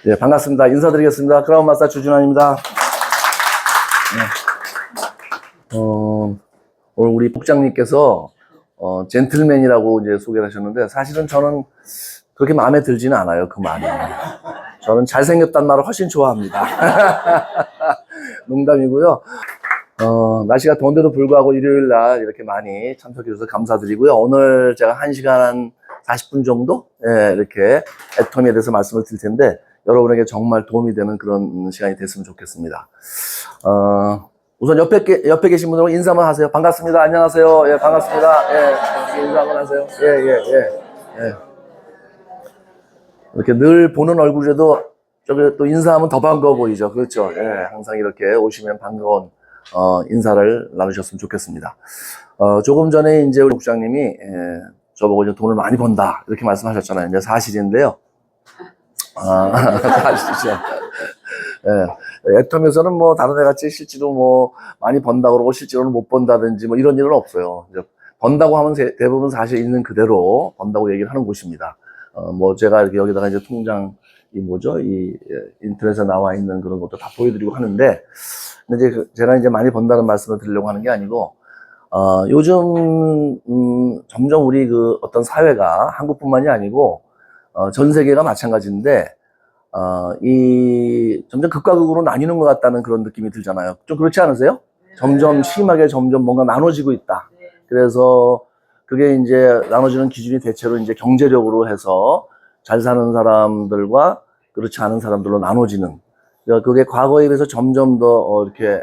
예, 반갑습니다. 인사드리겠습니다. 크라운 마스터 주진환입니다. 오늘 우리 복장님께서, 젠틀맨이라고 이제 소개를 하셨는데, 사실은 저는 그렇게 마음에 들지는 않아요, 그 말이. 저는 잘생겼단 말을 훨씬 좋아합니다. 농담이고요. 날씨가 더운데도 불구하고 일요일 날 이렇게 많이 참석해주셔서 감사드리고요. 오늘 제가 1시간 40분 정도? 예, 이렇게 애터미에 대해서 말씀을 드릴 텐데, 여러분에게 정말 도움이 되는 그런 시간이 됐으면 좋겠습니다. 우선 옆에 계신 분들은 인사만 하세요. 반갑습니다. 안녕하세요. 예, 반갑습니다. 예, 인사 한번 하세요. 예. 이렇게 늘 보는 얼굴에도 저기 또 인사하면 더 반가워 보이죠. 그렇죠. 예, 항상 이렇게 오시면 반가운, 인사를 나누셨으면 좋겠습니다. 조금 전에 이제 우리 국장님이, 저보고 이제 돈을 많이 번다. 이렇게 말씀하셨잖아요. 이제 사실인데요. 사실이죠. 예. 애텀에서는 뭐 다른 애 같이 실제로 뭐 많이 번다 그러고 실제로는 못 번다든지 뭐 이런 일은 없어요. 이제 번다고 하면 대부분 사실 있는 그대로 번다고 얘기를 하는 곳입니다. 뭐 제가 이렇게 여기다가 이제 통장 인터넷에 나와 있는 그런 것도 다 보여드리고 하는데, 근데 이제 제가 이제 많이 번다는 말씀을 드리려고 하는 게 아니고, 요즘, 점점 우리 어떤 사회가 한국뿐만이 아니고, 전 세계가 마찬가지인데, 점점 극과 극으로 나뉘는 것 같다는 그런 느낌이 들잖아요. 좀 그렇지 않으세요? 점점 심하게 점점 뭔가 나눠지고 있다. 그래서 그게 이제 나눠지는 기준이 대체로 이제 경제력으로 해서 잘 사는 사람들과 그렇지 않은 사람들로 나눠지는. 그러니까 그게 과거에 비해서 점점 더 이렇게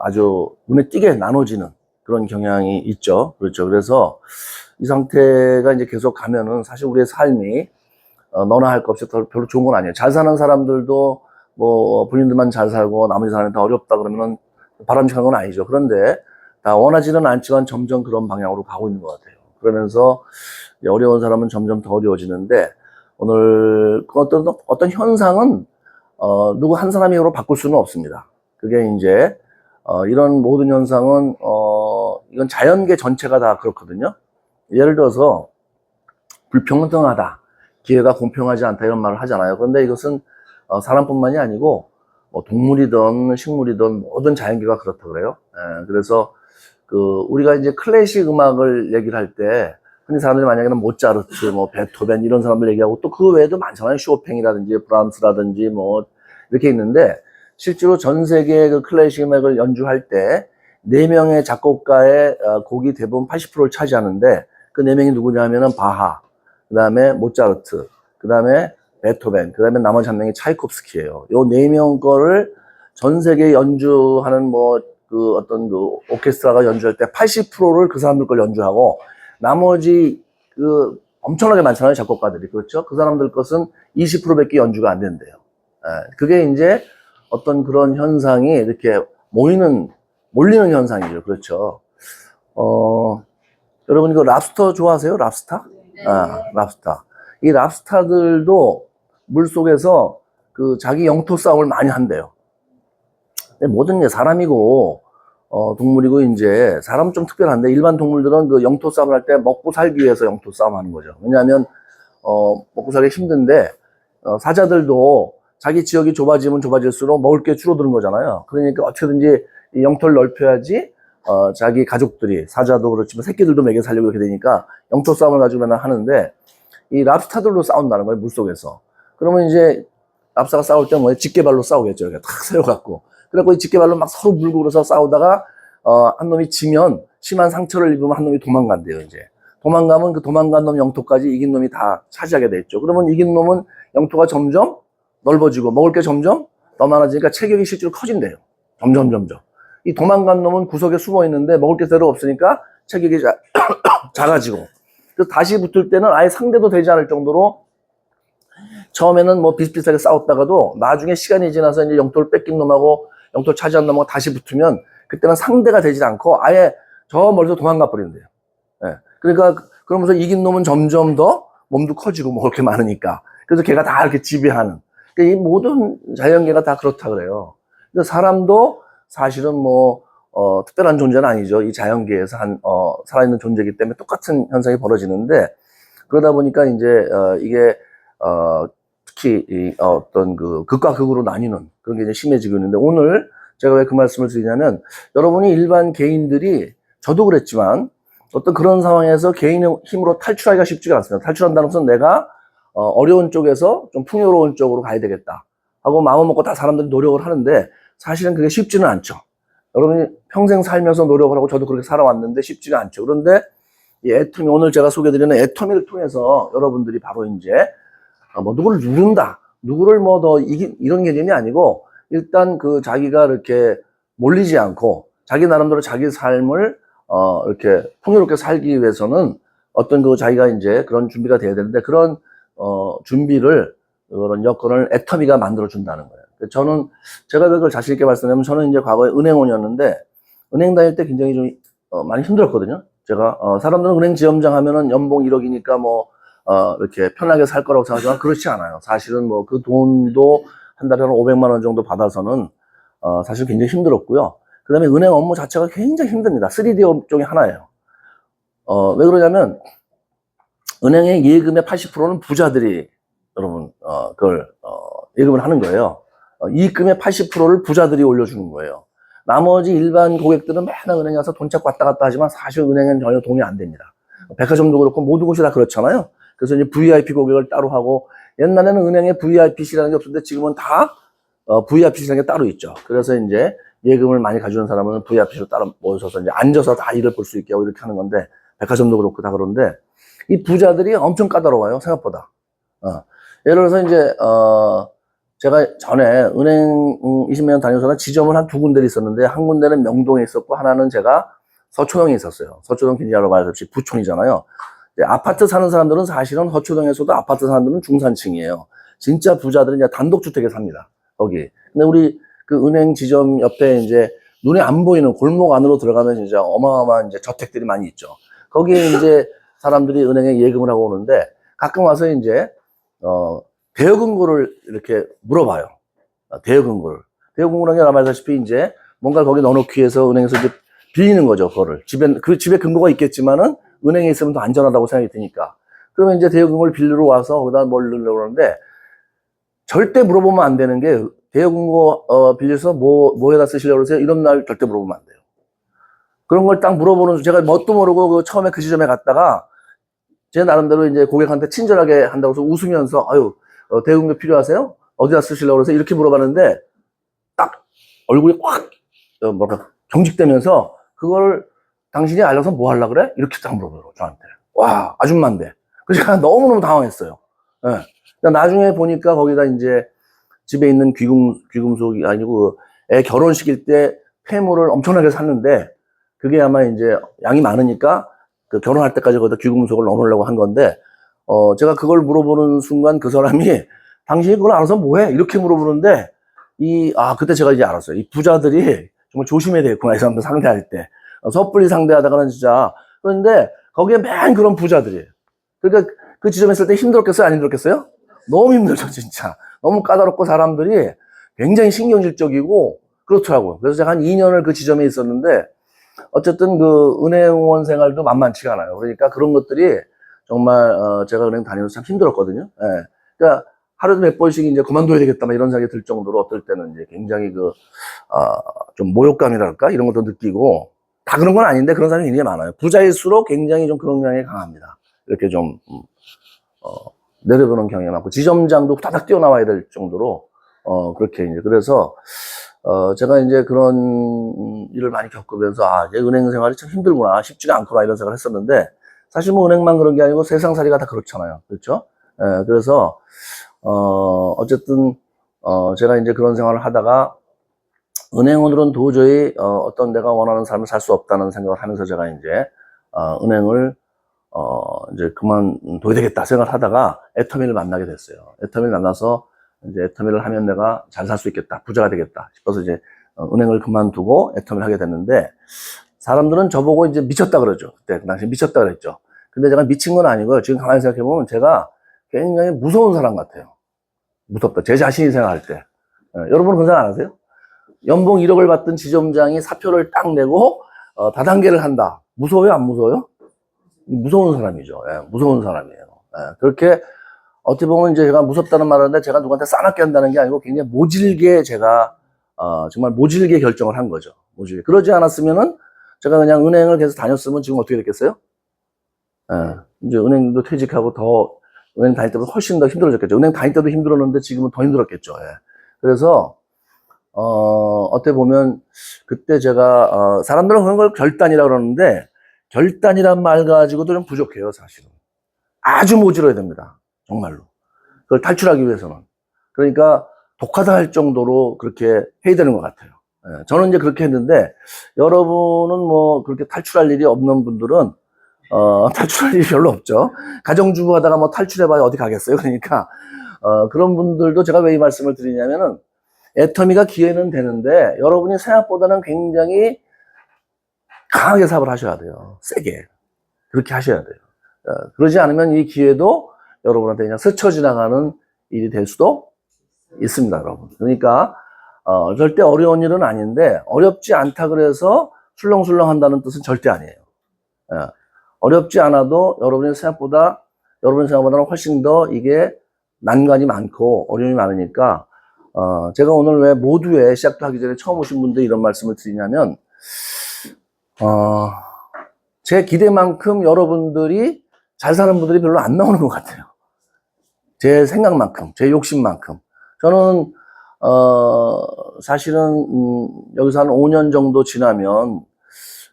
아주 눈에 띄게 나눠지는 그런 경향이 있죠. 그렇죠. 그래서 이 상태가 이제 계속 가면은 사실 우리의 삶이 너나 할 것 없이 별로 좋은 건 아니에요. 잘 사는 사람들도 뭐 본인들만 잘 살고 나머지 사람이 다 어렵다 그러면은 바람직한 건 아니죠. 그런데 다 원하지는 않지만 점점 그런 방향으로 가고 있는 것 같아요. 그러면서 어려운 사람은 점점 더 어려워지는데, 오늘 어떤 현상은 누구 한 사람의 힘으로 바꿀 수는 없습니다. 그게 이제 이런 모든 현상은 이건 자연계 전체가 다 그렇거든요. 예를 들어서 불평등하다, 기회가 공평하지 않다 이런 말을 하잖아요. 그런데 이것은 사람뿐만이 아니고 뭐 동물이든 식물이든 모든 자연계가 그렇다 그래요. 예, 그래서 우리가 이제 클래식 음악을 얘기를 할 때 흔히 사람들이 만약에는 모차르트, 뭐 베토벤 이런 사람들 얘기하고 또 그 외에도 많잖아요. 쇼팽이라든지 브람스라든지 뭐 이렇게 있는데, 실제로 전 세계 그 클래식 음악을 연주할 때 4명의 작곡가의 곡이 대부분 80%를 차지하는데, 그 4명이 누구냐면은 바하, 그 다음에 모차르트, 그 다음에 베토벤, 그 다음에 나머지 한 명이 차이콥스키예요. 요 4명 거를 전 세계 연주하는 어떤 오케스트라가 연주할 때 80%를 그 사람들 걸 연주하고, 나머지 엄청나게 많잖아요, 작곡가들이. 그렇죠? 그 사람들 것은 20%밖에 연주가 안 된대요. 그게 이제 어떤 그런 현상이 이렇게 몰리는 현상이죠. 그렇죠? 여러분 이거 랍스터 좋아하세요? 랍스타? 랍스타. 이 랍스타들도 물 속에서 자기 영토 싸움을 많이 한대요. 모든 게 사람이고, 동물이고, 이제, 사람은 좀 특별한데, 일반 동물들은 그 영토 싸움을 할 때 먹고 살기 위해서 영토 싸움 하는 거죠. 왜냐하면, 먹고 살기 힘든데, 사자들도 자기 지역이 좁아지면 좁아질수록 먹을 게 줄어드는 거잖아요. 그러니까 어떻게든지 이 영토를 넓혀야지, 자기 가족들이, 사자도 그렇지만 새끼들도 먹여 살려고 이렇게 되니까 영토 싸움을 가지고 맨날 하는데, 이 랍스타들로 싸운다는 거예요, 물 속에서. 그러면 이제, 랍스타가 싸울 때 집게발로 싸우겠죠. 이렇게 탁 세워갖고. 그래갖고 이 집게발로 막 서로 물고 그래서 싸우다가, 한 놈이 지면 심한 상처를 입으면 한 놈이 도망간대요, 이제. 도망가면 그 도망간 놈 영토까지 이긴 놈이 다 차지하게 돼 있죠. 그러면 이긴 놈은 영토가 점점 넓어지고 먹을 게 점점 더 많아지니까 체격이 실제로 커진대요. 점점. 이 도망간 놈은 구석에 숨어 있는데 먹을 게 새로 없으니까 체격이 작아지고. 그래서 다시 붙을 때는 아예 상대도 되지 않을 정도로 처음에는 뭐 비슷비슷하게 싸웠다가도 나중에 시간이 지나서 이제 영토를 뺏긴 놈하고 영토를 차지한 놈하고 다시 붙으면 그때는 상대가 되지 않고 아예 저 멀리서 도망가 버린대요. 예. 그러니까 그러면서 이긴 놈은 점점 더 몸도 커지고 먹을 게 많으니까. 그래서 걔가 다 이렇게 지배하는. 그러니까 이 모든 자연계가 다 그렇다 그래요. 그래서 사람도 사실은 특별한 존재는 아니죠. 이 자연계에서 살아있는 존재이기 때문에 똑같은 현상이 벌어지는데, 그러다 보니까 이제 이게 특히 어떤 그 극과 극으로 나뉘는 그런 게 이제 심해지고 있는데, 오늘 제가 왜 그 말씀을 드리냐면, 여러분이 일반 개인들이, 저도 그랬지만 어떤 그런 상황에서 개인의 힘으로 탈출하기가 쉽지가 않습니다. 탈출한다는 것은 내가 어려운 쪽에서 좀 풍요로운 쪽으로 가야 되겠다 하고 마음을 먹고 다 사람들이 노력을 하는데, 사실은 그게 쉽지는 않죠. 여러분이 평생 살면서 노력을 하고, 저도 그렇게 살아왔는데 쉽지가 않죠. 그런데 이 애터미, 오늘 제가 소개드리는 애터미를 통해서 여러분들이 바로 이제 뭐 누구를 누른다, 누구를 뭐 더 이런 개념이 아니고, 일단 그 자기가 이렇게 몰리지 않고 자기 나름대로 자기 삶을 이렇게 풍요롭게 살기 위해서는 어떤 그 자기가 이제 그런 준비가 돼야 되는데, 그런 준비를, 그런 여건을 애터미가 만들어 준다는 거예요. 저는, 제가 왜 그걸 자신 있게 말씀하냐면, 저는 이제 과거에 은행원이었는데, 은행 다닐 때 굉장히 좀 많이 힘들었거든요. 제가 사람들은 은행 지점장 하면은 연봉 1억이니까 뭐 이렇게 편하게 살 거라고 생각하지만 그렇지 않아요. 사실은 뭐 그 돈도 한 달에 한 500만 원 정도 받아서는 사실 굉장히 힘들었고요. 그 다음에 은행 업무 자체가 굉장히 힘듭니다. 3D 업종의 하나예요. 왜 그러냐면, 은행의 예금의 80%는 부자들이, 여러분, 그걸 예금을 하는 거예요. 이익금의 80%를 부자들이 올려주는 거예요. 나머지 일반 고객들은 맨날 은행에 가서 돈 찾고 왔다 갔다 하지만, 사실 은행은 전혀 도움이 안 됩니다. 백화점도 그렇고 모든 곳이 다 그렇잖아요. 그래서 이제 VIP 고객을 따로 하고, 옛날에는 은행에 VIPC라는 게 없었는데 지금은 다 VIPC라는 게 따로 있죠. 그래서 이제 예금을 많이 가져오는 사람은 VIPC로 따로 모여서 이제 앉아서 다 일을 볼 수 있게 하고 이렇게 하는 건데, 백화점도 그렇고 다 그런데, 이 부자들이 엄청 까다로워요, 생각보다. 예를 들어서 이제 제가 전에 은행 20년 다녀서는 지점을 한 두 군데를 있었는데, 한 군데는 명동에 있었고 하나는 제가 서초동에 있었어요. 서초동 굉장히 말하자면 부촌이잖아요. 아파트 사는 사람들은, 사실은 서초동에서도 아파트 사는 사람들은 중산층이에요. 진짜 부자들은 이제 단독주택에 삽니다, 거기. 근데 우리 그 은행 지점 옆에 이제 눈에 안 보이는 골목 안으로 들어가면 진짜 어마어마한 이제 저택들이 많이 있죠. 거기에 이제 사람들이 은행에 예금을 하고 오는데, 가끔 와서 이제 대여금고를 이렇게 물어봐요. 대여금고를. 대여금고라는 게 말다시피 이제 뭔가 거기 넣어놓기 위해서 은행에서 이제 빌리는 거죠, 그거를. 집에 금고가 있겠지만은 은행에 있으면 더 안전하다고 생각이 드니까. 그러면 이제 대여금고를 빌리러 와서 거기다 뭘 넣으려고 그러는데, 절대 물어보면 안 되는 게, 대여금고 빌려서 뭐에다 쓰시려고 그러세요? 이런 날 절대 물어보면 안 돼요. 그런 걸 딱 물어보는, 제가 뭣도 모르고 처음에 그 지점에 갔다가 제 나름대로 이제 고객한테 친절하게 한다고 해서 웃으면서, 아유, 대여금고 필요하세요? 어디다 쓰시려고 그러세요? 이렇게 물어봤는데, 딱 얼굴이 확 경직되면서, 그걸 당신이 알려서 뭐 하려고 그래? 이렇게 딱 물어보더라고요, 저한테. 와, 아줌마인데. 그래서 제가 너무너무 당황했어요. 예. 나중에 보니까 거기다 이제 집에 있는 귀금속이 아니고, 애 결혼식일 때 폐물을 엄청나게 샀는데, 그게 아마 이제 양이 많으니까 그 결혼할 때까지 거기다 귀금속을 넣어놓으려고 한 건데, 제가 그걸 물어보는 순간 그 사람이, 당신이 그걸 알아서 뭐해? 이렇게 물어보는데, 그때 제가 이제 알았어요. 이 부자들이 정말 조심해야 되겠구나, 이 사람들 상대할 때. 섣불리 상대하다가는 진짜. 그런데 거기에 맨 그런 부자들이에요. 그러니까 그 지점에 있을 때 힘들었겠어요? 안 힘들었겠어요? 너무 힘들죠, 진짜. 너무 까다롭고 사람들이 굉장히 신경질적이고 그렇더라고요. 그래서 제가 한 2년을 그 지점에 있었는데, 어쨌든 그 은행원 생활도 만만치가 않아요. 그러니까 그런 것들이 정말 제가 은행 다니면서 참 힘들었거든요. 예. 그러니까 하루에 몇 번씩 이제 그만둬야 되겠다, 막 이런 생각이 들 정도로, 어떨 때는 이제 굉장히 좀 모욕감이랄까? 이런 것도 느끼고, 다 그런 건 아닌데 그런 사람이 굉장히 많아요. 부자일수록 굉장히 좀 그런 경향이 강합니다. 이렇게 좀, 내려보는 경향이 많고, 지점장도 후다닥 뛰어나와야 될 정도로, 그렇게 이제, 그래서, 제가 이제 그런 일을 많이 겪으면서, 이제 은행 생활이 참 힘들구나, 쉽지가 않구나, 이런 생각을 했었는데, 사실 뭐 은행만 그런 게 아니고 세상살이가 다 그렇잖아요. 그렇죠? 그래서, 어쨌든, 제가 이제 그런 생활을 하다가, 은행원으로는 도저히, 어떤 내가 원하는 삶을 살 수 없다는 생각을 하면서 제가 이제, 은행을, 이제 그만둬야 되겠다 생각을 하다가 애터미를 만나게 됐어요. 애터미를 만나서 이제 애터미를 하면 내가 잘 살 수 있겠다, 부자가 되겠다 싶어서 이제 은행을 그만두고 애터미를 하게 됐는데, 사람들은 저보고 이제 미쳤다 그러죠. 그때 그 당시에 미쳤다 그랬죠. 근데 제가 미친 건 아니고요. 지금 가만히 생각해 보면 제가 굉장히 무서운 사람 같아요. 무섭다, 제 자신이 생각할 때. 여러분은 그런 생각 안 하세요? 연봉 1억을 받던 지점장이 사표를 딱 내고 다단계를 한다. 무서워요, 안 무서워요? 무서운 사람이죠. 무서운 사람이에요. 그렇게 어떻게 보면 이제 제가 무섭다는 말을 하는데 제가 누구한테 싸납게 한다는 게 아니고 굉장히 모질게 제가, 정말 모질게 결정을 한 거죠. 모질게. 그러지 않았으면은 제가 그냥 은행을 계속 다녔으면 지금 어떻게 됐겠어요? 예, 이제 은행도 퇴직하고 더 은행 다닐 때보다 훨씬 더 힘들어졌겠죠. 은행 다닐 때도 힘들었는데 지금은 더 힘들었겠죠. 예. 그래서 어떻게 보면 그때 제가 사람들은 그런 걸 결단이라고 그러는데 결단이란 말 가지고도 좀 부족해요, 사실은. 아주 모질어야 됩니다. 정말로. 그걸 탈출하기 위해서는. 그러니까 독하다 할 정도로 그렇게 해야 되는 것 같아요. 예, 저는 이제 그렇게 했는데 여러분은 뭐 그렇게 탈출할 일이 없는 분들은 탈출할 일이 별로 없죠. 가정주부 하다가 뭐 탈출해봐야 어디 가겠어요. 그러니까 그런 분들도 제가 왜 이 말씀을 드리냐면은 애터미가 기회는 되는데 여러분이 생각보다는 굉장히 강하게 사업을 하셔야 돼요. 세게. 그렇게 하셔야 돼요. 그러지 않으면 이 기회도 여러분한테 그냥 스쳐 지나가는 일이 될 수도 있습니다, 여러분. 그러니까 절대 어려운 일은 아닌데 어렵지 않다 그래서 술렁술렁 한다는 뜻은 절대 아니에요. 어렵지 않아도 여러분의 생각보다는 훨씬 더 이게 난관이 많고 어려움이 많으니까 제가 오늘 왜 모두에 시작도 하기 전에 처음 오신 분들 이런 말씀을 드리냐면 제 기대만큼 여러분들이 잘 사는 분들이 별로 안 나오는 것 같아요. 제 생각만큼, 제 욕심만큼. 저는 사실은 여기서 한 5년 정도 지나면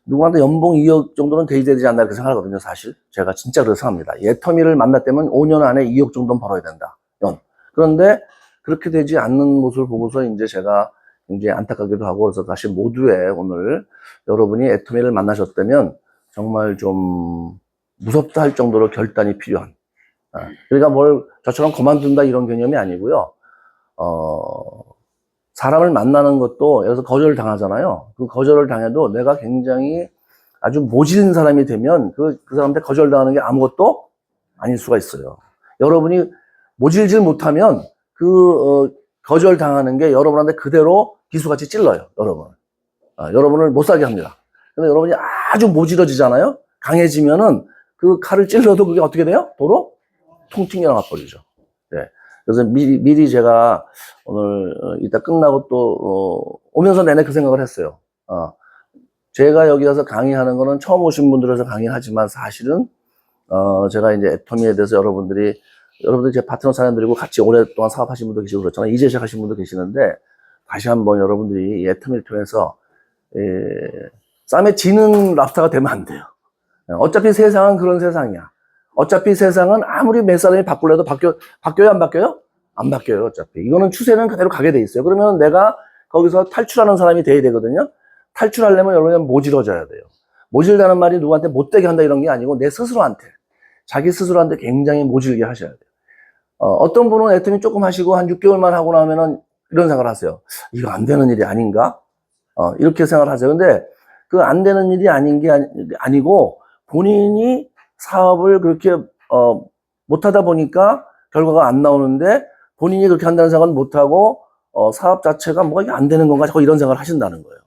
누구한테 연봉 2억 정도는 돼야 되지 않나 이렇게 생각하거든요, 사실. 제가 진짜 그렇게 생각합니다. 애터미를 만났다면 5년 안에 2억 정도는 벌어야 된다. 그런데 그렇게 되지 않는 모습을 보고서 이제 제가 굉장히 안타깝기도 하고 그래서 다시 모두에 오늘 여러분이 애터미를 만나셨다면 정말 좀 무섭다 할 정도로 결단이 필요한. 그러니까 뭘 저처럼 그만둔다 이런 개념이 아니고요. 사람을 만나는 것도 예를 들어서 거절을 당하잖아요. 그 거절을 당해도 내가 굉장히 아주 모질은 사람이 되면 그 사람한테 거절당하는 게 아무것도 아닐 수가 있어요. 여러분이 모질질 못하면 거절당하는 게 여러분한테 그대로 비수같이 찔러요, 여러분. 여러분을 못 살게 합니다. 근데 여러분이 아주 모질어지잖아요? 강해지면은 그 칼을 찔러도 그게 어떻게 돼요? 도로 통 튕겨나가 버리죠. 네. 그래서 미리 제가 오늘 이따 끝나고 또 오면서 내내 그 생각을 했어요. 제가 여기 와서 강의하는 거는 처음 오신 분들에서 강의하지만 사실은 제가 이제 애터미에 대해서 여러분들이 제 파트너 사람들이고 같이 오랫동안 사업하신 분도 계시고 그렇잖아요. 이제 시작하신 분도 계시는데 다시 한번 여러분들이 이 애터미를 통해서 쌈에 지는 랍스타가 되면 안 돼요. 어차피 세상은 그런 세상이야. 어차피 세상은 아무리 몇 사람이 바꾸려도 바뀌어요, 안 바뀌어요? 안 바뀌어요, 어차피. 이거는 추세는 그대로 가게 돼 있어요. 그러면 내가 거기서 탈출하는 사람이 돼야 되거든요. 탈출하려면 여러분은 모질어져야 돼요. 모질다는 말이 누구한테 못되게 한다 이런 게 아니고 내 스스로한테, 자기 스스로한테 굉장히 모질게 하셔야 돼요. 어떤 분은 애터미 조금 하시고 한 6개월만 하고 나면은 이런 생각을 하세요. 이거 안 되는 일이 아닌가? 이렇게 생각을 하세요. 근데 그 안 되는 일이 아닌 게 아니고 본인이 사업을 그렇게 못하다 보니까 결과가 안 나오는데 본인이 그렇게 한다는 생각은 못하고 사업 자체가 뭐가 이게 안 되는 건가 자꾸 이런 생각을 하신다는 거예요.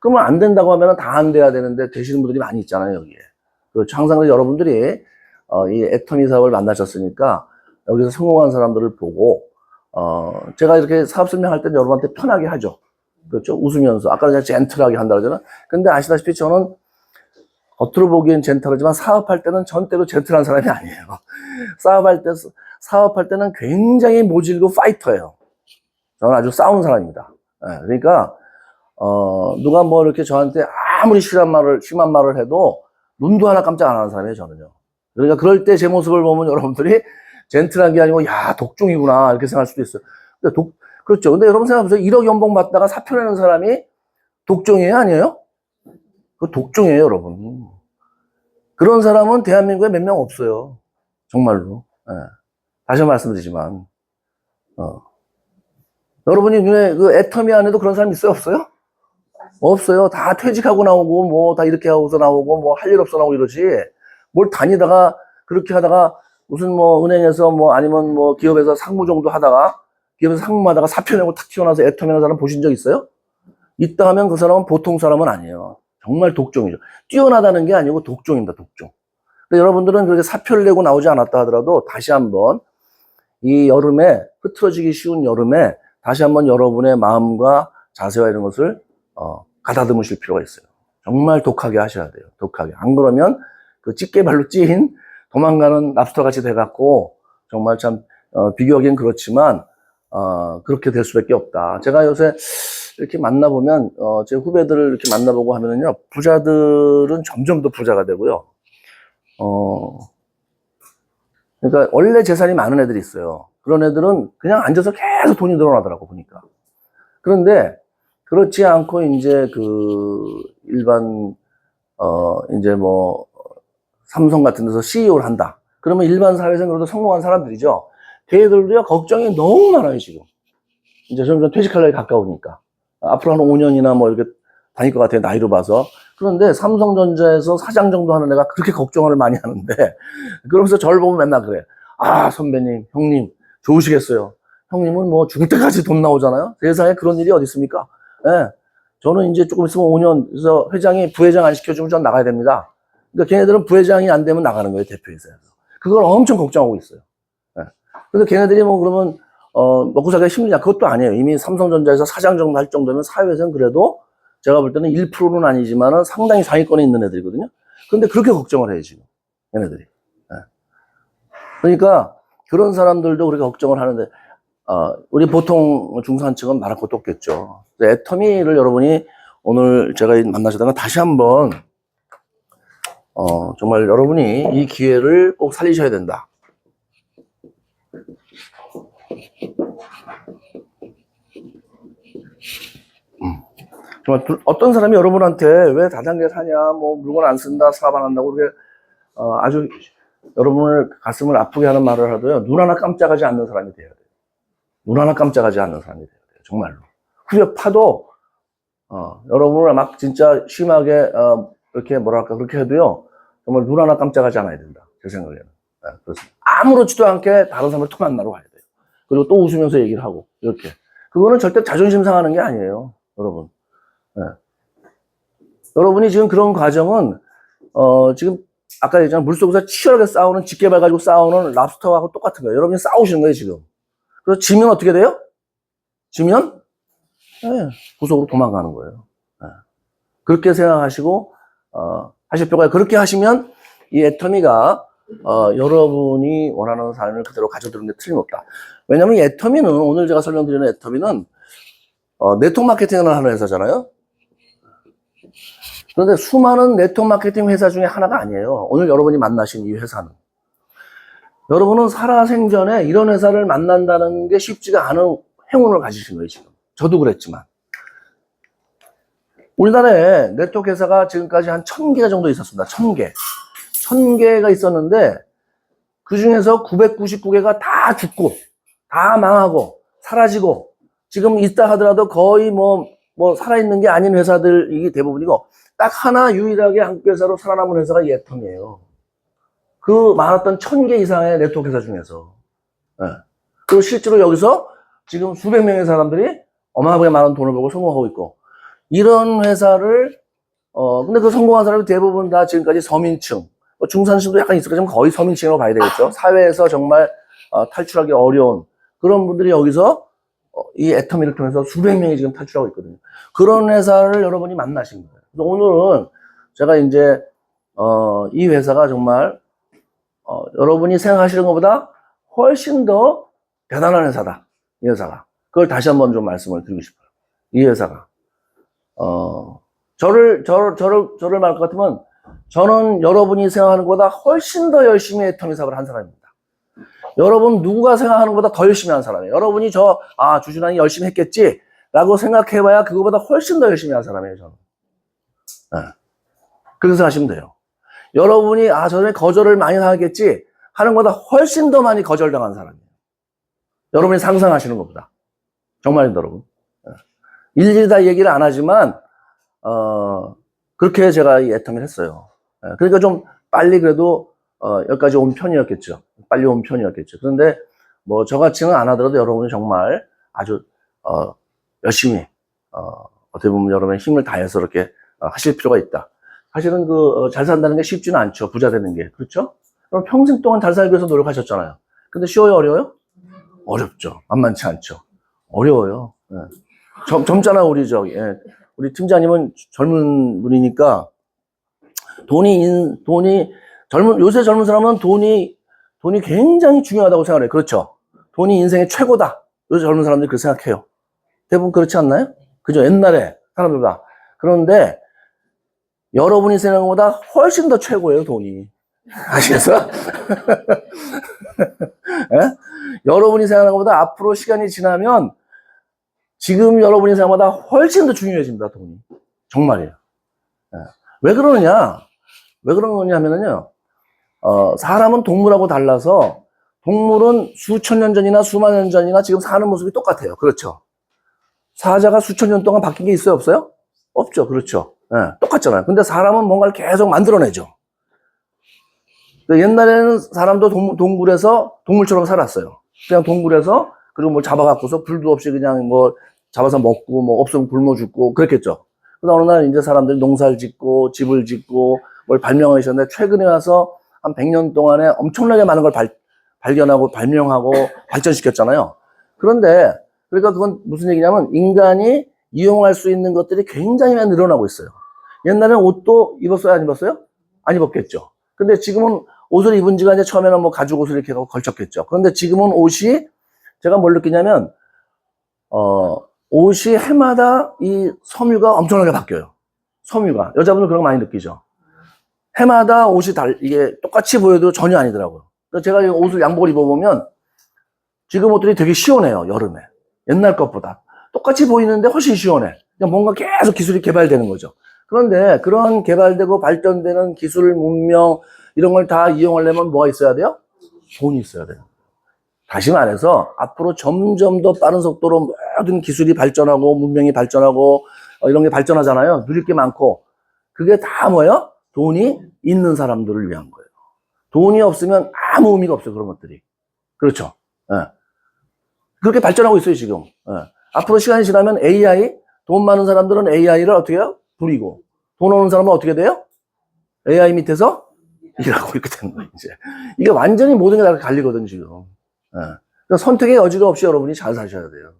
그러면 안 된다고 하면 다 안 돼야 되는데 되시는 분들이 많이 있잖아요, 여기에. 그렇죠. 항상 여러분들이 이 애터미 사업을 만나셨으니까 여기서 성공한 사람들을 보고 제가 이렇게 사업 설명할 때 여러분한테 편하게 하죠. 그렇죠. 웃으면서 아까 제가 젠틀하게 한다고 하잖아요. 근데 아시다시피 저는 겉으로 보기엔 젠틀하지만 사업할 때는 전때도 젠틀한 사람이 아니에요. 사업할 때는 굉장히 모질고 파이터예요. 저는 아주 싸우는 사람입니다. 그러니까 누가 뭐 이렇게 저한테 아무리 심한 말을 해도 눈도 하나 깜짝 안 하는 사람이에요, 저는요. 그러니까 그럴 때 제 모습을 보면 여러분들이 젠틀한 게 아니고 야 독종이구나 이렇게 생각할 수도 있어요. 근데 그렇죠. 근데 여러분 생각해보세요. 1억 연봉 받다가 사표 내는 사람이 독종이에요, 아니에요? 그 독종이에요, 여러분. 그런 사람은 대한민국에 몇 명 없어요. 정말로. 다시 말씀드리지만 여러분이 왜 그 애터미 안에도 그런 사람 있어요, 없어요? 없어요. 다 퇴직하고 나오고 뭐 다 이렇게 하고서 나오고 뭐 할 일 없어 나오고 이러지. 뭘 다니다가 그렇게 하다가 무슨 뭐 은행에서 뭐 아니면 뭐 기업에서 상무 정도 하다가 기업에서 상무하다가 사표 내고 탁 튀어나와서 애터미 하는 사람 보신 적 있어요? 있다 하면 그 사람은 보통 사람은 아니에요. 정말 독종이죠. 뛰어나다는 게 아니고 독종입니다, 독종. 근데 여러분들은 그렇게 사표를 내고 나오지 않았다 하더라도 다시 한번 이 여름에, 흐트러지기 쉬운 여름에 다시 한번 여러분의 마음과 자세와 이런 것을 가다듬으실 필요가 있어요. 정말 독하게 하셔야 돼요. 독하게. 안 그러면 그 집게발로 찐 도망가는 랍스터 같이 돼갖고 정말 참 비교하기는 그렇지만 그렇게 될 수밖에 없다. 제가 요새 이렇게 만나보면 제 후배들을 이렇게 만나보고 하면은요, 부자들은 점점 더 부자가 되고요. 그러니까 원래 재산이 많은 애들이 있어요. 그런 애들은 그냥 앉아서 계속 돈이 늘어나더라고 보니까. 그런데 그렇지 않고 이제 그 일반 이제 뭐 삼성 같은 데서 CEO를 한다. 그러면 일반 사회에서는 그래도 성공한 사람들이죠. 걔들도요 걱정이 너무 많아요 지금. 이제 점점 퇴직할 날이 가까우니까. 앞으로 한 5년이나 뭐 이렇게 다닐 것 같아요 나이로 봐서. 그런데 삼성전자에서 사장 정도 하는 애가 그렇게 걱정을 많이 하는데, 그러면서 저를 보면 맨날 그래. 아 선배님, 형님 좋으시겠어요. 형님은 뭐 죽을 때까지 돈 나오잖아요. 세상에 그런 일이 어디 있습니까? 예. 저는 이제 조금 있으면 5년, 그래서 회장이 부회장 안 시켜주면 전 나가야 됩니다. 그러니까 걔네들은 부회장이 안 되면 나가는 거예요, 대표이사에서. 그걸 엄청 걱정하고 있어요. 예. 그래서 걔네들이 뭐 그러면, 먹고 살기가 힘드냐? 그것도 아니에요. 이미 삼성전자에서 사장 정도 할 정도면 사회에서는 그래도 제가 볼 때는 1%는 아니지만은 상당히 상위권에 있는 애들이거든요. 그런데 그렇게 걱정을 해요, 지금. 얘네들이. 예. 그러니까 그런 사람들도 그렇게 걱정을 하는데, 우리 보통 중산층은 말할 것도 없겠죠. 애터미를 여러분이 오늘 제가 만나시다가 다시 한번, 정말 여러분이 이 기회를 꼭 살리셔야 된다. 정말 어떤 사람이 여러분한테 왜 다단계 사냐, 뭐 물건 안 쓴다, 사업 안 한다고 그렇게 아주 여러분을 가슴을 아프게 하는 말을 하도요, 눈 하나 깜짝하지 않는 사람이 돼야 돼요. 눈 하나 깜짝하지 않는 사람이 돼야 돼요. 정말로. 후벼 파도 여러분을 막 진짜 심하게 이렇게 뭐랄까 그렇게 해도요, 정말 눈 하나 깜짝하지 않아야 된다. 제 생각에는. 네, 그렇습니다. 아무렇지도 않게 다른 사람을 또 만나러 가야 돼요. 그리고 또 웃으면서 얘기를 하고 이렇게. 그거는 절대 자존심 상하는 게 아니에요, 여러분. 네. 여러분이 지금 그런 과정은 지금 아까 얘기했잖아요. 물속에서 치열하게 싸우는, 집게발 가지고 싸우는 랍스터하고 똑같은 거예요. 여러분이 싸우시는 거예요, 지금. 그래서 지면 어떻게 돼요? 지면 네, 구석으로 도망가는 거예요. 네. 그렇게 생각하시고 하실 필요가 있어요. 그렇게 하시면 이 애터미가 여러분이 원하는 삶을 그대로 가져들는 데 틀림없다. 왜냐하면 이 애터미는, 오늘 제가 설명드리는 애터미는 네트워크 마케팅을 하는 회사잖아요. 그런데 수많은 네트워크 마케팅 회사 중에 하나가 아니에요. 오늘 여러분이 만나신 이 회사는. 여러분은 살아생전에 이런 회사를 만난다는 게 쉽지가 않은 행운을 가지신 거예요, 지금. 저도 그랬지만. 우리나라에 네트워크 회사가 지금까지 한 1000개가 정도 있었습니다. 1000개. 1000개가 있었는데, 그 중에서 999개가 다 죽고, 다 망하고, 사라지고, 지금 있다 하더라도 거의 뭐 살아있는 게 아닌 회사들이 대부분이고, 딱 하나 유일하게 한국 회사로 살아남은 회사가 이 애텀이에요. 그 많았던 1000개 이상의 네트워크 회사 중에서. 네. 그리고 실제로 여기서 지금 수백 명의 사람들이 어마어마하게 많은 돈을 벌고 성공하고 있고, 이런 회사를, 근데 그 성공한 사람이 대부분 다 지금까지 서민층, 중산층도 약간 있을까지만 거의 서민층이라고 봐야 되겠죠. 사회에서 정말 탈출하기 어려운 그런 분들이 여기서 이 애터미를 통해서 수백 명이 지금 탈출하고 있거든요. 그런 회사를 여러분이 만나신 거예요. 그래서 오늘은 제가 이제 이 회사가 정말 여러분이 생각하시는 것보다 훨씬 더 대단한 회사다. 이 회사가. 그걸 다시 한번 좀 말씀을 드리고 싶어요. 이 회사가 저를 말할 것 같으면, 저는 여러분이 생각하는 것보다 훨씬 더 열심히 애터미 사업을 한 사람입니다. 여러분 누가 생각하는 것보다 더 열심히 한 사람이에요. 여러분이 주준환이 열심히 했겠지 라고 생각해봐야 그거보다 훨씬 더 열심히 한 사람이에요, 저는. 네. 그렇게 생각하시면 돼요. 여러분이 저는 거절을 많이 하겠지 하는 것보다 훨씬 더 많이 거절당한 사람이에요. 여러분이 상상하시는 것보다. 정말입니다, 여러분. 네. 일일이 다 얘기를 안 하지만 그렇게 제가 이 애터미를 했어요. 네. 그러니까 좀 빨리 그래도 여기까지 온 편이었겠죠. 빨리 온 편이었겠죠. 그런데 뭐 저같이는 안 하더라도 여러분이 정말 아주 열심히 어떻게 보면 여러분의 힘을 다해서 이렇게 하실 필요가 있다. 사실은 잘 산다는 게 쉽지는 않죠. 부자 되는 게. 그렇죠? 그럼 평생 동안 잘 살기 위해서 노력하셨잖아요. 근데 쉬워요, 어려워요? 어렵죠. 만만치 않죠. 어려워요. 예. 젊잖아, 우리 예. 우리 팀장님은 젊은 분이니까 요새 젊은 사람은 돈이 굉장히 중요하다고 생각해요. 그렇죠. 돈이 인생의 최고다. 요새 젊은 사람들이 그렇게 생각해요. 대부분 그렇지 않나요? 그죠? 옛날에 사람들보다. 그런데 여러분이 생각하는 것보다 훨씬 더 최고예요, 돈이. 아시겠어요? 예? 여러분이 생각하는 것보다 앞으로 시간이 지나면 지금 여러분이 생각하는 것보다 훨씬 더 중요해집니다, 돈이. 정말이에요. 예. 왜 그러느냐? 왜 그런 거냐 하면은요, 사람은 동물하고 달라서 동물은 수천 년 전이나 수만 년 전이나 지금 사는 모습이 똑같아요. 그렇죠. 사자가 수천 년 동안 바뀐 게 있어요? 없어요? 없죠. 그렇죠. 예, 똑같잖아요. 근데 사람은 뭔가를 계속 만들어내죠. 옛날에는 사람도 동굴에서 동물처럼 살았어요. 그냥 동굴에서, 그리고 뭐 잡아갖고서 불도 없이 그냥 뭐 잡아서 먹고, 뭐 없으면 굶어 죽고, 그랬겠죠. 그러다 어느 날 이제 사람들이 농사를 짓고, 집을 짓고, 뭘 발명하셨는데, 최근에 와서 한 100년 동안에 엄청나게 많은 걸 발견하고, 발명하고, 발전시켰잖아요. 그런데, 그러니까 그건 무슨 얘기냐면, 인간이 이용할 수 있는 것들이 굉장히 많이 늘어나고 있어요. 옛날에는 옷도 입었어요? 안 입었어요? 안 입었겠죠. 근데 지금은 옷을 입은 지가 이제 처음에는 뭐 가죽 옷을 이렇게 하고 걸쳤겠죠. 그런데 지금은 옷이, 제가 뭘 느끼냐면, 옷이 해마다 이 섬유가 엄청나게 바뀌어요. 섬유가. 여자분들 그런 거 많이 느끼죠. 해마다 옷이 이게 똑같이 보여도 전혀 아니더라고요. 그래서 제가 이 옷을 양복을 입어보면 지금 옷들이 되게 시원해요, 여름에. 옛날 것보다. 똑같이 보이는데 훨씬 시원해. 그냥 뭔가 계속 기술이 개발되는 거죠. 그런데 그런 개발되고 발전되는 기술, 문명, 이런 걸 다 이용하려면 뭐가 있어야 돼요? 돈이 있어야 돼요. 다시 말해서 앞으로 점점 더 빠른 속도로 모든 기술이 발전하고 문명이 발전하고 이런 게 발전하잖아요. 누릴 게 많고. 그게 다 뭐예요? 돈이 있는 사람들을 위한 거예요. 돈이 없으면 아무 의미가 없어요, 그런 것들이. 그렇죠. 예. 그렇게 발전하고 있어요, 지금. 예. 앞으로 시간이 지나면 AI, 돈 많은 사람들은 AI를 어떻게 해요? 부리고. 돈 없는 사람은 어떻게 돼요? AI 밑에서 일하고 이렇게 되는 거예요, 이제. 이게 완전히 모든 게 다 갈리거든, 지금. 예. 그러니까 선택의 여지가 없이 여러분이 잘 사셔야 돼요.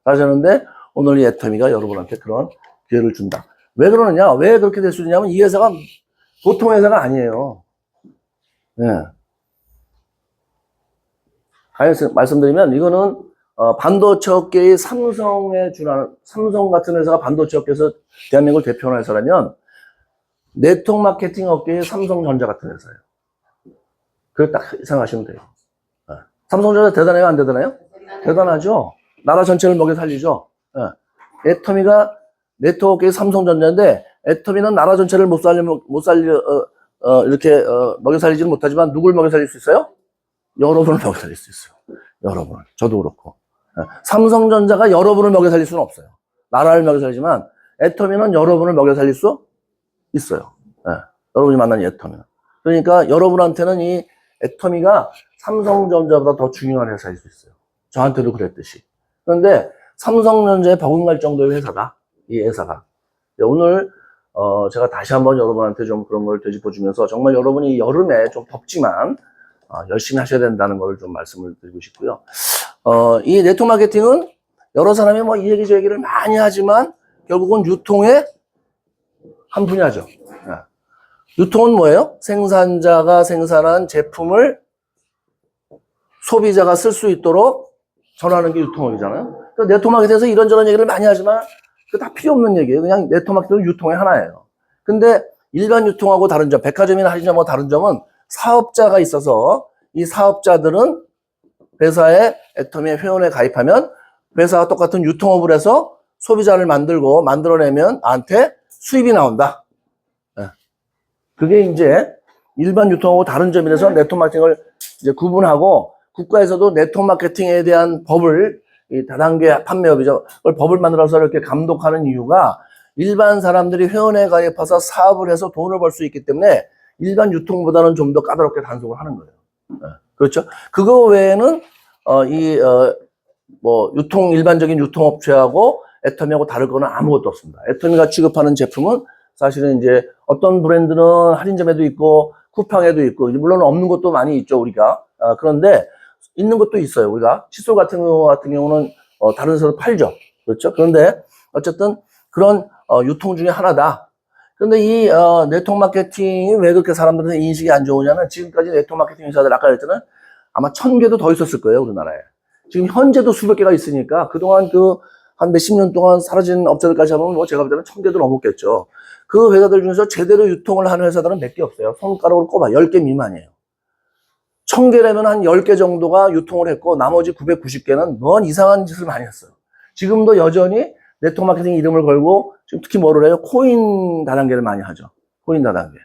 사셨는데, 오늘 이 애터미가 여러분한테 그런 기회를 준다. 왜 그러느냐? 왜 그렇게 될 수 있냐면, 이 회사가 보통 회사가 아니에요. 예. 말씀드리면, 이거는, 반도체 업계의 삼성 같은 회사가 반도체 업계에서 대한민국을 대표하는 회사라면, 네트워크 마케팅 업계의 삼성전자 같은 회사예요. 그렇게 딱 생각하시면 돼요. 삼성전자 대단해요? 안 대단해요? 대단하죠? 나라 전체를 먹여 살리죠? 애터미가 네트워크의 삼성전자인데, 애터미는 나라 전체를 이렇게, 먹여 살리지는 못하지만, 누굴 먹여 살릴 수 있어요? 여러분을 먹여 살릴 수 있어요. 여러분을. 저도 그렇고. 삼성전자가 여러분을 먹여 살릴 수는 없어요. 나라를 먹여 살리지만, 애터미는 여러분을 먹여 살릴 수 있어요. 여러분이 만난 이 애터미는. 그러니까 여러분한테는 이 애터미가 삼성전자보다 더 중요한 회사일 수 있어요. 저한테도 그랬듯이. 그런데 삼성전자에 버금갈 정도의 회사다. 이 회사가. 오늘 제가 다시 한번 여러분한테 좀 그런 걸 되짚어주면서 정말 여러분이 여름에 좀 덥지만 열심히 하셔야 된다는 걸 좀 말씀을 드리고 싶고요. 이 네트워크 마케팅은 여러 사람이 뭐 이 얘기 저 얘기를 많이 하지만 결국은 유통의 한 분야죠. 유통은 뭐예요? 생산자가 생산한 제품을 소비자가 쓸 수 있도록 전하는 게 유통업이잖아요. 그러니까 네트워크 마케팅에서 이런저런 얘기를 많이 하지만 그거 다 필요 없는 얘기예요. 그냥 네트워크 마케팅은 유통의 하나예요. 근데 일반 유통하고 다른 점, 백화점이나 할인점하고 다른 점은 사업자가 있어서 이 사업자들은 회사에 애터미의 회원에 가입하면 회사와 똑같은 유통업을 해서 소비자를 만들어내면 나한테 수입이 나온다. 그게 이제 일반 유통하고 다른 점이라서 네트워크 마케팅을 이제 구분하고 국가에서도 네트워크 마케팅에 대한 법을 이 다단계 판매업이죠. 그걸 법을 만들어서 이렇게 감독하는 이유가 일반 사람들이 회원에 가입해서 사업을 해서 돈을 벌 수 있기 때문에 일반 유통보다는 좀 더 까다롭게 단속을 하는 거예요. 그렇죠? 그거 외에는 일반적인 유통업체하고 애터미하고 다를 거는 아무것도 없습니다. 애터미가 취급하는 제품은 사실은 이제 어떤 브랜드는 할인점에도 있고 쿠팡에도 있고 물론 없는 것도 많이 있죠, 우리가. 그런데 있는 것도 있어요. 우리가 칫솔 같은 경우는 다른 데서 팔죠. 그렇죠? 그런데 어쨌든 그런 유통 중에 하나다. 그런데 이 네트워크 마케팅이 왜 그렇게 사람들한테 인식이 안 좋으냐면 지금까지 네트워크 마케팅 회사들 아까 그랬잖아요. 아마 1000개도 더 있었을 거예요, 우리나라에. 지금 현재도 수백 개가 있으니까 그동안 한 몇십 년 동안 사라진 업체들까지 하면 뭐 제가 볼 때는 1000개도 넘었겠죠. 그 회사들 중에서 제대로 유통을 하는 회사들은 몇 개 없어요. 손가락으로 꼽아 10개 미만이에요. 1000개라면 한 10개 정도가 유통을 했고 나머지 990개는 뭔 이상한 짓을 많이 했어요. 지금도 여전히 네트워크 마케팅 이름을 걸고 지금 특히 뭐를 해요? 코인 다단계를 많이 하죠. 코인 다단계.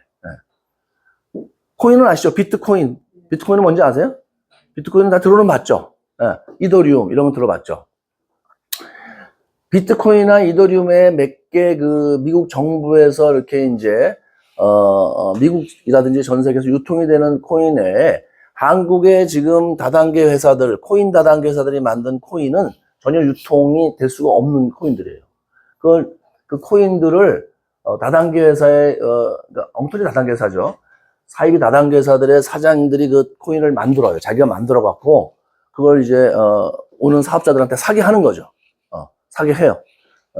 네. 코인은 아시죠? 비트코인. 비트코인은 뭔지 아세요? 비트코인은 다 들어는 봤죠? 네. 이더리움 이런 거 들어봤죠? 비트코인이나 이더리움의 몇 개 미국 정부에서 이렇게 이제 미국이라든지 전 세계에서 유통이 되는 코인에 한국의 지금 다단계 회사들, 코인 다단계 회사들이 만든 코인은 전혀 유통이 될 수가 없는 코인들이에요. 그 코인들을 다단계 회사의 그러니까 엉터리 다단계 회사죠. 사이비 다단계 회사들의 사장들이 그 코인을 만들어요. 자기가 만들어 갖고 그걸 이제 오는 사업자들한테 사게 하는 거죠. 사게 해요.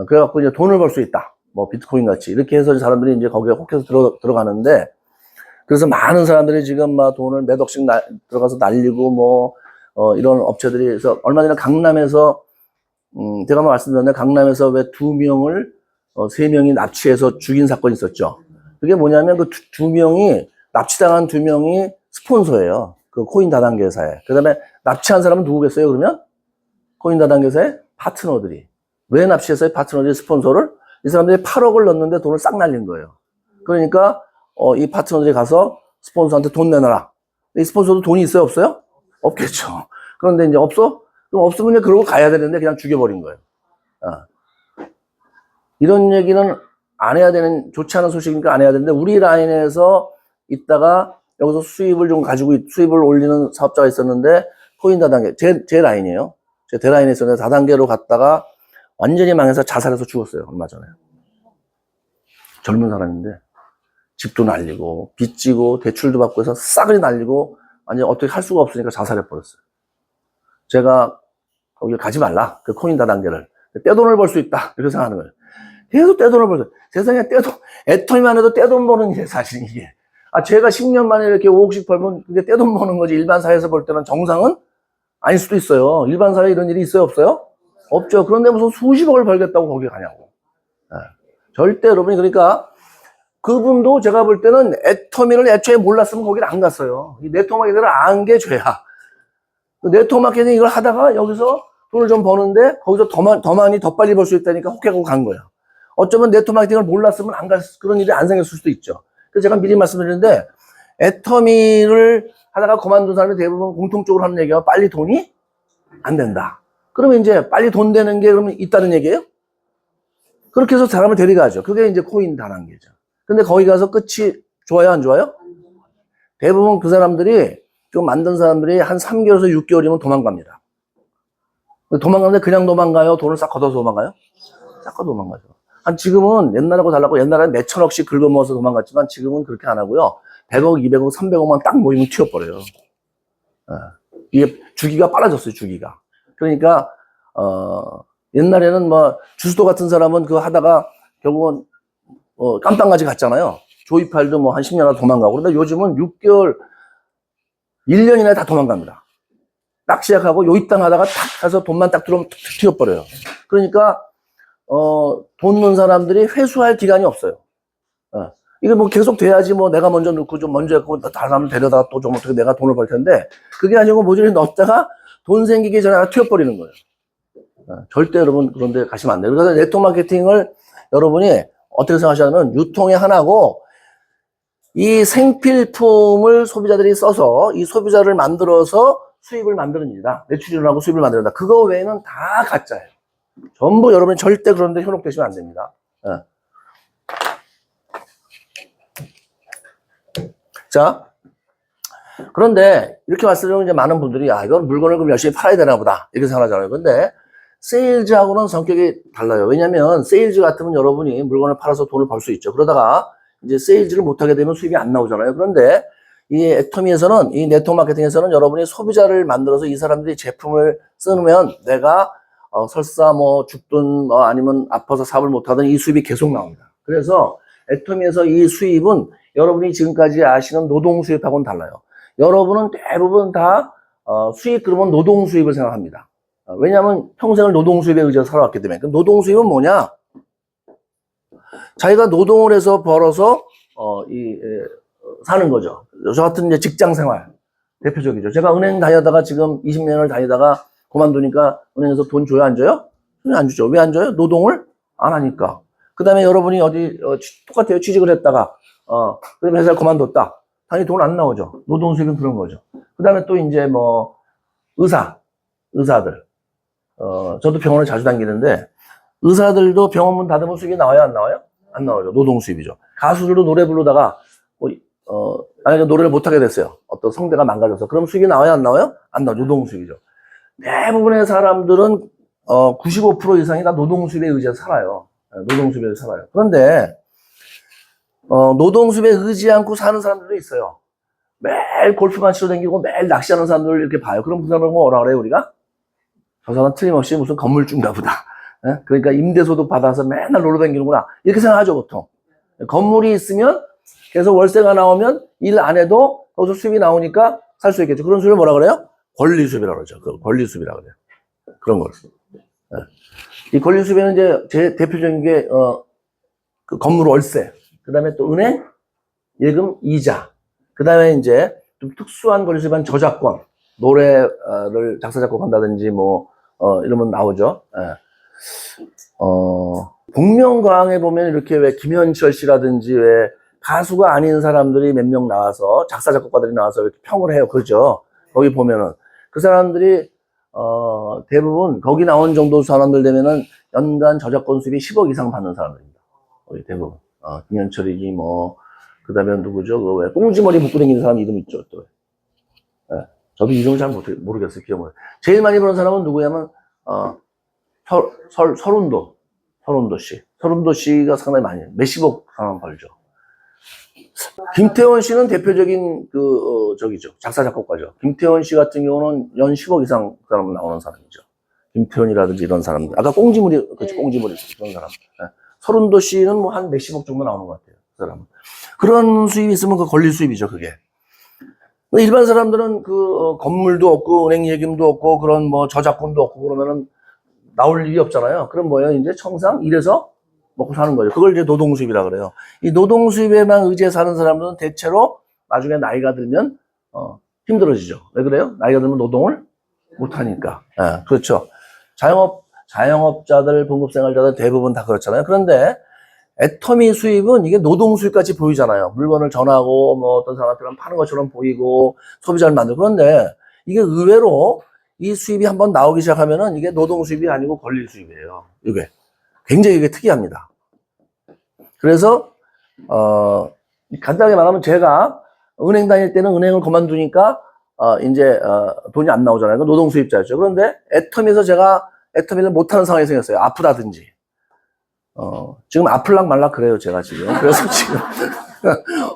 그래갖고 이제 돈을 벌 수 있다. 뭐 비트코인 같이 이렇게 해서 사람들이 이제 거기에 혹해서 들어가는데 그래서 많은 사람들이 지금 막 돈을 몇 억씩 들어가서 날리고 뭐 이런 업체들이 그래서 얼마 전에 강남에서 제가 말씀드렸는데 강남에서 왜 2명을 3명이 납치해서 죽인 사건이 있었죠. 그게 뭐냐면 그 두 명이 납치당한 2명이 스폰서예요. 그 코인 다단계 회사에. 그 다음에 납치한 사람은 누구겠어요, 그러면? 코인 다단계 회사의 파트너들이. 왜 납치했어요? 파트너들이 스폰서를? 이 사람들이 8억을 넣었는데 돈을 싹 날린 거예요. 그러니까, 이 파트너들이 가서 스폰서한테 돈 내놔라. 이 스폰서도 돈이 있어요, 없어요? 없겠죠. 그런데 이제 없어? 그럼 없으면 그냥 그러고 가야 되는데 그냥 죽여버린 거예요. 이런 얘기는 안 해야 되는, 좋지 않은 소식이니까 안 해야 되는데, 우리 라인에서 있다가 여기서 수입을 좀 가지고, 수입을 올리는 사업자가 있었는데, 코인 다단계, 제 라인이에요. 제 대라인에 있었는데, 다단계로 갔다가 완전히 망해서 자살해서 죽었어요, 얼마 전에. 젊은 사람인데, 집도 날리고, 빚지고, 대출도 받고 해서 싸그리 날리고, 완전히 어떻게 할 수가 없으니까 자살해버렸어요. 제가 거기 가지 말라. 그 코인 다단계를. 떼돈을 벌 수 있다. 이렇게 생각하는 거예요. 계속 떼돈을 벌어요. 세상에 애터미만 해도 떼돈 버는 게 사실 이게. 제가 10년 만에 이렇게 5억씩 벌면 그게 떼돈 버는 거지. 일반 사회에서 볼 때는 정상은 아닐 수도 있어요. 일반 사회에 이런 일이 있어요? 없어요? 없죠. 그런데 무슨 수십억을 벌겠다고 거기 가냐고. 절대 여러분이 그러니까 그분도 제가 볼 때는 애터미를 애초에 몰랐으면 거기를 안 갔어요. 이 네트워크 마케팅을 안 게 죄야. 네트워크 마케팅 이걸 하다가 여기서 돈을 좀 버는데 거기서 더 많이 더 빨리 벌 수 있다니까 혹해가고 간 거예요. 어쩌면 네트워크 마케팅을 몰랐으면 그런 일이 안 생겼을 수도 있죠. 그래서 제가 미리 말씀드리는데 애터미를 하다가 그만둔 사람이 대부분 공통적으로 하는 얘기가 빨리 돈이 안 된다. 그러면 이제 빨리 돈 되는 게 그러면 있다는 얘기예요? 그렇게 해서 사람을 데려가죠. 그게 이제 코인 단한계죠. 근데 거기 가서 끝이 좋아요, 안 좋아요? 대부분 그 사람들이 그 만든 사람들이 한 3개월에서 6개월이면 도망갑니다. 도망가는데 그냥 도망가요? 돈을 싹 걷어서 도망가요? 싹 걷어 도망가죠. 지금은 옛날하고 달라고 옛날에는 몇 천억씩 긁어모아서 도망갔지만 지금은 그렇게 안 하고요. 100억, 200억, 300억만 딱 모이면 튀어버려요. 이게 주기가 빨라졌어요, 주기가. 그러니까, 옛날에는 뭐, 주수도 같은 사람은 그거 하다가 결국은, 깜빵까지 갔잖아요. 조이팔도 뭐 한 10년 하다 도망가고. 그런데 요즘은 6개월, 1년 이내에 다 도망갑니다. 딱 시작하고 요입당 하다가 탁 가서 돈만 딱 들어오면 툭 튀어버려요. 그러니까, 돈 넣은 사람들이 회수할 기간이 없어요. 이게 뭐 계속 돼야지 뭐 내가 먼저 넣고 좀 먼저 했고 다른 사람 데려다가 또 좀 어떻게 내가 돈을 벌 텐데 그게 아니고 모조리 넣었다가 돈 생기기 전에 튀어버리는 거예요. 절대 여러분 그런 데 가시면 안 돼요. 그래서 네트워크 마케팅을 여러분이 어떻게 생각하시냐면 유통의 하나고 이 생필품을 소비자들이 써서 이 소비자를 만들어서 수입을 만드는 일이다. 매출을 하고 수입을 만든다. 그거 외에는 다 가짜예요. 전부 여러분이 절대 그런 데 현혹되시면 안 됩니다. 자, 그런데 이렇게 말씀드리면 이제 많은 분들이 이건 물건을 그럼 열심히 팔아야 되나 보다 이렇게 생각하잖아요. 근데 세일즈하고는 성격이 달라요. 왜냐면 세일즈 같으면 여러분이 물건을 팔아서 돈을 벌 수 있죠. 그러다가 이제 세일즈를 못하게 되면 수입이 안 나오잖아요. 그런데 이 애터미에서는, 이 네트워크 마케팅에서는 여러분이 소비자를 만들어서 이 사람들이 제품을 쓰면 내가 설사 뭐 죽든 아니면 아파서 사업을 못하든 이 수입이 계속 나옵니다. 그래서 애터미에서 이 수입은 여러분이 지금까지 아시는 노동 수입하고는 달라요. 여러분은 대부분 다 수입 그러면 노동 수입을 생각합니다. 왜냐하면 평생을 노동 수입에 의지해서 살아왔기 때문에. 그 노동 수입은 뭐냐? 자기가 노동을 해서 벌어서 사는 거죠. 저 같은 이제 직장 생활 대표적이죠. 제가 은행 다니다가 지금 20년을 다니다가 그만두니까 은행에서 돈 줘요, 안 줘요? 돈 안 주죠. 왜 안 줘요? 노동을 안 하니까. 그 다음에 여러분이 똑같아요. 취직을 했다가 그다음에 회사를 그만뒀다. 당연히 돈 안 나오죠. 노동 수입은 그런 거죠. 그 다음에 또 이제 뭐 의사들. 저도 병원을 자주 다니는데 의사들도 병원문 닫으면 수입이 나와요, 안 나와요? 안 나오죠. 노동 수입이죠. 가수들도 노래 부르다가 만약에 노래를 못하게 됐어요. 어떤 성대가 망가져서. 그럼 수입이 나와요, 안 나와요? 안 나와요. 노동 수입이죠. 대부분의 사람들은 95% 이상이 다 노동 수입에 의지해서 살아요. 노동 수입에 살아요. 그런데 노동 수입에 의지 않고 사는 사람들도 있어요. 매일 골프만 치러 다니고 매일 낚시하는 사람들을 이렇게 봐요. 그럼 그 사람을 뭐라 그래요, 우리가? 저 사람 틀림없이 무슨 건물주인가 보다. 그러니까 임대소득 받아서 맨날 놀러 다니는구나. 이렇게 생각하죠, 보통. 건물이 있으면 계속 월세가 나오면 일 안 해도 거기서 수입이 나오니까 살 수 있겠죠. 그런 수입을 뭐라 그래요? 권리수입이라고 그러죠. 그 권리수입이라고 그래요. 그런 걸. 이 권리수입에는 이제 제 대표적인 게, 그 건물 월세, 그 다음에 또 은행, 예금, 이자, 그 다음에 이제 좀 특수한 권리수입은 저작권, 노래를 작사, 작곡한다든지 뭐, 이러면 나오죠. 복면가왕에 보면 이렇게 왜 김현철 씨라든지 왜 가수가 아닌 사람들이 몇 명 나와서 작사, 작곡가들이 나와서 이렇게 평을 해요. 그렇죠. 거기 보면은 그 사람들이 대부분 거기 나온 정도 사람들 되면은 연간 저작권 수입이 10억 이상 받는 사람들입니다. 거기 대부분. 김현철이지 뭐 그다음에 누구죠? 그 왜 꽁지머리 묶고 다니는 사람 이름 있죠, 또. 저도 이름을 잘 모르겠어요. 기억을. 제일 많이 버는 사람은 누구냐면 설운도 씨. 설운도 씨가 상당히 많이 몇십억 상황 벌죠. 김태원 씨는 대표적인 저기죠. 작사, 작곡가죠. 김태원 씨 같은 경우는 연 10억 이상 그 사람 나오는 사람이죠. 김태원이라든지 이런 사람들. 아까 꽁지머리, 그렇죠. 꽁지머리 그런 사람. 설운도 씨는 뭐 한 몇십억 정도 나오는 것 같아요. 그 사람은. 그런 수입이 있으면 그 권리 수입이죠, 그게. 일반 사람들은 건물도 없고, 은행 예금도 없고, 그런 뭐 저작권도 없고, 그러면은 나올 일이 없잖아요. 그럼 뭐예요? 이제 청상 일해서 먹고 사는 거죠. 그걸 이제 노동 수입이라 그래요. 이 노동 수입에만 의지해 사는 사람들은 대체로 나중에 나이가 들면 힘들어지죠. 왜 그래요? 나이가 들면 노동을 못 하니까. 그렇죠. 자영업자들, 봉급생활자들 대부분 다 그렇잖아요. 그런데 애터미 수입은 이게 노동 수입같이 보이잖아요. 물건을 전하고 뭐 어떤 사람한테는 파는 것처럼 보이고 소비자를 만들고. 그런데 이게 의외로 이 수입이 한번 나오기 시작하면은 이게 노동 수입이 아니고 권리 수입이에요. 이게 굉장히 이게 특이합니다. 그래서 간단하게 말하면 제가 은행 다닐 때는 은행을 그만두니까 이제 돈이 안 나오잖아요. 노동 수입자였죠. 그런데 애터미에서 제가 애터미를 못하는 상황이 생겼어요. 아프다든지. 지금 아플락 말락 그래요, 제가 지금. 그래서 지금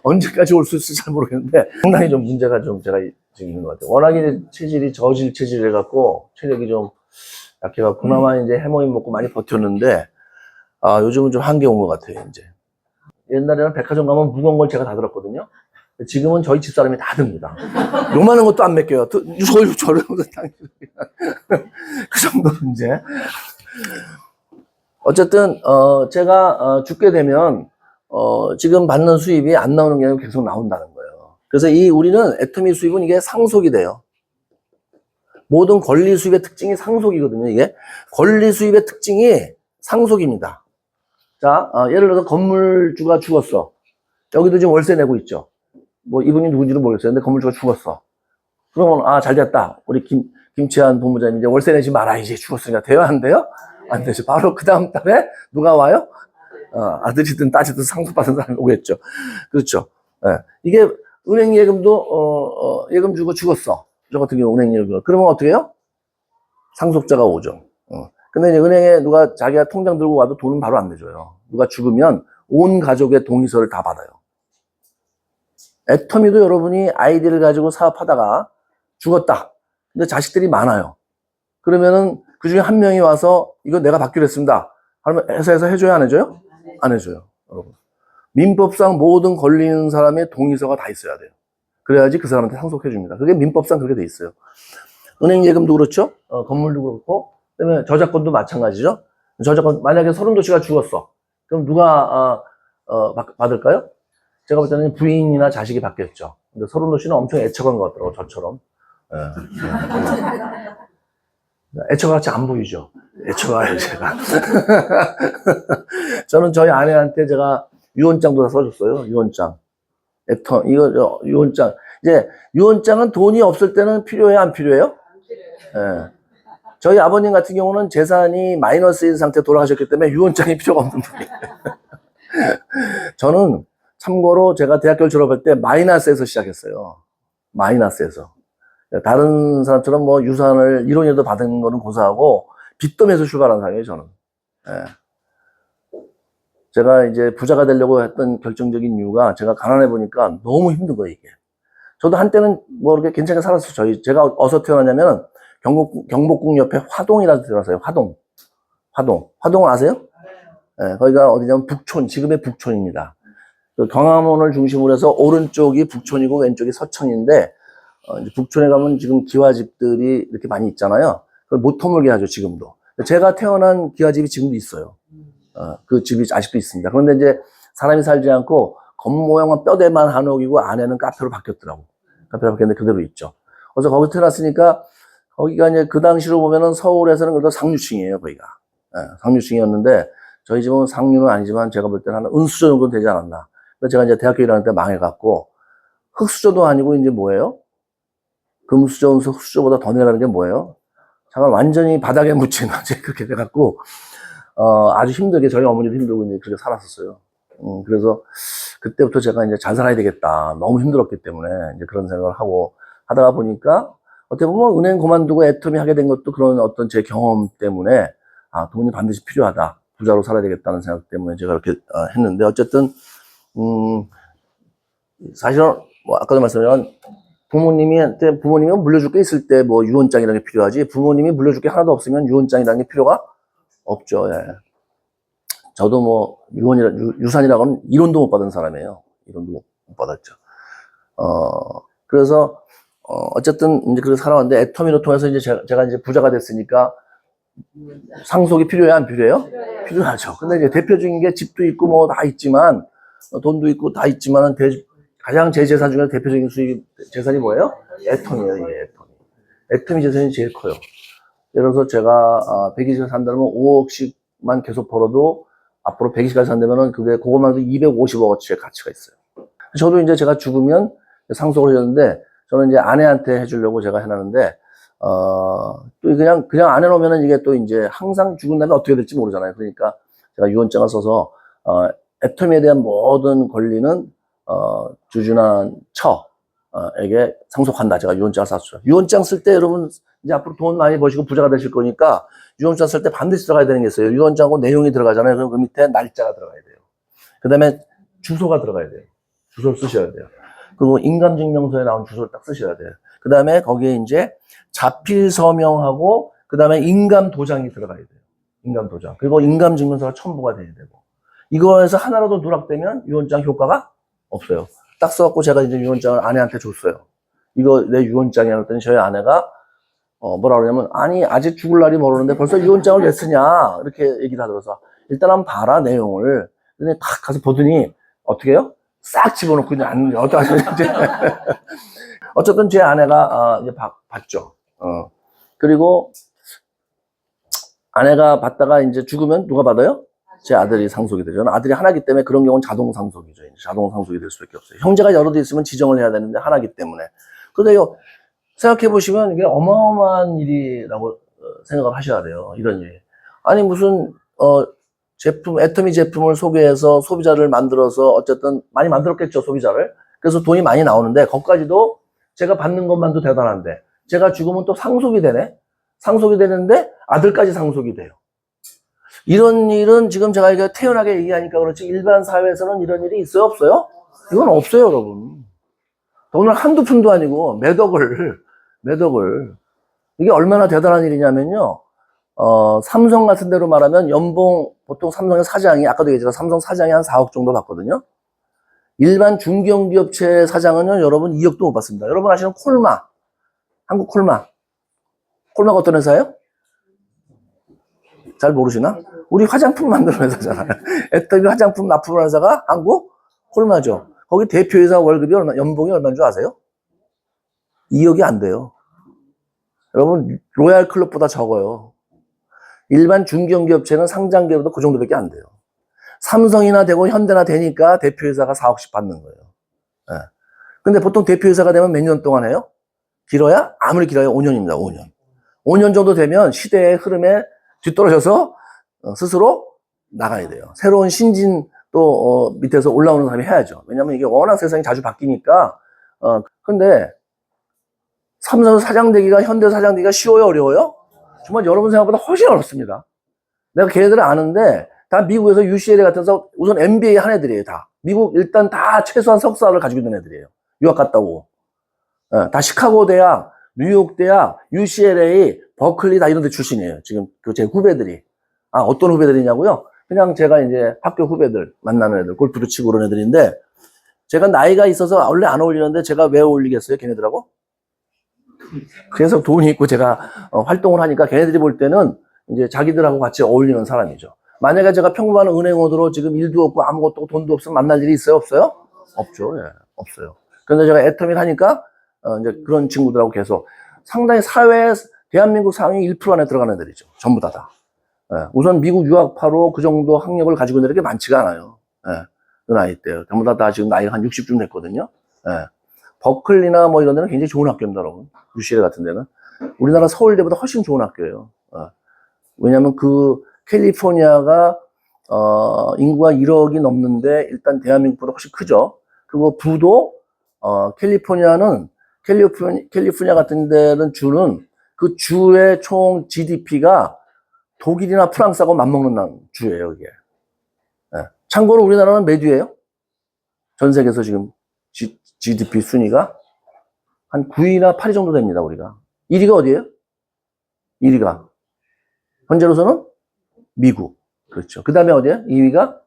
언제까지 올 수 있을지 잘 모르겠는데 상당히 좀 문제가 좀 제가 지금 있는 것 같아요. 워낙에 체질이 저질 체질해갖고 체력이 좀 약해갖고 그나마 이제 해모임 먹고 많이 버텼는데 요즘은 좀 한계 온 것 같아요, 이제. 옛날에는 백화점 가면 무거운 걸 제가 다 들었거든요. 지금은 저희 집사람이 다 듭니다. 요만한 것도 안 맡겨요. 저런 것도 그 정도로 이제. 어쨌든, 제가, 죽게 되면, 지금 받는 수입이 안 나오는 게 아니고 계속 나온다는 거예요. 그래서 우리는 애터미 수입은 이게 상속이 돼요. 모든 권리 수입의 특징이 상속이거든요, 이게. 권리 수입의 특징이 상속입니다. 자, 예를 들어서 건물주가 죽었어. 여기도 지금 월세 내고 있죠. 뭐, 이분이 누군지는 모르겠어요. 근데 건물주가 죽었어. 그러면, 잘 됐다. 우리 김치환 본부장님 이제 월세 내지 마라. 이제 죽었으니까. 돼요? 안 돼요? 안 되죠. 바로 그 다음 달에 누가 와요? 아들이든 딸이든 상속받은 사람이 오겠죠. 그렇죠. 예. 이게 은행 예금도, 예금 주고 죽었어. 저 같은 경우 은행 예금. 그러면 어떻게 해요? 상속자가 오죠. 근데 이제 은행에 누가 자기가 통장 들고 와도 돈은 바로 안 내줘요. 누가 죽으면 온 가족의 동의서를 다 받아요. 애터미도 여러분이 아이디를 가지고 사업하다가 죽었다. 근데 자식들이 많아요. 그러면은 그 중에 한 명이 와서 이거 내가 받기로 했습니다. 그러면 회사에서 해줘야 안 해줘요? 안 해줘요. 여러분. 민법상 모든 걸리는 사람의 동의서가 다 있어야 돼요. 그래야지 그 사람한테 상속해 줍니다. 그게 민법상 그렇게 돼 있어요. 은행 예금도 그렇죠. 건물도 그렇고. 그다음에 저작권도 마찬가지죠. 저작권 만약에 서른도씨가 죽었어. 그럼 누가 받을까요? 제가 볼 때는 부인이나 자식이 받겠죠. 근데 서른도씨는 엄청 애처간 것 같더라고, 저처럼. 예. 애처가 같이 안 보이죠. 애처가요, 제가. 저는 저희 아내한테 제가 유언장도 다 써줬어요. 유언장. 유언장. 이제 유언장은 돈이 없을 때는 필요해요, 안 필요해요? 예. 저희 아버님 같은 경우는 재산이 마이너스인 상태에 돌아가셨기 때문에 유언장이 필요가 없는 분이에요. 저는 참고로 제가 대학교를 졸업할 때 마이너스에서 시작했어요. 마이너스에서. 다른 사람처럼 뭐 유산을 1원이라도 받은 거는 고사하고 빚더미에서 출발한 사람이에요, 저는. 예. 제가 이제 부자가 되려고 했던 결정적인 이유가 제가 가난해 보니까 너무 힘든 거예요, 이게. 저도 한때는 뭐 이렇게 괜찮게 살았어요. 제가 어디서 태어났냐면 경복궁 옆에 화동이라도 들어갔어요. 화동을 아세요? 예, 거기가 어디냐면 북촌, 지금의 북촌입니다. 그 경암원을 중심으로 해서 오른쪽이 북촌이고 왼쪽이 서천인데, 이제 북촌에 가면 지금 기와집들이 이렇게 많이 있잖아요. 그걸 못 터물게 하죠, 지금도. 제가 태어난 기와집이 지금도 있어요. 그 집이 아직도 있습니다. 그런데 이제 사람이 살지 않고 겉모양은 뼈대만 한옥이고 안에는 카페로 바뀌었더라고. 카페로 바뀌었는데 그대로 있죠. 그래서 거기 태어났으니까 거기가 이제 그 당시로 보면은 서울에서는 그래도 상류층이에요, 거기가. 상류층이었는데 저희 집은 상류는 아니지만 제가 볼 때는 한 은수저 정도 되지 않았나. 그래서 제가 이제 대학교 일하는 때 망해갖고 흑수저도 아니고 이제 뭐예요? 금수저, 은수, 흑수저보다 더 내려가는 게 뭐예요? 잠깐 완전히 바닥에 묻힌 어제 그렇게 돼갖고 아주 힘들게 저희 어머니도 힘들고 이제 그렇게 살았었어요. 그래서 그때부터 제가 이제 잘 살아야 되겠다. 너무 힘들었기 때문에 이제 그런 생각을 하고 하다가 보니까 어떻게 보면 은행 그만두고 애터미 하게 된 것도 그런 어떤 제 경험 때문에 돈이 반드시 필요하다. 부자로 살아야 되겠다는 생각 때문에 제가 그렇게 했는데 어쨌든 사실은 뭐 아까도 말씀드렸지만 부모님이 물려줄 게 있을 때 뭐 유언장이라는 게 필요하지 부모님이 물려줄 게 하나도 없으면 유언장이라는 게 필요가 없죠. 예. 저도 뭐 유산이라고는 1원도 못 받은 사람이에요. 1원도 못 받았죠. 그래서 어쨌든 이제 그렇게 살아왔는데 애터미를 통해서 이제 제가 이제 부자가 됐으니까 상속이 필요해요, 안 필요해요? 필요하죠. 근데 이제 대표적인 게 집도 있고 뭐 다 있지만 돈도 있고 다 있지만은 가장 제 재산 중에 대표적인 재산이 뭐예요? 애터미예요, 이게 애터미. 애터미 재산이 제일 커요. 예를 들어서 제가 120을 산다면 5억씩만 계속 벌어도 앞으로 120까지 산다면은 그것만 해도 250억어치의 가치가 있어요. 저도 이제 제가 죽으면 상속을 했는데 저는 이제 아내한테 해주려고 제가 해놨는데 또 그냥 안 해놓으면은 이게 또 이제 항상 죽은 다음에 어떻게 될지 모르잖아요. 그러니까 제가 유언장을 써서 애터미에 대한 모든 권리는 주준한 처에게 상속한다. 제가 유언장을 썼죠. 유언장 쓸 때 여러분 이제 앞으로 돈 많이 버시고 부자가 되실 거니까 유언장 쓸 때 반드시 들어가야 되는 게 있어요. 유언장하고 내용이 들어가잖아요. 그럼 그 밑에 날짜가 들어가야 돼요. 그 다음에 주소가 들어가야 돼요. 주소를 쓰셔야 돼요. 그리고 인감증명서에 나온 주소를 딱 쓰셔야 돼요. 그 다음에 거기에 이제 자필 서명하고 그 다음에 인감 도장이 들어가야 돼요. 인감 도장. 그리고 인감 증명서가 첨부가 돼야 되고. 이거에서 하나라도 누락되면 유언장 효과가 없어요. 딱 써갖고 제가 이제 유언장을 아내한테 줬어요. 이거 내 유언장이야. 그랬더니 저희 아내가 뭐라 그러냐면 아니 아직 죽을 날이 멀었는데 벌써 유언장을 왜 쓰냐 이렇게 얘기를 하더라고요. 일단 한번 봐라 내용을. 근데 탁 가서 보더니 어떻게 해요? 싹 집어넣고 그냥 안 어떡하시는지. 어쨌든 제 아내가 이제 봤죠. 그리고 아내가 받다가 이제 죽으면 누가 받아요? 제 아들이 상속이 되죠. 아들이 하나기 때문에 그런 경우는 자동 상속이죠. 자동 상속이 될 수밖에 없어요. 형제가 여러 대 있으면 지정을 해야 되는데 하나기 때문에. 그런데요, 생각해 보시면 이게 어마어마한 일이라고 생각을 하셔야 돼요. 이런 일. 아니 무슨 애터미 제품을 소개해서 소비자를 만들어서 어쨌든 많이 만들었겠죠, 소비자를. 그래서 돈이 많이 나오는데 거기까지도 제가 받는 것만도 대단한데 제가 죽으면 또 상속이 되네. 상속이 되는데 아들까지 상속이 돼요. 이런 일은 지금 제가 이게 태연하게 얘기하니까 그렇지 일반 사회에서는 이런 일이 있어요, 없어요? 이건 없어요, 여러분. 돈을 한두 푼도 아니고 매덕을. 이게 얼마나 대단한 일이냐면요. 삼성 같은 데로 말하면 연봉, 보통 삼성의 사장이, 아까도 얘기했지만 삼성 사장이 한 4억 정도 받거든요. 일반 중견기업체 사장은요, 여러분 2억도 못 받습니다. 여러분 아시는 콜마, 한국 콜마가 어떤 회사예요? 잘 모르시나? 우리 화장품 만드는 회사잖아요. 애터미 화장품 납품하는 회사가 한국 콜마죠. 거기 대표이사 월급이 연봉이 얼마인 줄 아세요? 2억이 안 돼요. 여러분, 로얄 클럽보다 적어요. 일반 중견기업체는 상장기업도 그 정도밖에 안 돼요. 삼성이나 되고 현대나 되니까 대표이사가 4억씩 받는 거예요. 예. 근데 보통 대표이사가 되면 몇 년 동안 해요? 길어야? 아무리 길어야 5년입니다, 5년. 5년 정도 되면 시대의 흐름에 뒤떨어져서 스스로 나가야 돼요. 새로운 신진 또 밑에서 올라오는 사람이 해야죠. 왜냐면 이게 워낙 세상이 자주 바뀌니까. 근데 삼성 사장 되기가, 현대 사장 되기가 쉬워요, 어려워요? 정말 여러분 생각보다 훨씬 어렵습니다. 내가 걔네들을 아는데 다 미국에서 UCLA 같은 데서 우선 MBA 한 애들이에요, 다. 미국 일단 다 최소한 석사를 가지고 있는 애들이에요. 유학 갔다 오고. 다 시카고 대학, 뉴욕 대학, UCLA, 버클리 다 이런 데 출신이에요. 지금 그 제 후배들이. 어떤 후배들이냐고요? 그냥 제가 이제 학교 후배들 만나는 애들, 골프도 치고 그런 애들인데, 제가 나이가 있어서 원래 안 어울리는데 제가 왜 어울리겠어요, 걔네들하고? 그래서 돈이 있고 제가 활동을 하니까 걔네들이 볼 때는 이제 자기들하고 같이 어울리는 사람이죠. 만약에 제가 평범한 은행원으로 지금 일도 없고 아무것도 없고 돈도 없으면 만날 일이 있어요, 없어요? 없죠, 예, 없어요. 그런데 제가 애터미를 하니까 이제 그런 친구들하고 계속 상당히 사회에 대한민국 상위 1% 안에 들어가는 애들이죠. 전부 다. 예, 우선 미국 유학파로 그 정도 학력을 가지고 있는 애들이 많지가 않아요. 예, 그 나이 때. 전부 다 지금 나이가 한 60쯤 됐거든요. 예. 버클리나 뭐 이런 데는 굉장히 좋은 학교입니다, 여러분. UCLA 같은 데는. 우리나라 서울대보다 훨씬 좋은 학교예요. 왜냐면 그 캘리포니아가 인구가 1억이 넘는데 일단 대한민국보다 훨씬 크죠. 그리고 부도 캘리포니아 같은 데는 주는 그 주의 총 GDP가 독일이나 프랑스하고 맞먹는 주예요, 이게. 예. 참고로 우리나라는 몇 위예요? 전 세계에서 지금 GDP 순위가 한 9위나 8위 정도 됩니다, 우리가. 1위가 어디예요? 1위가. 현재로서는 미국. 그렇죠. 그 다음에 어디예요? 2위가?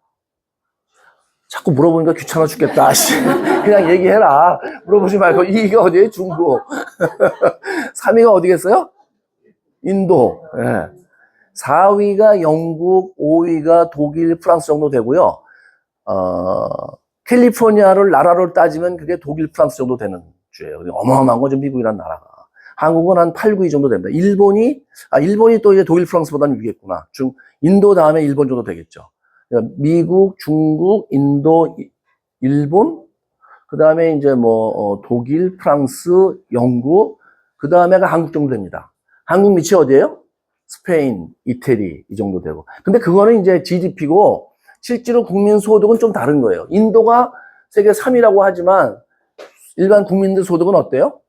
자꾸 물어보니까 귀찮아 죽겠다. 그냥 얘기해라. 물어보지 말고. 2위가 어디예요? 중국. 3위가 어디겠어요? 인도. 예. 4위가 영국, 5위가 독일, 프랑스 정도 되고요. 캘리포니아를 나라로 따지면 그게 독일, 프랑스 정도 되는 주예요. 어마어마한 거죠, 미국이라는 나라가. 한국은 한 8, 9위 정도 됩니다. 일본이 또 이제 독일, 프랑스보다는 위겠구나. 인도 다음에 일본 정도 되겠죠. 그러니까 미국, 중국, 인도, 일본, 그 다음에 이제 독일, 프랑스, 영국, 그 다음에가 한국 정도 됩니다. 한국 밑이 어디예요? 스페인, 이태리, 이 정도 되고. 근데 그거는 이제 GDP고, 실제로 국민 소득은 좀 다른 거예요. 인도가 세계 3위라고 하지만 일반 국민들 소득은 어때요?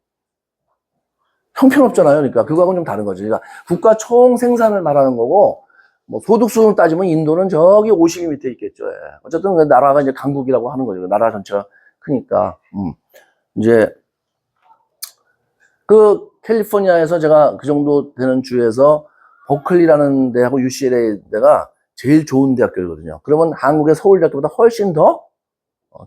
형편없잖아요. 그러니까 그거하고는 좀 다른 거죠. 그러니까 국가 총 생산을 말하는 거고, 소득 수준을 따지면 인도는 저기 50위 밑에 있겠죠. 예. 어쨌든 그 나라가 이제 강국이라고 하는 거죠. 나라 전체가 크니까. 이제 그 캘리포니아에서 제가 그 정도 되는 주에서 버클리라는 데하고 UCLA 데가 제일 좋은 대학교거든요. 그러면 한국의 서울대학교보다 훨씬 더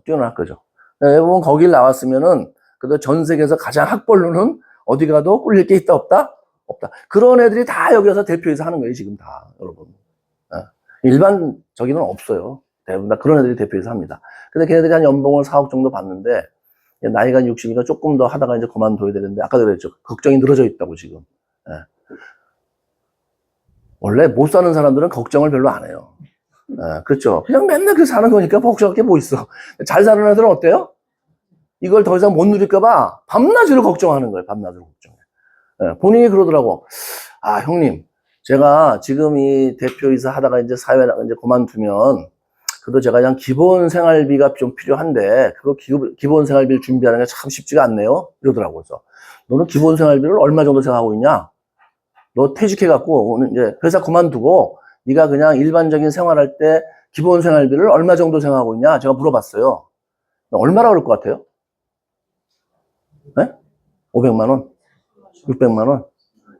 뛰어날 거죠. 여러분 거길 나왔으면은 그래도 전 세계에서 가장 학벌로는 어디 가도 꿀릴 게 있다 없다? 없다. 그런 애들이 다 여기 와서 대표해서 하는 거예요, 지금 다, 여러분. 일반 저기는 없어요. 대부분 다 그런 애들이 대표해서 합니다. 근데 걔네들이 한 연봉을 4억 정도 받는데 나이가 60이니까 조금 더 하다가 이제 그만둬야 되는데 아까도 그랬죠. 걱정이 늘어져 있다고 지금. 원래 못 사는 사람들은 걱정을 별로 안 해요. 그렇죠. 그냥 맨날 그 사는 거니까 걱정할 게 뭐 있어. 잘 사는 애들은 어때요? 이걸 더 이상 못 누릴까봐 밤낮으로 걱정하는 거예요. 밤낮으로 걱정해. 본인이 그러더라고. 형님, 제가 지금 이 대표이사 하다가 이제 사회 이제 그만두면 그래도 제가 그냥 기본 생활비가 좀 필요한데 그거 기본 생활비를 준비하는 게 참 쉽지가 않네요. 이러더라고요. 그래서 너는 기본 생활비를 얼마 정도 생각하고 있냐? 너 퇴직해갖고 오늘 이제 회사 그만두고 네가 그냥 일반적인 생활할 때 기본 생활비를 얼마 정도 생각하고 있냐? 제가 물어봤어요. 얼마라고 그럴 것 같아요? 네? 500만 원? 600만 원?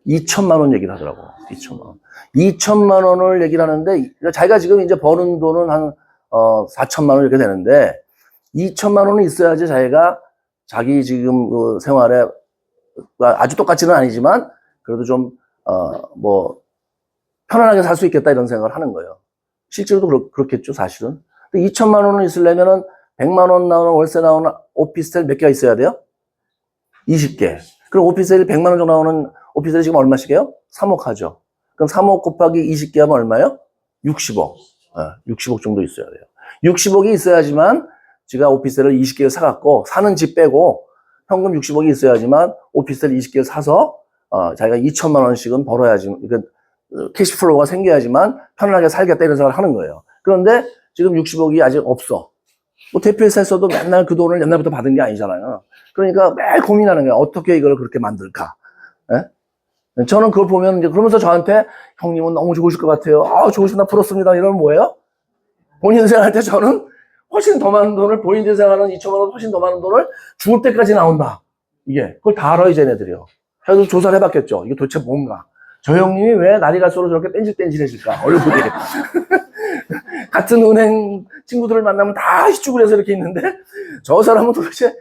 2천만 원 얘기를 하더라고. 2천만 원. 2천만 원을 얘기를 하는데, 자기가 지금 이제 버는 돈은 한, 4천만 원 이렇게 되는데, 2천만 원은 있어야지 자기가 자기 지금 그 생활에 아주 똑같지는 아니지만, 그래도 좀, 편안하게 살 수 있겠다 이런 생각을 하는 거예요. 실제로도 그렇겠죠, 사실은. 2천만 원은 있으려면은 100만 원 나오는 월세 나오는 오피스텔 몇 개가 있어야 돼요? 20개. 그럼 오피스텔 100만 원 정도 나오는 오피스텔 지금 얼마씩 해요? 3억 하죠. 그럼 3억 곱하기 20개 하면 얼마요? 60억. 60억 정도 있어야 돼요. 60억이 있어야지만 제가 오피스텔을 20개를 사갖고 사는 집 빼고 현금 60억이 있어야지만 오피스텔 20개를 사서 자기가 2천만 원씩은 벌어야지, 그러니까 캐시플로우가 생겨야지만 편안하게 살겠다 이런 생각을 하는 거예요. 그런데 지금 60억이 아직 없어. 뭐 대표이사에서도 맨날 그 돈을 옛날부터 받은 게 아니잖아요. 그러니까 매일 고민하는 거예요. 어떻게 이걸 그렇게 만들까? 예? 저는 그걸 보면 이제 그러면서 저한테 형님은 너무 좋으실 것 같아요. 좋으시나 부럽습니다. 이러면 뭐예요? 본인 생활할 때 저는 훨씬 더 많은 돈을, 본인들 생활하는 2천만 원 훨씬 더 많은 돈을 죽을 때까지 나온다. 이게 그걸 다 알아요, 쟤네들이요. 저도 조사를 해봤겠죠. 이게 도대체 뭔가. 저 형님이 왜 날이 갈수록 저렇게 뺀질뺀질해질까? 얼굴이. 같은 은행 친구들을 만나면 다 희죽을 해서 이렇게 있는데, 저 사람은 도대체,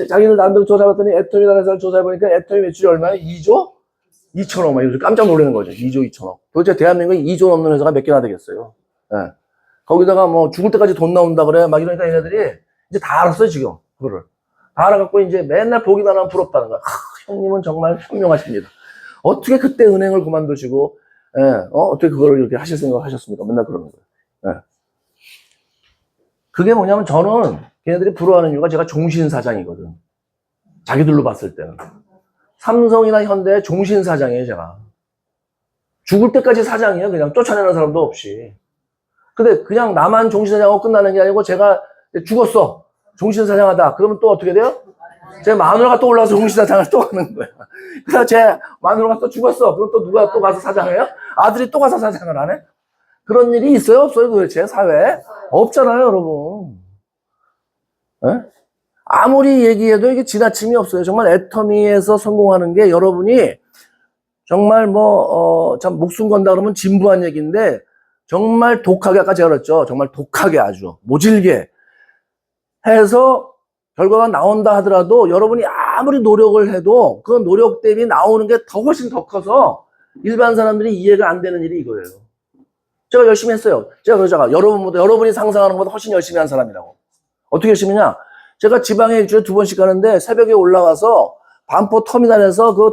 자기들 나름대로 조사해봤더니, 애터미라는 회사를 조사해보니까 애터미 매출이 얼마예요? 2조? 2천억. 막 이러면서 깜짝 놀라는 거죠. 2조 2천억. 도대체 대한민국에 2조 넘는 회사가 몇 개나 되겠어요? 예. 거기다가 뭐 죽을 때까지 돈 나온다 그래. 막 이러니까 얘네들이 이제 다 알았어요, 지금. 그거를. 다 알아갖고 이제 맨날 보기만 하면 부럽다는 거야. 형님은 정말 현명하십니다. 어떻게 그때 은행을 그만두시고, 어떻게 그거를 이렇게 하실 생각을 하셨습니까? 맨날 그러는 거예요. 예. 그게 뭐냐면 저는 걔네들이 부러워하는 이유가 제가 종신사장이거든. 자기들로 봤을 때는. 삼성이나 현대의 종신사장이에요, 제가. 죽을 때까지 사장이에요. 그냥 쫓아내는 사람도 없이. 근데 그냥 나만 종신사장하고 끝나는 게 아니고 제가 죽었어. 종신사장하다. 그러면 또 어떻게 돼요? 제 마누라가 또 올라와서 종신사장을 또 하는 거야. 그래서 제 마누라가 또 죽었어. 그럼 또 누가 또 가서 사장해요? 아들이 또 가서 사장을 하네? 그런 일이 있어요? 없어요? 도대체 사회에? 없잖아요, 여러분. 에? 아무리 얘기해도 이게 지나침이 없어요. 정말 애터미에서 성공하는 게 여러분이 정말 참 목숨 건다 그러면 진부한 얘기인데 정말 독하게, 아까 제가 그랬죠. 정말 독하게 아주 모질게 해서 결과가 나온다 하더라도 여러분이 아무리 노력을 해도 그 노력 대비 나오는 게 더 훨씬 더 커서 일반 사람들이 이해가 안 되는 일이 이거예요. 제가 열심히 했어요. 제가 그러잖아. 여러분이 상상하는 것보다 훨씬 열심히 한 사람이라고. 어떻게 열심히 했냐? 제가 지방에 일주일에 2번씩 가는데 새벽에 올라와서 반포 터미널에서 그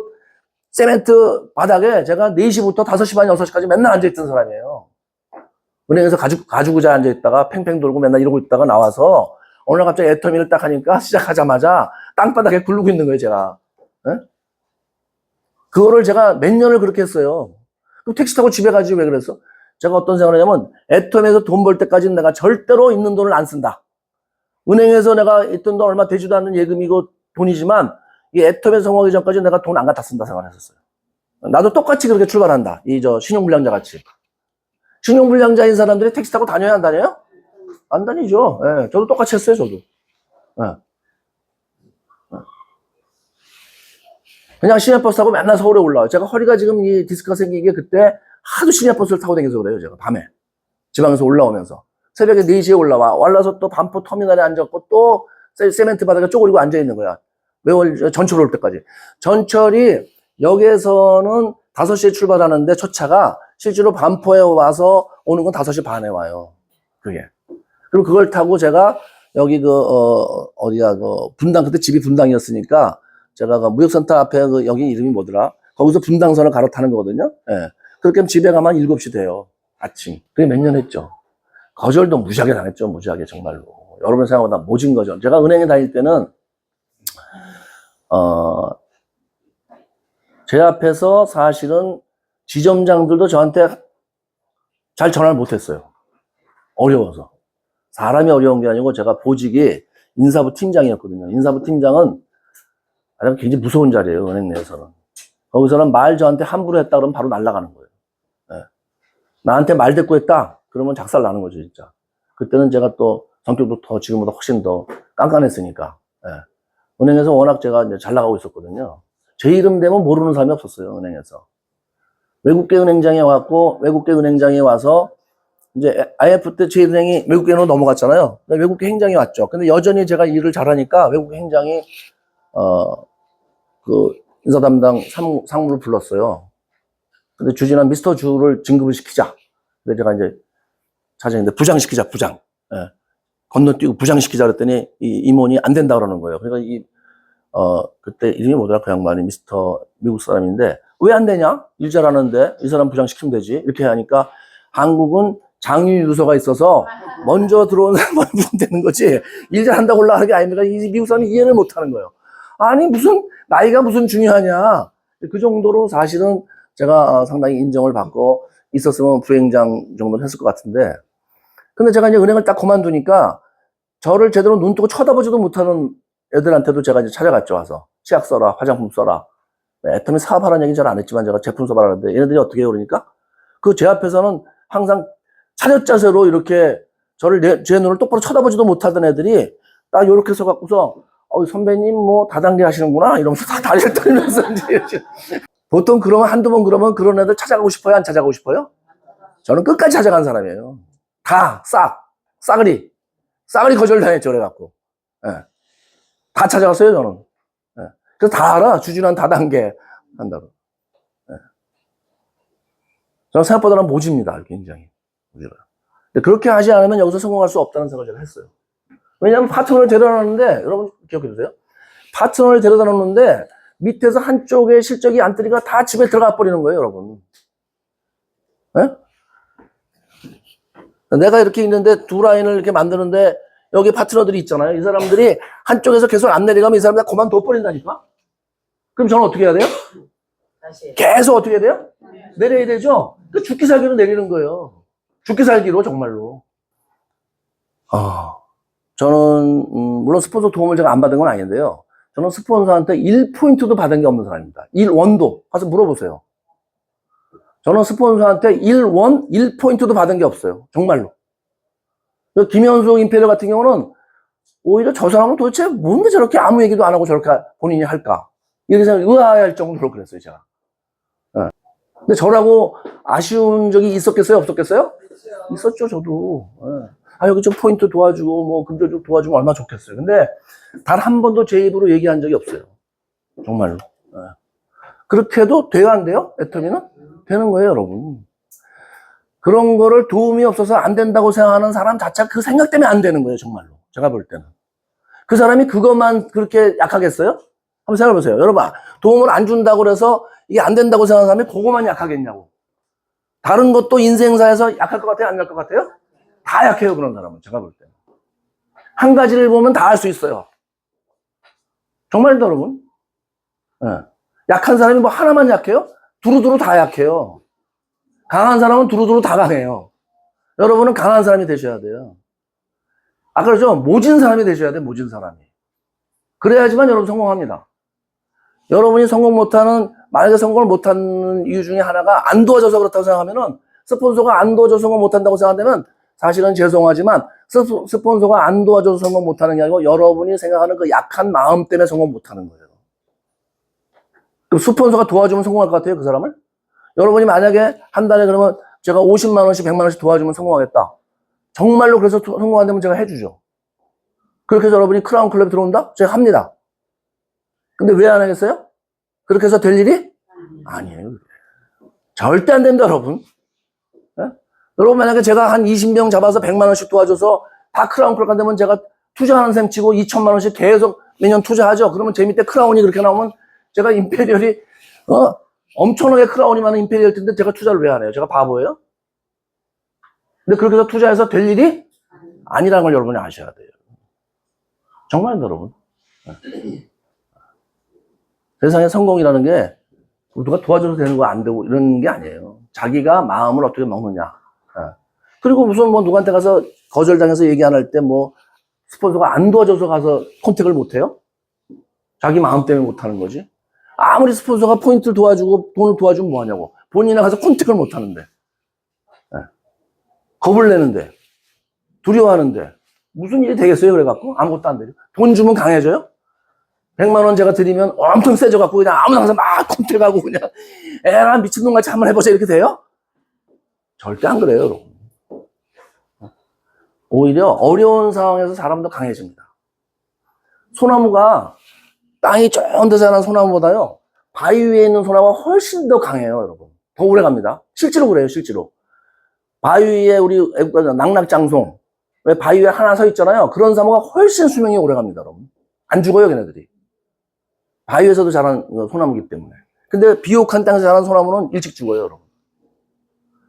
세멘트 바닥에 제가 4시부터 5시 반, 6시까지 맨날 앉아있던 사람이에요. 은행에서 가지고자 앉아있다가 팽팽 돌고 맨날 이러고 있다가 나와서 오늘 갑자기 애터미를 딱 하니까 시작하자마자 땅바닥에 굴르고 있는 거예요, 제가. 네? 그거를 제가 몇 년을 그렇게 했어요. 그럼 택시 타고 집에 가지 왜 그랬어? 제가 어떤 생각을 하냐면 애터미에서 돈 벌 때까지는 내가 절대로 있는 돈을 안 쓴다. 은행에서 내가 있던 돈 얼마 되지도 않는 예금이고 돈이지만 이 애터미에서 성공하기 전까지 내가 돈 안 갖다 쓴다 생각을 했었어요. 나도 똑같이 그렇게 출발한다. 신용불량자 같이. 신용불량자인 사람들이 택시 타고 다녀야 안 다녀요? 안 다니죠. 예, 저도 똑같이 했어요, 저도. 예. 그냥 시내버스 타고 맨날 서울에 올라와요. 제가 허리가 지금 이 디스크가 생긴 게 그때 하도 시내버스를 타고 다녀서 그래요, 제가. 밤에. 지방에서 올라오면서. 새벽에 4시에 올라와서 또 반포 터미널에 앉았고 또 세멘트 바닥에 쪼그리고 앉아있는 거야. 매월 전철 올 때까지. 전철이 역에서는 5시에 출발하는데 첫 차가 실제로 반포에 와서 오는 건 5시 반에 와요. 그게. 그리고 그걸 타고 제가 여기 분당, 그때 집이 분당이었으니까 제가 무역센터 앞에 여기 이름이 뭐더라? 거기서 분당선을 갈아타는 거거든요. 예. 그렇게 하면 집에 가면 7시 돼요. 아침. 그게 몇 년 했죠. 거절도 무지하게 당했죠. 무지하게 정말로. 여러분 생각보다 모진 거죠. 제가 은행에 다닐 때는 제 앞에서 사실은 지점장들도 저한테 잘 전화를 못했어요. 어려워서. 사람이 어려운 게 아니고 제가 보직이 인사부 팀장이었거든요. 인사부 팀장은 굉장히 무서운 자리예요. 은행 내에서는. 거기서는 말 저한테 함부로 했다 그러면 바로 날아가는 거예요. 네. 나한테 말 대꾸 했다 그러면 작살 나는 거죠, 진짜. 그때는 제가 또 성격도 더 지금보다 훨씬 더 깐깐했으니까. 네. 은행에서 워낙 제가 이제 잘 나가고 있었거든요. 제 이름 되면 모르는 사람이 없었어요, 은행에서. 외국계 은행장에 왔고, 외국계 은행장에 와서, 이제 IF 때 제 은행이 외국계로 넘어갔잖아요. 외국계 행장이 왔죠. 근데 여전히 제가 일을 잘하니까 외국계 행장이, 그, 인사 담당 상무를 불렀어요. 근데 주진한 미스터 주를 진급을 시키자. 근데 제가 이제 차장인데 부장시키자, 부장. 예. 건너뛰고 부장시키자 그랬더니 이 임원이 안 된다 그러는 거예요. 그러니까 그때 이름이 뭐더라, 그 양반이 미국 사람인데, 왜 안 되냐? 일 잘하는데, 이 사람 부장시키면 되지. 이렇게 하니까, 한국은 장유 유서가 있어서, 먼저 들어온 사람만 부장되는 거지, 일 잘한다고 올라가는 게 아닙니까? 이 미국 사람이 이해를 못 하는 거예요. 아니, 나이가 무슨 중요하냐. 그 정도로 사실은 제가 상당히 인정을 받고 있었으면 부행장 정도는 했을 것 같은데, 근데 제가 이제 은행을 딱 그만두니까, 저를 제대로 눈 뜨고 쳐다보지도 못하는 애들한테도 제가 이제 찾아갔죠, 와서. 치약 써라, 화장품 써라. 애터미 사업하라는 얘기는 잘 안 했지만 제가 제품 써봐라는데 얘네들이 어떻게 해요, 그러니까? 제 앞에서는 항상 차렷 자세로 이렇게 제 눈을 똑바로 쳐다보지도 못하던 애들이 딱 요렇게 서갖고서, 선배님 뭐 다단계 하시는구나? 이러면서 다 다리를 떨면서 이제. 보통 그러면 한두 번 그러면 그런 애들 찾아가고 싶어요? 안 찾아가고 싶어요? 저는 끝까지 찾아간 사람이에요. 싸그리 거절당했죠, 그래갖고. 예. 다 찾아갔어요, 저는. 예. 그래서 다 알아. 주진한 다단계 한다고. 예. 저는 생각보다는 모집니다, 굉장히. 근데 그렇게 하지 않으면 여기서 성공할 수 없다는 생각을 제가 했어요. 왜냐하면 파트너를 데려다 놨는데, 여러분 기억해 주세요. 파트너를 데려다 놨는데, 밑에서 한쪽에 실적이 안 뜨니까 다 집에 들어가 버리는 거예요, 여러분. 예? 내가 이렇게 있는데 두 라인을 이렇게 만드는데, 여기 파트너들이 있잖아요. 이 사람들이 한쪽에서 계속 안 내려가면 이 사람들 다 그만둬 버린다니까? 그럼 저는 어떻게 해야 돼요? 계속 어떻게 해야 돼요? 내려야 되죠? 죽기 살기로 내리는 거예요. 죽기 살기로, 정말로. 저는, 물론 스폰서 도움을 제가 안 받은 건 아닌데요. 저는 스폰서한테 1포인트도 받은 게 없는 사람입니다. 1원도. 가서 물어보세요. 저는 스폰서한테 1포인트도 받은 게 없어요. 정말로. 김현숙 임페리얼 같은 경우는 오히려 저 사람은 도대체 뭔데 저렇게 아무 얘기도 안 하고 저렇게 본인이 할까? 이렇게 생각, 의아할 정도로 그랬어요, 제가. 네. 근데 저라고 아쉬운 적이 있었겠어요, 없었겠어요? 있었죠, 저도. 네. 여기 좀 포인트 도와주고, 뭐, 금전 좀 도와주면 얼마나 좋겠어요. 근데 단 한 번도 제 입으로 얘기한 적이 없어요. 정말로. 네. 그렇게 해도 돼요, 안 돼요? 애터미는? 되는 거예요, 여러분. 그런 거를 도움이 없어서 안 된다고 생각하는 사람 자체가 그 생각 때문에 안 되는 거예요, 정말로. 제가 볼 때는. 그 사람이 그것만 그렇게 약하겠어요? 한번 생각해 보세요. 여러분, 도움을 안 준다고 그래서 이게 안 된다고 생각하는 사람이 그것만 약하겠냐고. 다른 것도 인생사에서 약할 것 같아요? 안 약할 것 같아요? 다 약해요, 그런 사람은. 제가 볼 때는. 한 가지를 보면 다 할 수 있어요. 정말입니다, 여러분. 네. 약한 사람이 뭐 하나만 약해요? 두루두루 다 약해요. 강한 사람은 두루두루 다 강해요. 여러분은 강한 사람이 되셔야 돼요. 아까 그러죠? 모진 사람이 되셔야 돼요, 모진 사람이. 그래야지만 여러분 성공합니다. 여러분이 만약에 성공을 못하는 이유 중에 하나가 안 도와줘서 그렇다고 생각하면은, 스폰서가 안 도와줘서 성공 못한다고 생각하면, 사실은 죄송하지만, 스폰서가 안 도와줘서 성공 못하는 게 아니고, 여러분이 생각하는 그 약한 마음 때문에 성공 못하는 거예요. 그럼 스폰서가 도와주면 성공할 것 같아요, 그 사람을? 여러분이 만약에 한 달에 그러면 제가 50만 원씩 100만 원씩 도와주면 성공하겠다. 정말로 그래서 성공 안 되면 제가 해주죠. 그렇게 해서 여러분이 크라운 클럽에 들어온다? 제가 합니다. 근데 왜 안 하겠어요? 그렇게 해서 될 일이? 아니에요. 절대 안 됩니다, 여러분. 네? 여러분 만약에 제가 한 20명 잡아서 100만 원씩 도와줘서 다 크라운 클럽 간다면 제가 투자하는 셈 치고 2천만 원씩 계속 매년 투자하죠. 그러면 제 밑에 크라운이 그렇게 나오면 제가 임페리얼이 엄청나게 크라운이 많은 임페리얼 텐데 제가 투자를 왜 안 해요? 제가 바보예요? 근데 그렇게 해서 투자해서 될 일이 아니라는 걸 여러분이 아셔야 돼요. 정말입니다, 여러분. 세상에 성공이라는 게 누가 도와줘서 되는 거 안 되고 이런 게 아니에요. 자기가 마음을 어떻게 먹느냐. 그리고 무슨 뭐 누구한테 가서 거절당해서 얘기 안 할 때 뭐 스폰서가 안 도와줘서 가서 컨택을 못 해요? 자기 마음 때문에 못 하는 거지. 아무리 스폰서가 포인트를 도와주고 돈을 도와주면 뭐 하냐고. 본인이 가서 컨택을 못 하는데. 겁을 내는데. 두려워하는데. 무슨 일이 되겠어요, 그래갖고? 아무것도 안 되죠. 돈 주면 강해져요? 100만 원 제가 드리면 엄청 세져갖고 그냥 아무나 가서 막 컨택하고 그냥 에라 미친놈같이 한번 해보자 이렇게 돼요? 절대 안 그래요, 여러분. 오히려 어려운 상황에서 사람도 강해집니다. 소나무가 땅이 쫀득 자란 소나무보다요, 바위 위에 있는 소나무가 훨씬 더 강해요, 여러분. 더 오래 갑니다. 실제로 그래요, 실제로. 바위 위에 우리 애국가 낙낙장송, 왜 바위 위에 하나 서 있잖아요. 그런 나무가 훨씬 수명이 오래 갑니다, 여러분. 안 죽어요, 걔네들이. 바위에서도 자란 소나무이기 때문에. 근데 비옥한 땅에서 자란 소나무는 일찍 죽어요, 여러분.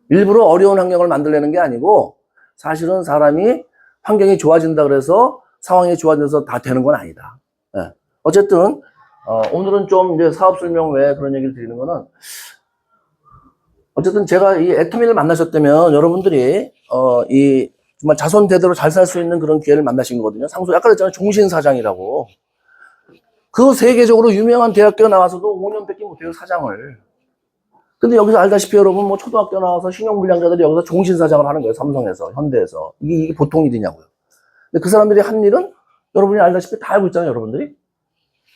일부러 어려운 환경을 만들려는 게 아니고 사실은 사람이 환경이 좋아진다 그래서 상황이 좋아져서 다 되는 건 아니다. 예. 어쨌든 오늘은 좀 이제 사업 설명 외에 그런 얘기를 드리는 거는, 어쨌든 제가 이 애터미를 만나셨다면 여러분들이 이 정말 자손 대대로 잘 살 수 있는 그런 기회를 만나신 거거든요. 상수 아까 그랬잖아요, 종신사장이라고. 그 세계적으로 유명한 대학교 나와서도 5년밖에 못해요, 사장을. 근데 여기서 알다시피 여러분, 뭐 초등학교 나와서 신용불량자들이 여기서 종신사장을 하는 거예요. 삼성에서, 현대에서. 이게 보통 일이냐고요. 근데 그 사람들이 한 일은 여러분이 알다시피 다 알고 있잖아요, 여러분들이.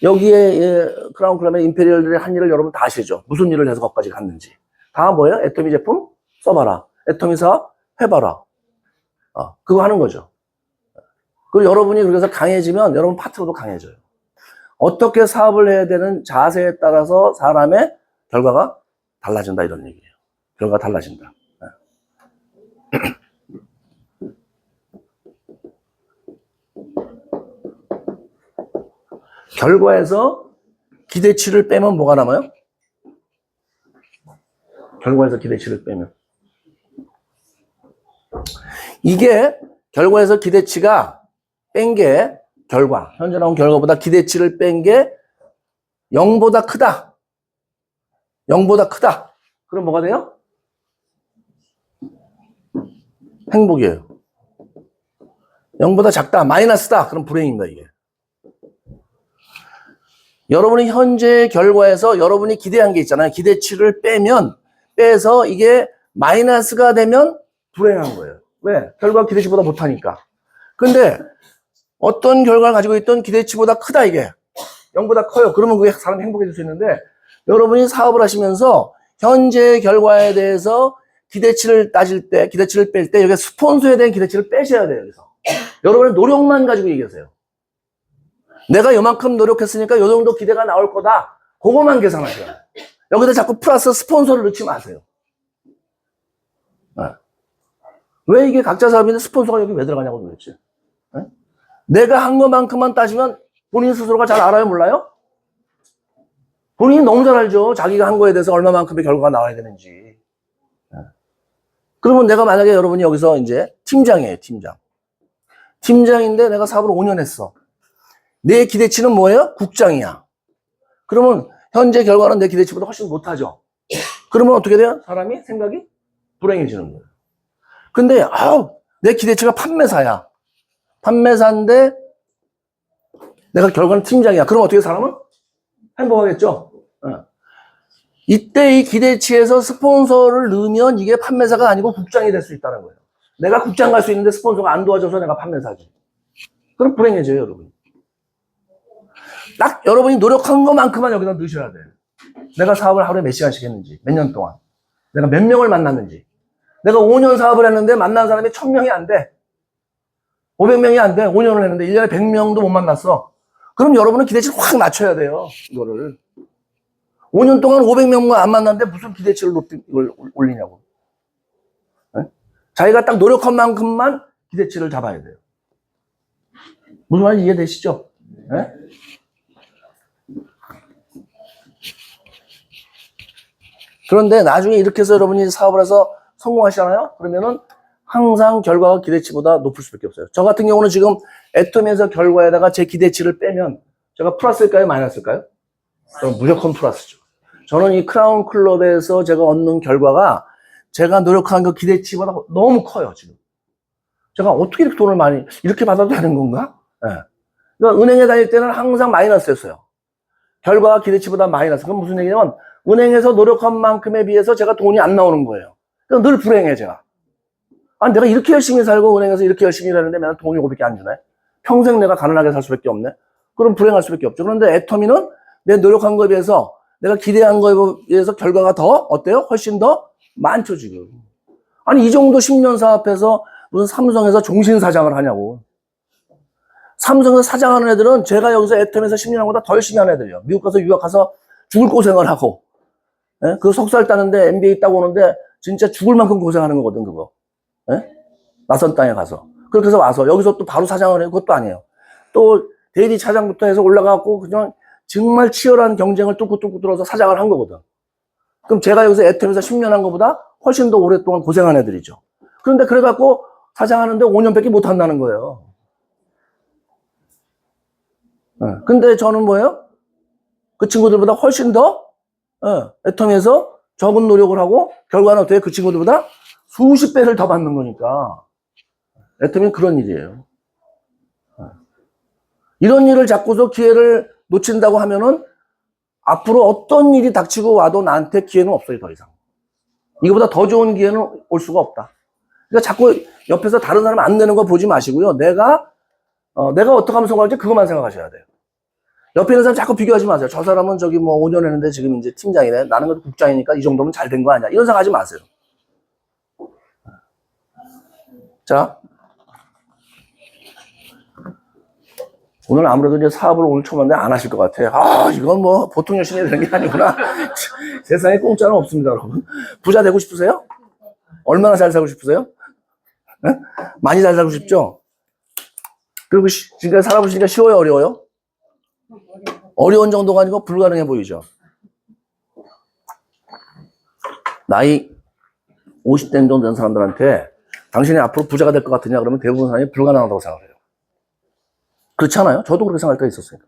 여기에 크라운 클럽의 임페리얼들이 한 일을 여러분 다 아시죠? 무슨 일을 해서 거기까지 갔는지. 다 뭐예요? 애터미 제품 써봐라. 애터미 사업 해봐라. 그거 하는 거죠. 그리고 여러분이 그래서 강해지면 여러분 파트너도 강해져요. 어떻게 사업을 해야 되는 자세에 따라서 사람의 결과가 달라진다, 이런 얘기예요. 결과가 달라진다. 결과에서 기대치를 빼면 뭐가 남아요? 결과에서 기대치를 빼면. 이게 결과에서 기대치가 뺀 게, 결과, 현재 나온 결과보다 기대치를 뺀 게 0보다 크다. 0보다 크다. 그럼 뭐가 돼요? 행복이에요. 0보다 작다. 마이너스다. 그럼 불행인 거야, 이게. 여러분이 현재 결과에서 여러분이 기대한 게 있잖아요. 기대치를 빼서 이게 마이너스가 되면 불행한 거예요. 왜? 결과 기대치보다 못하니까. 근데 어떤 결과를 가지고 있던 기대치보다 크다, 이게. 0보다 커요. 그러면 그게 사람이 행복해질 수 있는데, 여러분이 사업을 하시면서 현재 결과에 대해서 기대치를 따질 때, 기대치를 뺄 때, 여기 스폰서에 대한 기대치를 빼셔야 돼요, 여기서. 여러분의 노력만 가지고 얘기하세요. 내가 요만큼 노력했으니까 요 정도 기대가 나올 거다. 그거만 계산하세요. 여기다 자꾸 플러스 스폰서를 넣지 마세요. 네. 왜 이게 각자 사업인데 스폰서가 여기 왜 들어가냐고 도대체. 네? 내가 한 것만큼만 따지면 본인 스스로가 잘 알아요, 몰라요? 본인이 너무 잘 알죠. 자기가 한 거에 대해서 얼마만큼의 결과가 나와야 되는지. 네. 그러면 내가 만약에 여러분이 여기서 이제 팀장이에요, 팀장. 팀장인데 내가 사업을 5년 했어. 내 기대치는 뭐예요? 국장이야. 그러면 현재 결과는 내 기대치보다 훨씬 못하죠. 그러면 어떻게 돼요? 사람이 생각이 불행해지는 거예요. 근데 내 기대치가 판매사야. 판매사인데 내가 결과는 팀장이야. 그럼 어떻게 사람은? 행복하겠죠? 이때 이 기대치에서 스폰서를 넣으면 이게 판매사가 아니고 국장이 될 수 있다는 거예요. 내가 국장 갈 수 있는데 스폰서가 안 도와줘서 내가 판매사지. 그럼 불행해져요, 여러분. 딱 여러분이 노력한 것만큼만 여기다 넣으셔야 돼요. 내가 사업을 하루에 몇 시간씩 했는지, 몇 년 동안. 내가 몇 명을 만났는지. 내가 5년 사업을 했는데 만난 사람이 1000명이 안 돼. 500명이 안 돼. 5년을 했는데 1년에 100명도 못 만났어. 그럼 여러분은 기대치를 확 낮춰야 돼요. 이거를. 5년 동안 500명만 안 만났는데 무슨 기대치를 이걸 올리냐고. 네? 자기가 딱 노력한 만큼만 기대치를 잡아야 돼요. 무슨 말인지 이해되시죠? 네? 그런데 나중에 이렇게 해서 여러분이 사업을 해서 성공하시잖아요? 그러면은 항상 결과가 기대치보다 높을 수밖에 없어요. 저 같은 경우는 지금 애터미에서 결과에다가 제 기대치를 빼면 제가 플러스일까요? 마이너스일까요? 저는 무조건 플러스죠. 저는 이 크라운 클럽에서 제가 얻는 결과가 제가 노력한 그 기대치보다 너무 커요, 지금. 제가 어떻게 이렇게 돈을 많이, 이렇게 받아도 되는 건가? 네. 그러니까 은행에 다닐 때는 항상 마이너스였어요. 결과가 기대치보다 마이너스. 그럼 무슨 얘기냐면, 은행에서 노력한 만큼에 비해서 제가 돈이 안 나오는 거예요. 그러니까 늘 불행해, 제가. 내가 이렇게 열심히 살고 은행에서 이렇게 열심히 일하는데 맨날 돈이 500개 안 주네? 평생 내가 가난하게 살 수밖에 없네? 그럼 불행할 수밖에 없죠. 그런데 애터미는 내 노력한 거에 비해서 내가 기대한 거에 비해서 결과가 더 어때요? 훨씬 더 많죠, 지금. 아니, 이 정도 10년 사업해서 무슨 삼성에서 종신사장을 하냐고. 삼성에서 사장하는 애들은 제가 여기서 애텀에서 10년 한 거보다 더 열심히 하는 애들이에요. 미국 가서 유학 가서 죽을 고생을 하고, 예? 그 석사를 따는데 MBA 따고 오는데 진짜 죽을 만큼 고생하는 거거든, 그거. 예? 낯선 땅에 가서. 그렇게 해서 와서 여기서 또 바로 사장을 해요. 그것도 아니에요. 또 대리 차장부터 해서 올라가고 그냥 정말 치열한 경쟁을 뚫고 들어서 사장을 한 거거든. 그럼 제가 여기서 애텀에서 10년 한 거보다 훨씬 더 오랫동안 고생한 애들이죠. 그런데 그래갖고 사장하는데 5년밖에 못 한다는 거예요. 근데 저는 뭐예요? 그 친구들보다 훨씬 더 애텀에서 적은 노력을 하고 결과는 어떻게 그 친구들보다 수십 배를 더 받는 거니까 애텀이 그런 일이에요. 이런 일을 잡고서 기회를 놓친다고 하면은 앞으로 어떤 일이 닥치고 와도 나한테 기회는 없어요, 더 이상. 이거보다 더 좋은 기회는 올 수가 없다. 그러니까 자꾸 옆에서 다른 사람 안 되는 거 보지 마시고요. 내가 어떻게 하면 성공할지 그것만 생각하셔야 돼요. 옆에 있는 사람 자꾸 비교하지 마세요. 저 사람은 저기 뭐 5년 했는데 지금 이제 팀장이네. 나는 그래도 국장이니까 이 정도면 잘 된 거 아니야. 이런 생각 하지 마세요. 자. 오늘 아무래도 이제 사업을 오늘 처음 하는데 안 하실 것 같아요. 아, 이건 뭐 보통 열심히 해야 되는 게 아니구나. 세상에 공짜는 없습니다, 여러분. 부자 되고 싶으세요? 얼마나 잘 살고 싶으세요? 네? 많이 잘 살고 싶죠? 그리고 지금까지 살아보시니까 쉬워요, 어려워요? 어려운 정도가 아니고 불가능해 보이죠? 나이 50대 정도 된 사람들한테 당신이 앞으로 부자가 될 것 같으냐 그러면 대부분 사람이 불가능하다고 생각해요. 그렇지 않아요? 저도 그렇게 생각할 때가 있었어요.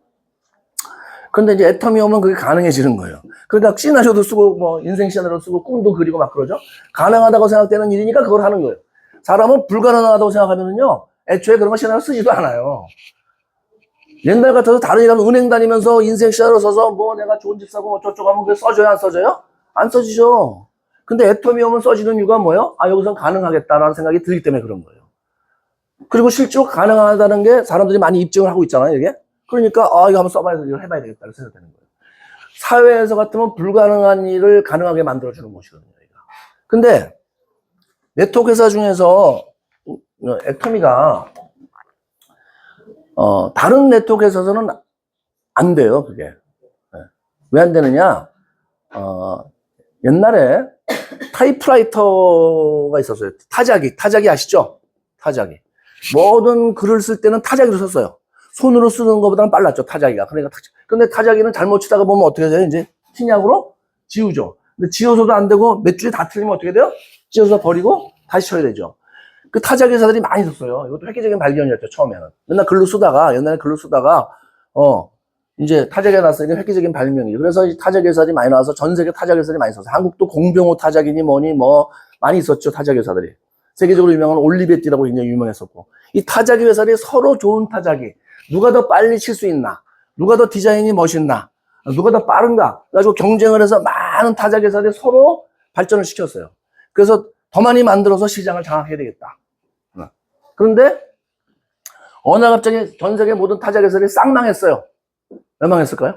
그런데 이제 애텀이 오면 그게 가능해지는 거예요. 그러니까 시나리오도 쓰고, 뭐, 인생 시나리오도 쓰고, 꿈도 그리고 막 그러죠? 가능하다고 생각되는 일이니까 그걸 하는 거예요. 사람은 불가능하다고 생각하면은요, 애초에 그런 거 시나리오 쓰지도 않아요. 옛날 같아서 다른 일 하면 은행 다니면서 인생 시나리오 써서 뭐 내가 좋은 집 사고 어쩌고 하면 그게 써져요, 안 써져요? 안 써지죠. 근데 애텀이 오면 써지는 이유가 뭐예요? 아, 여기서 가능하겠다라는 생각이 들기 때문에 그런 거예요. 그리고 실제로 가능하다는 게 사람들이 많이 입증을 하고 있잖아요, 이게. 그러니까, 아, 이거 한번 써봐야 돼, 이거 해봐야 되겠다, 생각되는 거예요. 사회에서 같으면 불가능한 일을 가능하게 만들어주는 곳이거든요, 여기가. 근데, 네트워크 회사 중에서, 애터미가, 다른 네트워크 회사에서는 안 돼요, 그게. 왜 안 되느냐? 옛날에 타이프라이터가 있었어요. 타자기 아시죠? 타자기. 모든 글을 쓸 때는 타자기로 썼어요. 손으로 쓰는 것보다는 빨랐죠, 타자기가. 그러니까, 근데 타자기는 잘못 치다가 보면 어떻게 돼요? 이제 신약으로 지우죠. 근데 지워서도 안 되고 몇 줄이 다 틀리면 어떻게 돼요? 지워서 버리고 다시 쳐야 되죠. 그 타자기 회사들이 많이 썼어요. 이것도 획기적인 발견이었죠, 처음에는. 옛날에 글로 쓰다가, 이제 타자기가 나왔으니까 획기적인 발명이죠. 그래서 타자기 회사들이 많이 나와서 전 세계 타자기 회사들이 많이 썼어요. 한국도 공병호 타자기니 뭐니 뭐 많이 있었죠, 타자기 회사들이. 세계적으로 유명한 올리베티라고 굉장히 유명했었고. 이 타자기 회사들이 서로 좋은 타자기. 누가 더 빨리 칠 수 있나? 누가 더 디자인이 멋있나? 누가 더 빠른가? 그래가지고 경쟁을 해서 많은 타자기 회사들이 서로 발전을 시켰어요. 그래서 더 많이 만들어서 시장을 장악해야 되겠다. 그런데 어느 날 갑자기 전 세계 모든 타자기 회사들이 싹 망했어요. 왜 망했을까요?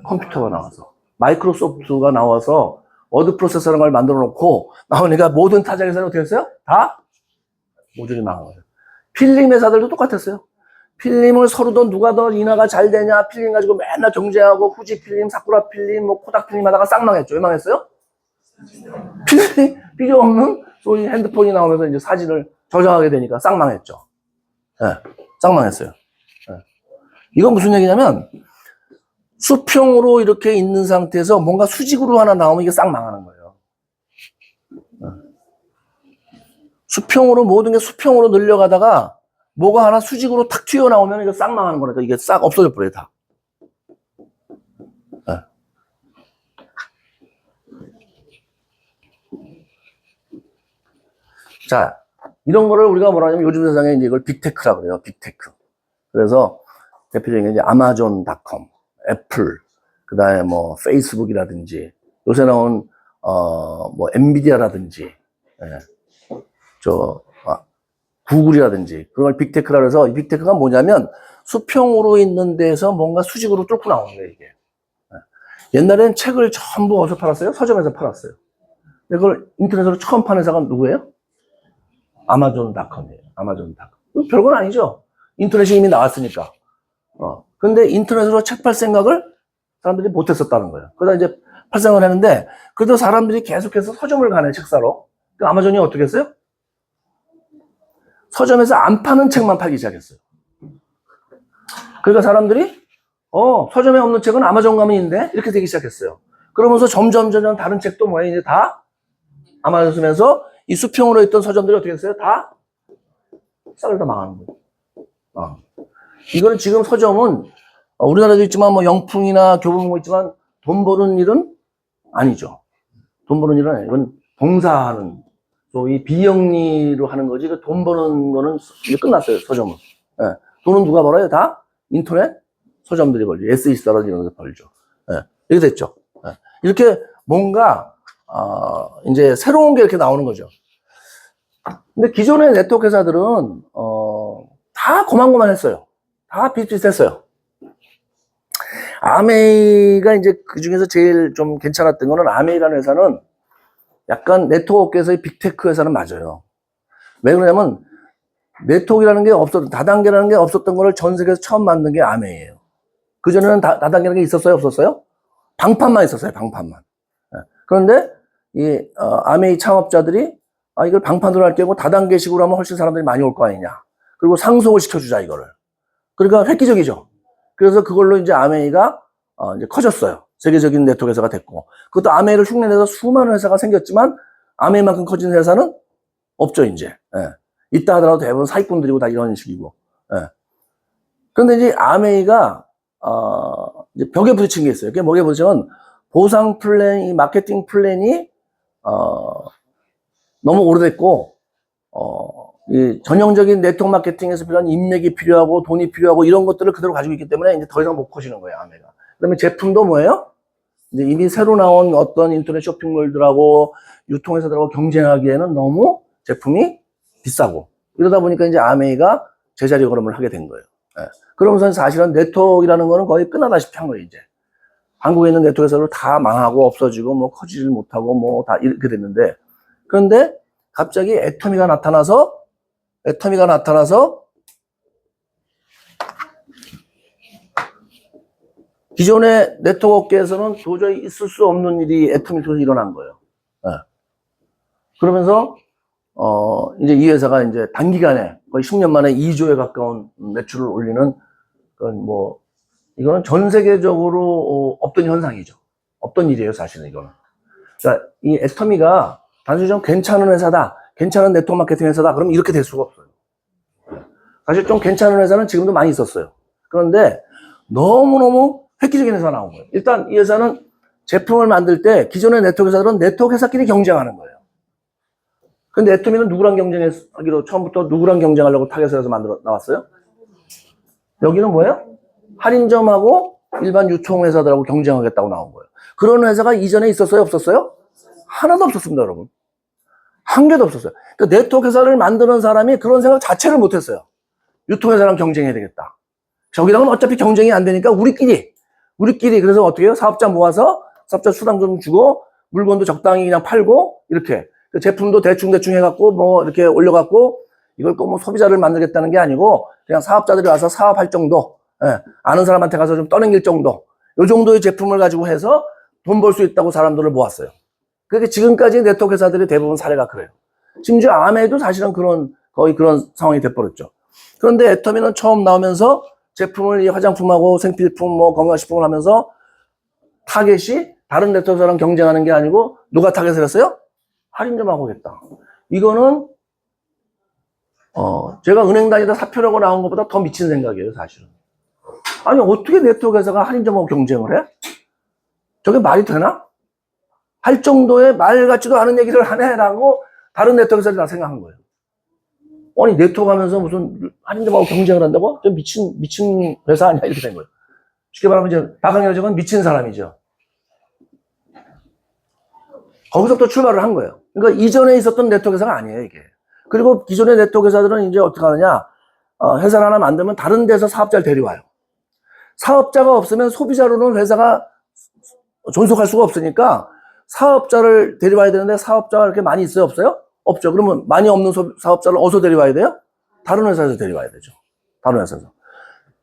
컴퓨터가 나와서. 마이크로소프트가 나와서 워드 프로세서라는 걸 만들어 놓고 나오니까 모든 타자기 회사는 어떻게 했어요? 다 모듈이 망한 거예요. 필름 회사들도 똑같았어요. 필름을 서로도 누가 더 인화가 잘 되냐, 필름 가지고 맨날 경쟁하고 후지 필름, 사쿠라 필름, 뭐 코닥 필름 하다가 싹 망했죠. 왜 망했어요? 필름이 필요 없는 소위 핸드폰이 나오면서 이제 사진을 저장하게 되니까 싹 망했죠. 싹 망했어요. 이건 무슨 얘기냐면 수평으로 이렇게 있는 상태에서 뭔가 수직으로 하나 나오면 이게 싹 망하는 거예요. 수평으로 모든 게 수평으로 늘려가다가 뭐가 하나 수직으로 탁 튀어나오면 이거 싹 망하는 거니까 이게 싹 없어져 버려요, 다. 자, 이런 거를 우리가 뭐라 하냐면 요즘 세상에 이제 이걸 빅테크라고 그래요, 빅테크. 그래서 대표적인 게 이제 아마존닷컴, 애플, 그 다음에 뭐 페이스북이라든지 요새 나온 뭐 엔비디아라든지 구글이라든지 그런 걸 빅테크라 그래서 이 빅테크가 뭐냐면 수평으로 있는 데서 뭔가 수직으로 뚫고 나오는 거예요, 이게. 옛날엔 책을 전부 어디서 팔았어요? 서점에서 팔았어요. 이걸 인터넷으로 처음 판 회사가 누구예요? 아마존닷컴이에요. 아마존닷컴. 별건 아니죠. 인터넷이 이미 나왔으니까. 근데 인터넷으로 책 팔 생각을 사람들이 못 했었다는 거예요. 그러다 이제 팔 생각을 했는데, 그래도 사람들이 계속해서 서점을 가네, 책 사러. 그 아마존이 어떻게 했어요? 서점에서 안 파는 책만 팔기 시작했어요. 그러니까 사람들이, 서점에 없는 책은 아마존 가면 있는데? 이렇게 되기 시작했어요. 그러면서 점점 다른 책도 뭐예요? 이제 다 아마존 쓰면서 이 수평으로 있던 서점들이 어떻게 했어요? 다 싹을 다 망하는 거예요. 이거는 지금 서점은 우리나라도 있지만 뭐 영풍이나 교보문고 있지만 돈 버는 일은 아니죠. 돈 버는 일은 아니에요. 이건 봉사하는 소위 비영리로 하는 거지. 돈 버는 거는 이제 끝났어요. 서점은. 예. 돈은 누가 벌어요? 다 인터넷 서점들이 벌죠. SEC라든지 이런 데서 벌죠. 예. 이렇게 됐죠. 예. 이렇게 뭔가 이제 새로운 게 이렇게 나오는 거죠. 근데 기존의 네트워크 회사들은 다 고만고만했어요. 다 비슷비슷했어요. 아메이가 이제 그 중에서 제일 좀 괜찮았던 거는, 아메이라는 회사는 약간 네트워크에서의 빅테크 회사는 맞아요. 왜 그러냐면 네트워크라는 게 다단계라는 게 없었던 거를 전 세계에서 처음 만든 게 아메이예요. 그전에는 다단계라는 게 있었어요? 없었어요? 방판만 있었어요. 방판만. 그런데 이 아메이 창업자들이 이걸 방판으로 할 게고 다단계식으로 하면 훨씬 사람들이 많이 올 거 아니냐. 그리고 상속을 시켜주자, 이거를. 그러니까 획기적이죠. 그래서 그걸로 이제 아메이가 이제 커졌어요. 세계적인 네트워크 회사가 됐고, 그것도 아메이를 흉내내서 수많은 회사가 생겼지만 아메이만큼 커진 회사는 없죠, 이제. 예. 있다 하더라도 대부분 사기꾼들이고 다 이런 식이고. 예. 그런데 이제 아메이가 이제 벽에 부딪힌 게 있어요. 그게 뭐에 부딪히면 보상 플랜, 이 마케팅 플랜이 너무 오래됐고, 이 전형적인 네트워크 마케팅에서 필요한 인맥이 필요하고 돈이 필요하고 이런 것들을 그대로 가지고 있기 때문에 이제 더 이상 못 커지는 거예요, 아메가. 그 다음에 제품도 뭐예요? 이제 이미 새로 나온 어떤 인터넷 쇼핑몰들하고 유통회사들하고 경쟁하기에는 너무 제품이 비싸고, 이러다 보니까 이제 아메이가 제자리 걸음을 하게 된 거예요. 예. 그러면서 사실은 네트워크라는 거는 거의 끝나다시피 한 거예요, 이제. 한국에 있는 네트워크 회사들 다 망하고 없어지고 뭐 커지질 못하고 뭐 다 이렇게 됐는데, 그런데 갑자기 애터미가 나타나서 기존의 네트워크에서는 도저히 있을 수 없는 일이 애터미 통해서 일어난 거예요. 네. 그러면서 이제 이 회사가 이제 단기간에 거의 10년 만에 2조에 가까운 매출을 올리는, 뭐 이거는 전 세계적으로 없던 현상이죠. 없던 일이에요, 사실은 이거는. 그러니까 이 애터미가 단순히 좀 괜찮은 회사다, 괜찮은 네트워크 마케팅 회사다, 그러면 이렇게 될 수가 없어요. 사실 좀 괜찮은 회사는 지금도 많이 있었어요. 그런데 너무너무 획기적인 회사가 나온 거예요. 일단 이 회사는 제품을 만들 때 기존의 네트워크 회사들은 네트워크 회사끼리 경쟁하는 거예요. 근데 애터미는 누구랑 경쟁하기로, 처음부터 누구랑 경쟁하려고 타겟에서 나왔어요? 여기는 뭐예요? 할인점하고 일반 유통회사들하고 경쟁하겠다고 나온 거예요. 그런 회사가 이전에 있었어요? 없었어요? 하나도 없었습니다, 여러분. 한 개도 없었어요. 그러니까 네트워크 회사를 만드는 사람이 그런 생각 자체를 못 했어요. 유통회사랑 경쟁해야 되겠다. 저기랑은 어차피 경쟁이 안 되니까 우리끼리 그래서 어떻게 해요? 사업자 모아서 사업자 수당 좀 주고 물건도 적당히 그냥 팔고, 이렇게 제품도 대충 해갖고 뭐 이렇게 올려갖고, 이걸 꼭 뭐 소비자를 만들겠다는 게 아니고 그냥 사업자들이 와서 사업할 정도, 아는 사람한테 가서 좀 떠넘길 정도, 요 정도의 제품을 가지고 해서 돈 벌 수 있다고 사람들을 모았어요. 그게 지금까지 네트워크 회사들이 대부분 사례가 그래요. 심지어 아메도 사실은 거의 그런 상황이 돼버렸죠. 그런데 애터미는 처음 나오면서 제품을, 이 화장품하고 생필품, 뭐 건강식품을 하면서 타겟이 다른 네트워크사랑 경쟁하는 게 아니고 누가 타겟을 했어요? 할인점하고 하겠다. 이거는 제가 은행 다니다 사표라고 나온 것보다 더 미친 생각이에요, 사실은. 아니, 어떻게 네트워크 회사가 할인점하고 경쟁을 해? 저게 말이 되나? 할 정도의 말 같지도 않은 얘기를 하네라고 다른 네트워크 회사들이 다 생각한 거예요. 아니, 네트워크 하면서 무슨 할인점하고 경쟁을 한다고? 좀 미친 회사 아니야? 이렇게 된 거예요. 쉽게 말하면 이제 박항일 저건 미친 사람이죠. 거기서부터 출발을 한 거예요. 그러니까 이전에 있었던 네트워크 회사가 아니에요, 이게. 그리고 기존의 네트워크 회사들은 이제 어떻게 하느냐, 회사를 하나 만들면 다른 데서 사업자를 데려와요. 사업자가 없으면 소비자로는 회사가 존속할 수가 없으니까 사업자를 데려와야 되는데 사업자가 이렇게 많이 있어요? 없어요? 없죠. 그러면 많이 없는 사업자를 어디서 데려와야 돼요? 다른 회사에서 데려와야 되죠. 다른 회사에서.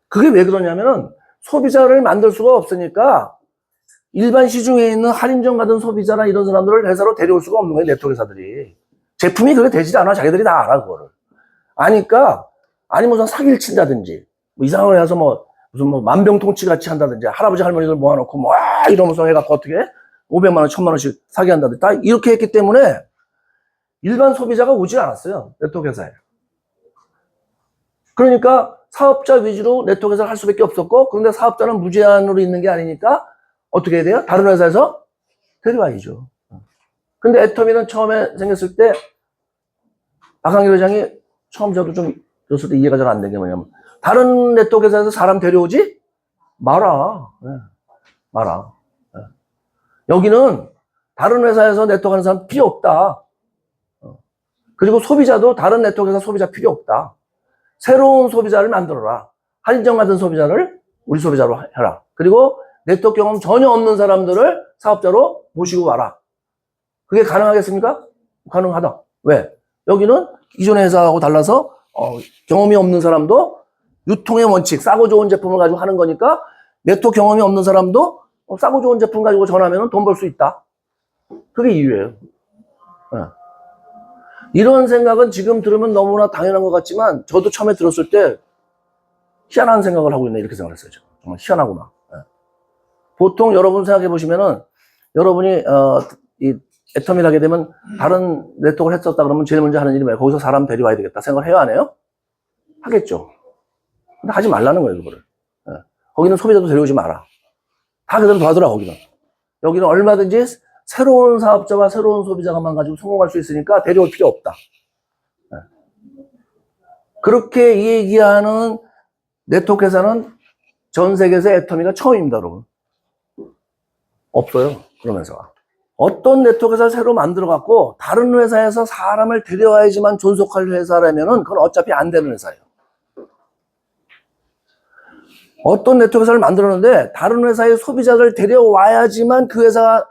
그게 왜 그러냐면은 소비자를 만들 수가 없으니까 일반 시중에 있는 할인점 같은 소비자나 이런 사람들을 회사로 데려올 수가 없는 거예요. 네트워크 회사들이. 제품이 그렇게 되지 않아. 자기들이 다 알아, 그거를. 아니까, 아니, 무슨 사기를 친다든지, 뭐 이상한 걸 해서 무슨 만병통치 같이 한다든지, 할아버지 할머니들 모아놓고, 이러면서 해갖고 어떻게 500만 원, 1000만 원씩 사기한다든지, 다 이렇게 했기 때문에 일반 소비자가 오지 않았어요. 네트워크 회사에. 그러니까 사업자 위주로 네트워크 회사를 할 수밖에 없었고, 그런데 사업자는 무제한으로 있는 게 아니니까 어떻게 해야 돼요? 다른 회사에서 데려와야죠. 근데 애터미는 처음에 생겼을 때 박항일 회장이 처음 저도 좀 들었을 때 이해가 잘 안 된 게 뭐냐면 다른 네트워크 회사에서 사람 데려오지 마라. 네. 마라. 네. 여기는 다른 회사에서 네트워크 하는 사람 필요 없다. 그리고 소비자도 다른 네트워크 회사 소비자 필요 없다. 새로운 소비자를 만들어라. 할인점 같은 소비자를 우리 소비자로 해라. 그리고 네트워크 경험 전혀 없는 사람들을 사업자로 모시고 와라. 그게 가능하겠습니까? 가능하다. 왜? 여기는 기존의 회사하고 달라서 경험이 없는 사람도 유통의 원칙, 싸고 좋은 제품을 가지고 하는 거니까 네트워크 경험이 없는 사람도 싸고 좋은 제품 가지고 전하면 돈 벌 수 있다. 그게 이유예요. 네. 이런 생각은 지금 들으면 너무나 당연한 것 같지만 저도 처음에 들었을 때 희한한 생각을 하고 있네 이렇게 생각했어요. 정말 희한하구나. 네. 보통 여러분 생각해 보시면은 여러분이 이 애터미를 하게 되면 다른 네트워크를 했었다 그러면 제일 먼저 하는 일이 뭐예요? 거기서 사람 데려와야 되겠다 생각을 해요? 안 해요? 하겠죠. 근데 하지 말라는 거예요, 그거를. 네. 거기는 소비자도 데려오지 마라. 다 그대로 놔두라, 거기는. 여기는 얼마든지 새로운 사업자와 새로운 소비자만 가지고 성공할 수 있으니까 데려올 필요 없다. 네. 그렇게 얘기하는 네트워크 회사는 전 세계에서 애터미가 처음입니다, 여러분. 없어요, 그런 회사가. 어떤 네트워크 회사를 새로 만들어갖고 다른 회사에서 사람을 데려와야지만 존속할 회사라면은 그건 어차피 안 되는 회사예요. 어떤 네트워크 회사를 만들었는데 다른 회사의 소비자를 데려와야지만 그 회사가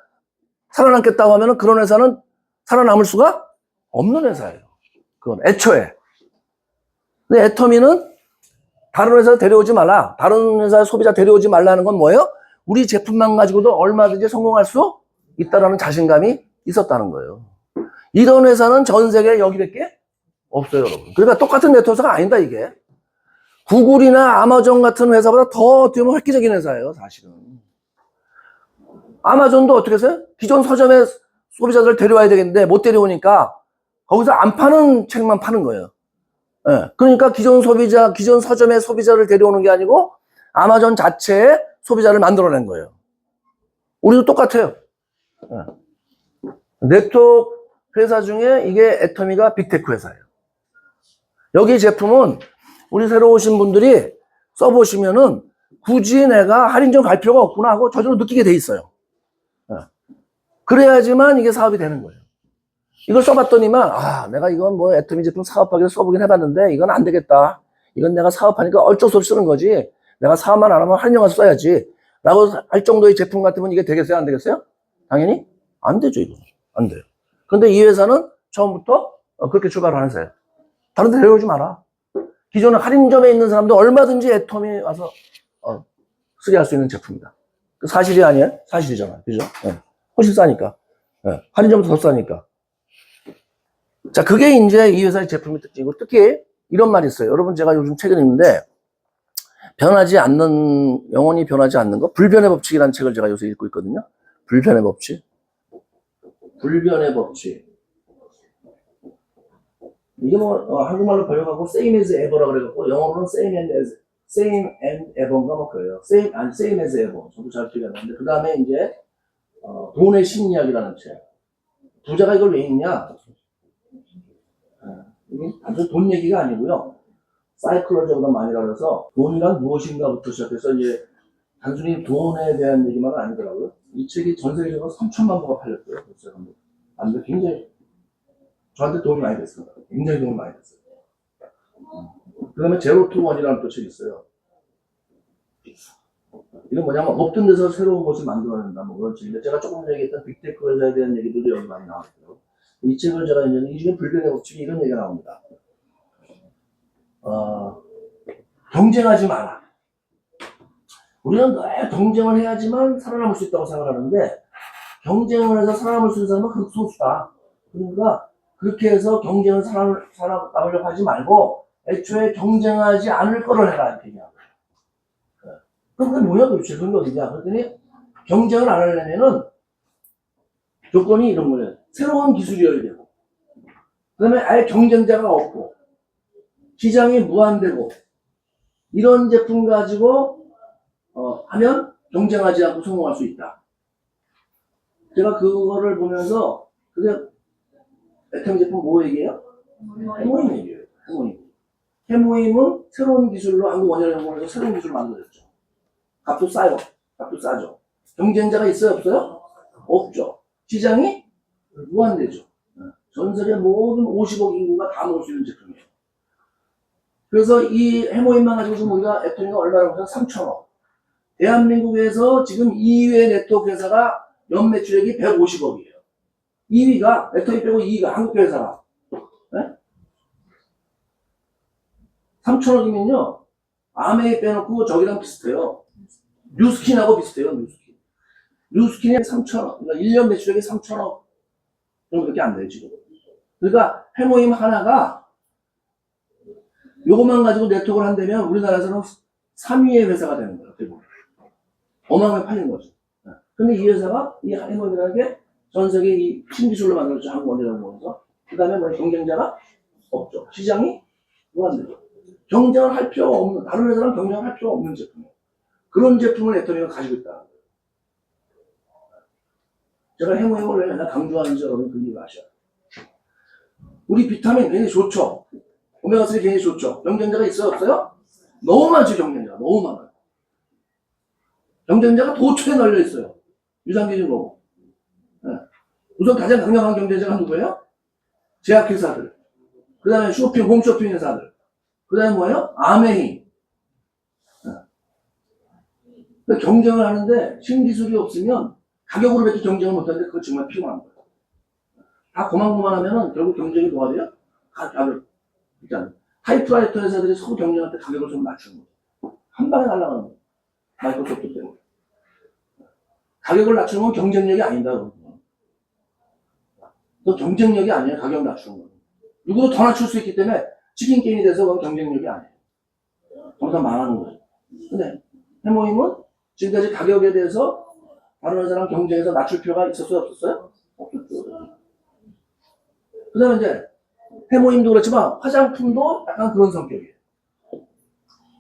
살아남겠다고 하면은 그런 회사는 살아남을 수가 없는 회사예요. 그건 애초에. 근데 애터미는 다른 회사 데려오지 말라. 다른 회사의 소비자 데려오지 말라는 건 뭐예요? 우리 제품만 가지고도 얼마든지 성공할 수 있다라는 자신감이 있었다는 거예요. 이런 회사는 전 세계에 여기밖에 없어요, 여러분. 그러니까 똑같은 네트워크가 아니다, 이게. 구글이나 아마존 같은 회사보다 더 어떻게 보면 획기적인 회사예요, 사실은. 아마존도 어떻게 했어요? 기존 서점에 소비자들 데려와야 되겠는데 못 데려오니까 거기서 안 파는 책만 파는 거예요. 네. 그러니까 기존 서점의 소비자를 데려오는 게 아니고 아마존 자체의 소비자를 만들어낸 거예요. 우리도 똑같아요. 네. 네트워크 회사 중에 이게 애터미가 빅테크 회사예요. 여기 제품은 우리 새로 오신 분들이 써보시면은 굳이 내가 할인점 갈 필요가 없구나 하고 저절로 느끼게 돼 있어요. 네. 그래야지만 이게 사업이 되는 거예요. 이걸 써봤더니만 내가 이건 뭐 애터미 제품 사업하기로 써보긴 해봤는데 이건 안 되겠다. 이건 내가 사업하니까 어쩔 수 없이 쓰는 거지. 내가 사업만 안 하면 할인점 가서 써야지. 라고 할 정도의 제품 같으면 이게 되겠어요? 안 되겠어요? 당연히 안 되죠, 이거. 안 돼요. 그런데 이 회사는 처음부터 그렇게 출발을 하는 회사예요. 다른 데 데려오지 마라. 기존에 할인점에 있는 사람도 얼마든지 애터미 와서 수리할 수 있는 제품이다. 사실이 아니에요? 사실이잖아요. 그죠? 네. 훨씬 싸니까. 네. 할인점보다 더 싸니까. 자, 그게 이제 이 회사의 제품의 특징이고, 특히 이런 말이 있어요. 여러분, 제가 요즘 책을 읽는데, 영원히 변하지 않는 거, 불변의 법칙이라는 책을 제가 요새 읽고 있거든요. 불변의 법칙. 불변의 법칙. 이게 뭐, 한국말로 번역하고, same as ever라고 그래갖고, 영어로는 same and ever인가 뭐 그래요. same as ever. 저도 잘 기억이 안 나는데, 그 다음에 이제, 돈의 심리학이라는 책. 부자가 이걸 왜 읽냐? 이게 단순 돈 얘기가 아니고요. 사이클로지보다 많이 달라서 돈이란 무엇인가부터 시작해서 이제 단순히 돈에 대한 얘기만은 아니더라고요. 이 책이 전 세계적으로 3천만 부가 팔렸대요. 그래서 굉장히 저한테 도움이 많이 됐습니다. 굉장히 도움이 많이 됐어요. 그 다음에 제로 투 원이라는 또 책이 있어요. 이건 뭐냐면 없던 데서 새로운 것을 만들어낸다 뭐 그런 책인데 제가 조금 전에 얘기했던 빅테크 회사에 대한 얘기들도 여기 많이 나왔고요. 이 책을 제가 이제 이 중에 불변의 법칙이 이런 얘기가 나옵니다. 경쟁하지 마라. 우리는 늘 경쟁을 해야지만 살아남을 수 있다고 생각하는데 경쟁을 해서 살아남을 수 있는 사람은 극소수다. 그러니까 그렇게 해서 경쟁을 살아남으려고 하지 말고 애초에 경쟁하지 않을 거를 해라 이렇게 얘기하고. 그럼 그게 뭐야 도대체 그런 게 어디냐. 그랬더니 경쟁을 안 하려면은 조건이 이런 거예요. 새로운 기술이어야 되고 그 다음에 아예 경쟁자가 없고 시장이 무한되고 이런 제품 가지고 하면 경쟁하지 않고 성공할 수 있다. 제가 그거를 보면서 그게 애터미 제품 뭐 얘기해요? 해모임 얘기예요. 해모임은 새로운 기술로 한국 원자력연구원에서 새로운 기술을 만들어졌죠. 값도 싸요. 값도 싸죠. 경쟁자가 있어요? 없어요? 없죠. 시장이 무한되죠. 전 세계 모든 50억 인구가 다 먹을 수 있는 제품이에요. 그래서 이 해모임만 가지고 지금 우리가 애터미가 얼마라고 해서 3천억. 대한민국에서 지금 2위의 네트워크 회사가 연 매출액이 150억이에요. 2위가, 애터미 빼고 2위가 한국 회사가. 네? 3천억이면요, 아메이 빼놓고 저기랑 비슷해요. 뉴스킨하고 비슷해요, 뉴스킨. 뉴스킨이 3천억, 그러니까 1년 매출액이 3천억 정도밖에 안 돼요, 지금. 그러니까 해모임 하나가 요것만 가지고 네트워크를 한다면 우리나라에서는 3위의 회사가 되는 거예요, 대부분. 어마어마하게 팔린 거죠. 근데 이 회사가, 이 해모임이라는 게 전 세계 이 신기술로 만들었죠, 한국 원자력연구원에서. 그 다음에 뭐 경쟁자가 없죠. 시장이 무한대죠. 경쟁을 할 필요가 없는, 다른 회사랑 경쟁을 할 필요가 없는 제품이에요. 그런 제품을 애터미가 가지고 있다는 거예요. 제가 해모임을 왜 맨날 강조하는지 여러분 그 이유를 아셔야 돼요. 우리 비타민 굉장히 좋죠. 오메가3 굉장히 좋죠. 경쟁자가 있어요? 없어요? 너무 많죠, 경쟁자가. 너무 많아요. 경쟁자가 도처에 널려 있어요. 유산균이 뭐고. 네. 우선 가장 강력한 경쟁자가 누구예요? 제약회사들. 그 다음에 쇼핑, 홈쇼핑 회사들. 그 다음에 뭐예요? 아메이. 네. 경쟁을 하는데 신기술이 없으면 가격으로밖에 경쟁을 못하는데 그거 정말 피곤한 거예요. 다 고만고만하면은 결국 경쟁이 뭐가 돼요? 가격을. 일단 타이프라이터 회사들이 서로 경쟁할 때 가격을 좀 낮추는 거예요. 한 방에 날아가는 거예요. 마이크로소프트 때문에. 가격을 낮추는 건 경쟁력이 아니다. 그 경쟁력이 아니에요. 가격 낮추는 건. 누구도 더 낮출 수 있기 때문에 치킨 게임이 돼서 그건 경쟁력이 아니에요. 더 망하는 거예요. 근데 해모임은 지금까지 가격에 대해서 다른 회사랑 경쟁해서 낮출 필요가 있었어요? 없었어요? 없었죠. 그 다음에 이제 해모임도 그렇지만 화장품도 약간 그런 성격이에요.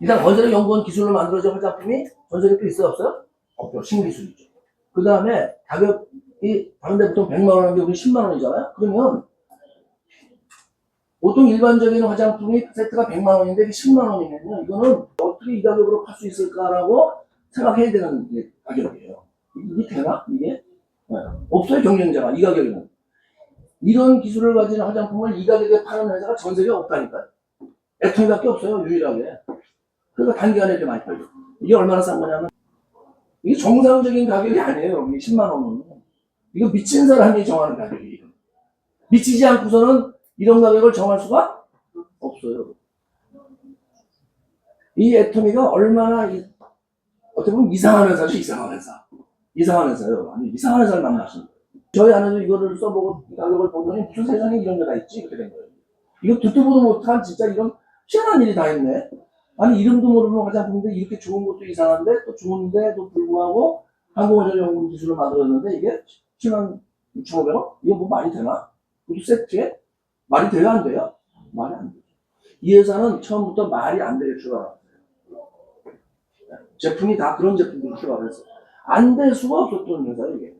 일단 원자력연구원 기술로 만들어진 화장품이 전 세계에 또 있어요? 없어요? 없죠. 신기술이죠. 그 다음에 가격이 다른 데 보통 100만 원 하는데 우리 10만 원이잖아요? 그러면 보통 일반적인 화장품이 세트가 100만 원인데 10만 원이면요. 이거는 어떻게 이 가격으로 팔 수 있을까라고 생각해야 되는 가격이에요. 이게 되나? 이게? 네. 없어요, 경쟁자가. 이 가격에는. 이런 기술을 가진 화장품을 이 가격에 파는 회사가 전 세계에 없다니까요. 애터미밖에 없어요, 유일하게. 그러니까 단기간에 이렇게 많이 팔죠. 이게 얼마나 싼 거냐면, 이게 정상적인 가격이 아니에요, 이게 10만 원은. 이거 미친 사람이 정하는 가격이에요. 미치지 않고서는 이런 가격을 정할 수가 없어요. 이 애터미가 얼마나, 어떻게 보면 이상한 회사죠, 이상한 회사. 이상한 회사요. 아니, 이상한 회사를 만나신 거예요. 저희 아내도 이거를 써보고 가격을 보더니 무슨 세상에 이런 게 다 있지? 이렇게 된 거예요. 이거 듣도 보도 못한 진짜 이런 희한한 일이 다 있네. 아니, 이름도 모르는 화장품인데 이렇게 좋은 것도 이상한데 또 좋은데도 불구하고 한국원자력연구원 기술을 만들었는데 이게 7만 6,500원? 이거 뭐 말이 되나? 그것도 세트에? 말이 돼요? 안 돼요? 말이 안 돼요. 이 회사는 처음부터 말이 안 되게 출발했어요. 제품이 다 그런 제품들로 출발을 했어요. 안 될 수가 없었던 회사예요, 이게.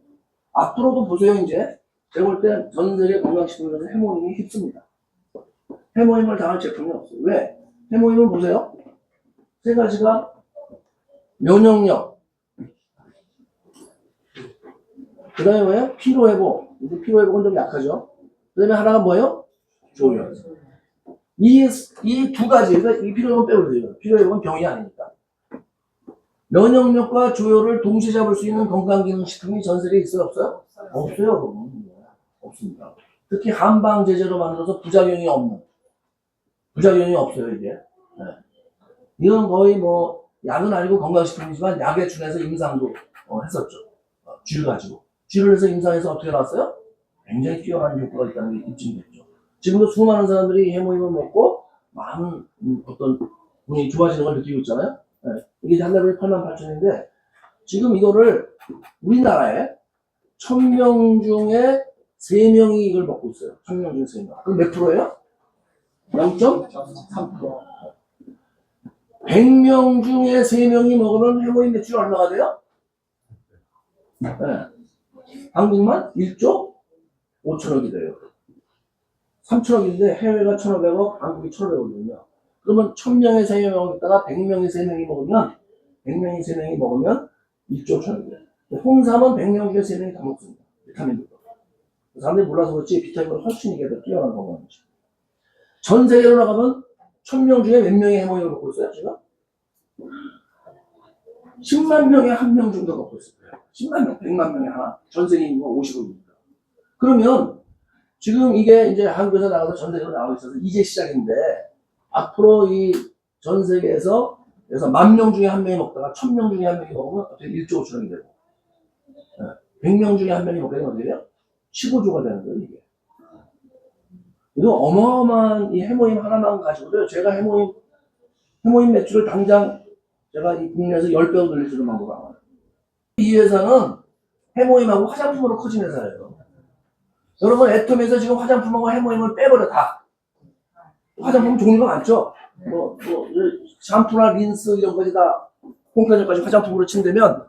앞으로도 보세요, 이제. 제가 볼 때 전 세계 건강식품에서 해모임이 휩습니다. 해모임을 당할 제품이 없어요. 왜? 해모임은 보세요. 세 가지가 면역력. 그 다음에 뭐예요? 피로회복. 이제 피로회복은 좀 약하죠. 그 다음에 하나가 뭐예요? 조혈. 이 두 가지, 그러니까 이 필요액은 빼고 돼요. 필요액은 병이 아니니까. 면역력과 조혈을 동시에 잡을 수 있는 건강기능식품이 전 세계에 있어요, 없어요? 없어요. 없습니다. 특히 한방 제제로 만들어서 부작용이 없어요, 이게. 네. 이건 거의 뭐 약은 아니고 건강식품이지만 약에 준해서 임상도 했었죠. 쥐를 가지고. 쥐를 해서 임상에서 어떻게 나왔어요? 굉장히 뛰어난 효과가 있다는 게 입증됐죠. 지금도 수많은 사람들이 해모임을 먹고 많은 어떤 분이 좋아지는 걸 느끼고 있잖아요. 네. 이게 한 달에 88,000인데 지금 이거를 우리나라에 1000명 중에 3명이 이걸 먹고 있어요. 1000명 중에 3명. 그럼 몇 프로예요? 0.3%. 100명 중에 3명이 먹으면 해모임 매출이 얼마가 돼요? 네. 한국만 1조 5천억이 돼요. 3천억인데 해외가 1,500억, 한국이 1,500억이거든요. 그러면 1000명에 3명이 먹다가 100명에 3명이 먹으면 1조 5천억이 돼요. 홍삼은 100명 중에 3명이 다 먹습니다. 비타민도. 사람들이 몰라서 그렇지 비타민은 훨씬 이게 더 뛰어난 건강이죠. 전 세계로 나가면 1000명 중에 몇 명이 해모임을 먹고 있어요, 지금? 10만 명에 1명 정도 먹고 있어요. 10만 명, 100만 명에 하나. 전 세계 인구가 50억입니다. 그러면 지금 이게 이제 한국에서 나가서 전 세계로 나가고 있어서 이제 시작인데 앞으로 이 전 세계에서 그래서 10,000명 중에 1명이 먹다가 1000명 중에 1명이 먹으면 어떻게 1조 5천억이 되고 100명 중에 1명이 먹게 되면 어떻게 돼요? 15조가 되는 거예요, 이게. 이거 어마어마한 이 해모임 하나만 가지고도 제가 해모임 매출을 당장 제가 이 국내에서 10배로 늘릴 수 있는 방법이 많아요. 이 회사는 해모임하고 화장품으로 커진 회사예요. 여러분, 애톰에서 지금 화장품하고 해모임을 빼버려, 다. 화장품 종류가 많죠? 샴푸나 린스 이런 것이 다 홈페이지까지 화장품으로 친다면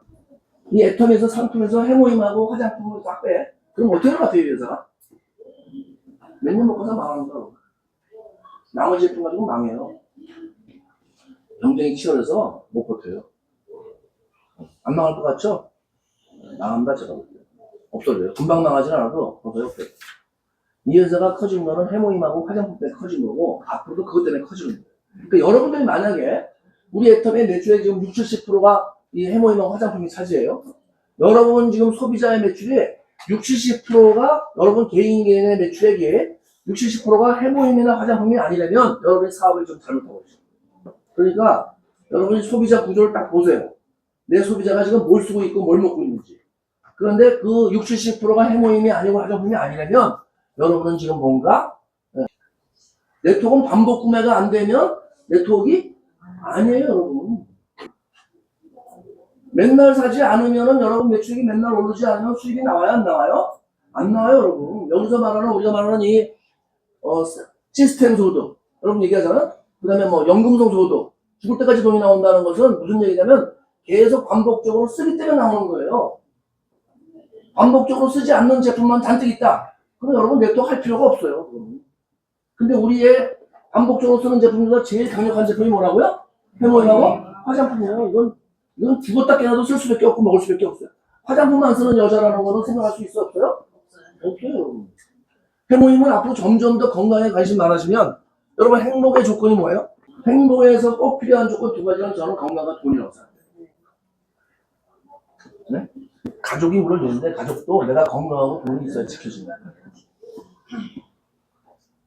이 애톰에서 상품에서 해모임하고 화장품을 다 빼. 그럼 어떻게 할 것 같아요, 이 회사가? 몇 년 먹고서 망합니다. 나머지 제품 가지고 망해요. 경쟁이 치열해서 못 버텨요. 안 망할 것 같죠? 망한다, 제가 볼 때. 없어져요. 금방 망하진 않아도 없어요. 이 회사가 커진 거는 해모임하고 화장품 때문에 커진 거고 앞으로도 그것 때문에 커지는 거예요. 그러니까 여러분들이 만약에 우리 애텀의 매출의 지금 60, 70%가 이 해모임하고 화장품이 차지해요. 여러분 지금 소비자의 매출이 60, 70%가 여러분 개인의 매출액이 60, 70%가 해모임이나 화장품이 아니라면 여러분의 사업을 좀 잘못하고 있어요. 그러니까 여러분이 소비자 구조를 딱 보세요. 내 소비자가 지금 뭘 쓰고 있고 뭘 먹고 있는지. 그런데 그 60, 70%가 해모임이 아니고 화장품이 아니라면 여러분은 지금 뭔가 네트워크는 반복 구매가 안 되면 네트워크가 아니에요, 여러분. 맨날 사지 않으면은 여러분 매출이 맨날 오르지 않으면 수익이 나와요, 안 나와요? 안 나와요, 여러분. 여기서 말하는 우리가 말하는 이 시스템 소득 여러분 얘기하잖아. 그다음에 뭐 연금성 소득 죽을 때까지 돈이 나온다는 것은 무슨 얘기냐면 계속 반복적으로 쓰기 때문에 나오는 거예요. 반복적으로 쓰지 않는 제품만 잔뜩 있다. 그럼 여러분 네트워크 할 필요가 없어요. 근데 우리의 반복적으로 쓰는 제품 중에서 제일 강력한 제품이 뭐라고요? 해모임하고 화장품이에요. 이건 죽었다 깨나도 쓸 수밖에 없고 먹을 수밖에 없어요. 화장품 안 쓰는 여자라는 거는 생각할 수 있어, 없어요? 없어요. 해모임은 앞으로 점점 더 건강에 관심 많아지면 여러분 행복의 조건이 뭐예요? 행복에서 꼭 필요한 조건 두 가지는 저는 건강과 돈이라고 생각해요. 네? 가족이 물론 있는데 가족도 내가 건강하고 돈이 있어야 지켜진다.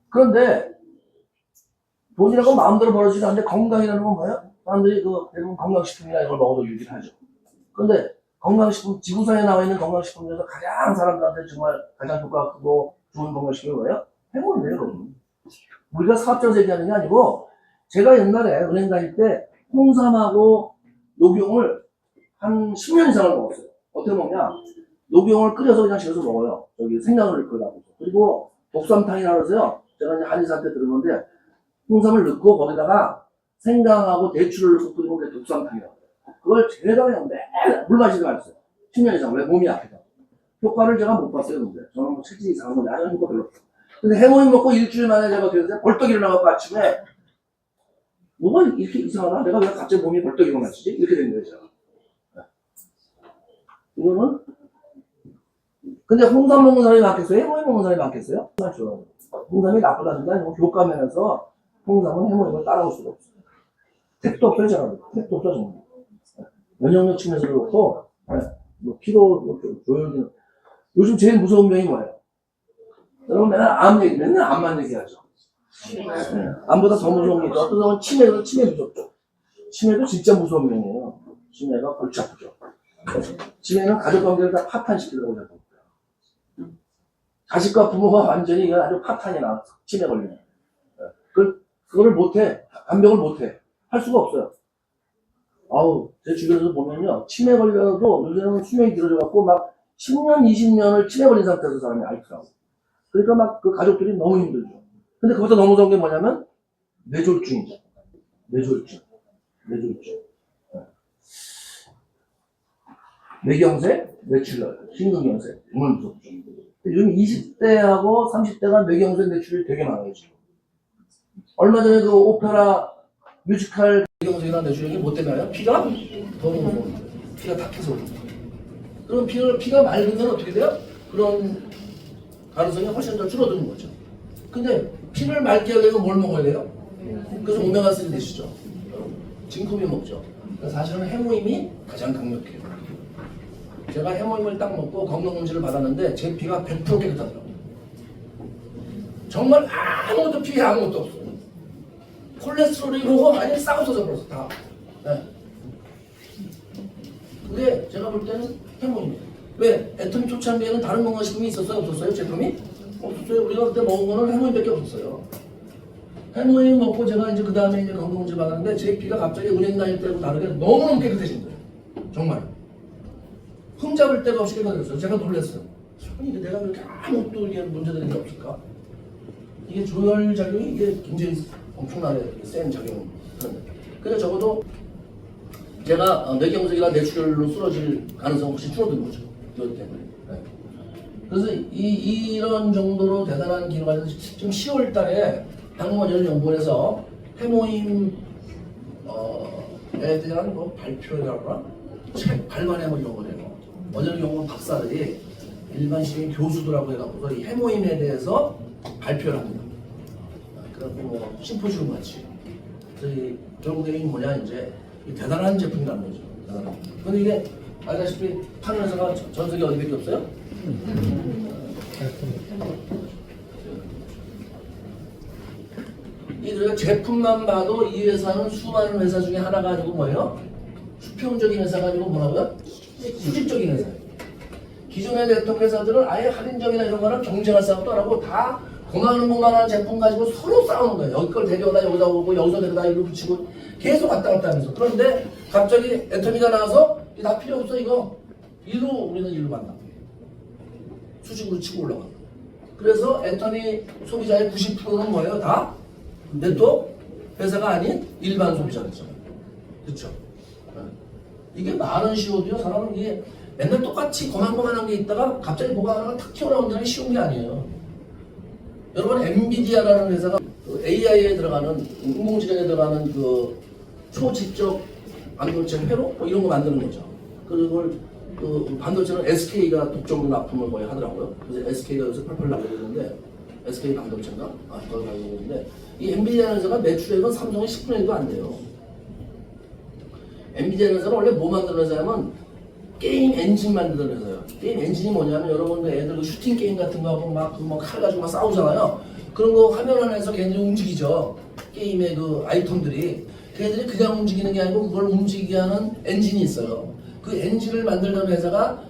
그런데 돈이라고 마음대로 벌어지지 않는데 건강이라는 건 뭐예요? 사람들이 대부분 건강식품이나 이걸 먹어도 유지를 하죠. 그런데 건강식품, 지구상에 나와 있는 건강식품 중에서 가장 사람들한테 정말 가장 효과가 크고 좋은 건강식품이 뭐예요? 해모임이에요. 우리가 사업자에서 얘기하는 게 아니고 제가 옛날에 은행 다닐 때 홍삼하고 녹용을 한 10년 이상을 먹었어요. 어떻게 먹냐? 녹용을 끓여서 그냥 집에서 먹어요. 여기 생강을 넣고. 그리고 독삼탕이라고 해서요. 제가 이제 한의사한테 들은 건데 홍삼을 넣고 거기다가 생강하고 대추를 넣고 끓이면 그게 독삼탕이라고 해요. 그걸 제가 그냥 매일 물 마시지 말았어요. 10년 이상. 왜? 몸이 아프다. 효과를 제가 못 봤어요. 근데 저는 뭐 체질이 이상한 건데 아주 효과 별로 없어요. 근데 해모임 먹고 일주일 만에 제가 어떻게 됐어요? 벌떡 일어나갖고 아침에 뭐가 이렇게 이상하나? 내가 왜 갑자기 몸이 벌떡 일어나지? 이렇게 된 거예요. 제가. 이거는 근데 홍삼 먹는 사람이 많겠어요? 해모임 먹는 사람이 많겠어요? 맞죠. 홍삼이 나쁘다는 게 아니고 효과면에서 통상은 해모임을 따라올 수가 없어요. 택도 없어요, 제가. 택도 없어, 정말. 면역력 측면에서도 그렇고, 뭐 피로 조혈기능. 요즘 제일 무서운 병이 뭐예요? 여러분 맨날 맨날 암만 얘기하죠. 암보다 더 무서운 게 있죠. 어떤 사람은 치매 무섭죠. 치매도 진짜 무서운 병이에요. 치매가 골치 아프죠. 치매는 가족관계를 다 파탄시키려고 해요. 자식과 부모가 완전히 이건 아주 파탄이 나. 치매 걸리면. 그거를 못해. 간병을 못해. 할 수가 없어요. 아우, 제 주변에서 보면요. 치매 걸려도 요새는 수명이 길어져갖고 막 10년, 20년을 치매 걸린 상태에서 사람이 앓더라고. 그러니까 막 그 가족들이 너무 힘들죠. 근데 그보다 너무 무서운 게 뭐냐면 뇌졸중이죠. 뇌졸중. 뇌경색, 뇌출혈, 심근경색. 정말 무섭죠. 요즘 20대하고 30대가 뇌경색, 뇌출혈이 되게 많아요, 지금. 얼마 전에 그 오페라 뮤지컬 뇌경색이나 뇌출혈이 뭐 때문에 피가 더 무서워요. 피가 탁해서 그렇죠. 그럼 피가 맑으면 어떻게 돼요? 그런 가능성이 훨씬 더 줄어드는 거죠. 근데 피를 맑게 하려면 뭘 먹어야 돼요? 그래서 오메가3 드시죠. 진컵이 먹죠. 사실은 해모임이 가장 강력해요. 제가 해모임을 딱 먹고 건강검진을 받았는데 제 피가 100% 깨끗하더라고요. 정말 아무것도 피에 아무것도 없어요. 콜레스테롤이 뭐고 많이 싸워서 버렸어 다. 네. 그게 제가 볼 때는 해모임이에요. 왜? 애터미 초창기에는 다른 건강식품이 있었어요? 없었어요? 제품이? 없었어요. 우리가 그때 먹은 거는 해모임밖에 없었어요. 해모임 먹고 제가 이제 그 다음에 이제 건강검진 받았는데 제 피가 갑자기 은행 다닐 때하고 다르게 너무너무 깨끗해진 거예요. 정말. 흠잡을 데가 없이 깨끗해졌어요. 제가 놀랐어요. 아니, 내가 그렇게 아무것도 이게 문제되는 게 없을까? 이게 조혈작용이 이게 굉장히 엄청나게 센 작용을 하는데. 그래서 적어도 제가 뇌경색이나 뇌출혈로 쓰러질 가능성 혹시 줄어든 거죠. 그것 때문에. 네. 그래서 이런 정도로 대단한 기능을 가지고 지금 10월 달에 한국원자력연구원에서 해모임에 대한 뭐 발표라고 하나? 책 발간해 뭐 이런 거네요. 원자력연구원 박사들이 일반 시민 교수들하고 해갖고 이 해모임에 대해서 발표를 합니다. 그래서 뭐 심포지움 같이. 그래서 결국에 이게 뭐냐 이제 대단한 제품이라는 거죠. 근데 이게 알다시피 파는 회사가 전 세계 어디밖에 없어요? 우리가 제품만 봐도 이 회사는 수많은 회사 중에 하나가 아니고 뭐예요? 수평적인 회사가 아니고 뭐라고요? 수직적인 회사예요. 기존의 대통령 회사들은 아예 할인적이나 이런 거랑 경쟁할 싸움도 안 하고 다 고만한 제품 가지고 서로 싸우는 거예요. 여기 걸 데려다 여기다 오고 여기서 데려다 이거 붙이고 계속 왔다 갔다 하면서. 그런데 갑자기 애터미가 나와서 다 필요 없어 이거. 우리는 일로 만나. 수직으로 치고 올라가. 그래서 애터미 소비자의 90%는 뭐예요? 다? 근데 또 회사가 아닌 일반 소비자였잖아요. 그렇죠? 이게 많은 CO도요. 사람은 이게 맨날 똑같이 고만고만한 게 있다가 갑자기 뭐가 하나가 탁 튀어나온다는 게 쉬운 게 아니에요. 여러분 엔비디아라는 회사가 그 AI에 들어가는 인공지능에 들어가는 그 초직접 반도체 회로 뭐 이런 거 만드는 거죠. 그걸 그 반도체는 SK가 독점으로 납품을 거의 하더라고요. 그래서 SK가 요새 펄펄 나고 있는데 SK 반도체인가? 그걸 가지고 있는데 이 엔비디아 회사가 매출액은 삼성의 10분의 1도 안 돼요. 엔비디아 회사는 원래 뭐 만드는 회사냐면 게임 엔진 만드는 회사예요. 게임 엔진이 뭐냐면 여러분들 애들 그 슈팅 게임 같은 거 하고 막 칼 가지고 막 싸우잖아요. 그런 거 화면 안에서 걔네들이 움직이죠. 게임의 그 아이템들이. 걔네들이 그냥 움직이는 게 아니고 그걸 움직이게 하는 엔진이 있어요. 그 엔진을 만들던 회사가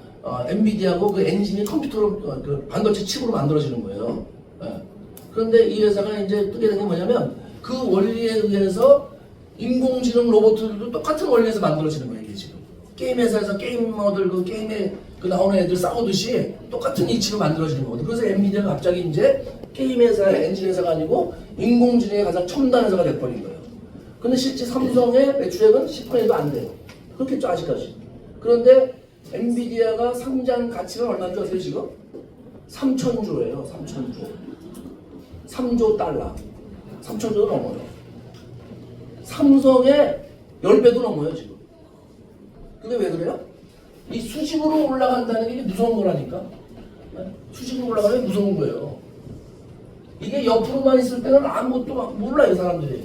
엔비디아고 그 엔진이 컴퓨터로 그 반도체 칩으로 만들어지는 거예요. 그런데 이 회사가 이제 뜨게 된 게 뭐냐면 그 원리에 의해서 인공지능 로봇들도 똑같은 원리에서 만들어지는 거예요. 이게 지금 게임 회사에서 게이머들 그 게임에 그 나오는 애들 싸우듯이 똑같은 이치로 만들어지는 거거든요. 그래서 엔비디아가 갑자기 이제 게임 회사, 엔진 회사가 아니고 인공지능의 가장 첨단 회사가 돼버린 거예요. 근데 실제 삼성의 매출액은 10%도 안 돼요. 그렇겠죠 아직까지. 그런데 엔비디아가 상장 가치가 얼마인지 아세요 지금? 3,000조예요. 3,000조. 3조 달러. 3,000조도 넘어요. 삼성의 10배도 넘어요 지금. 근데 왜 그래요? 이 수직으로 올라간다는 게 무서운 거라니까. 수직으로 올라가면 무서운 거예요. 이게 옆으로만 있을 때는 아무것도 몰라 이 사람들이.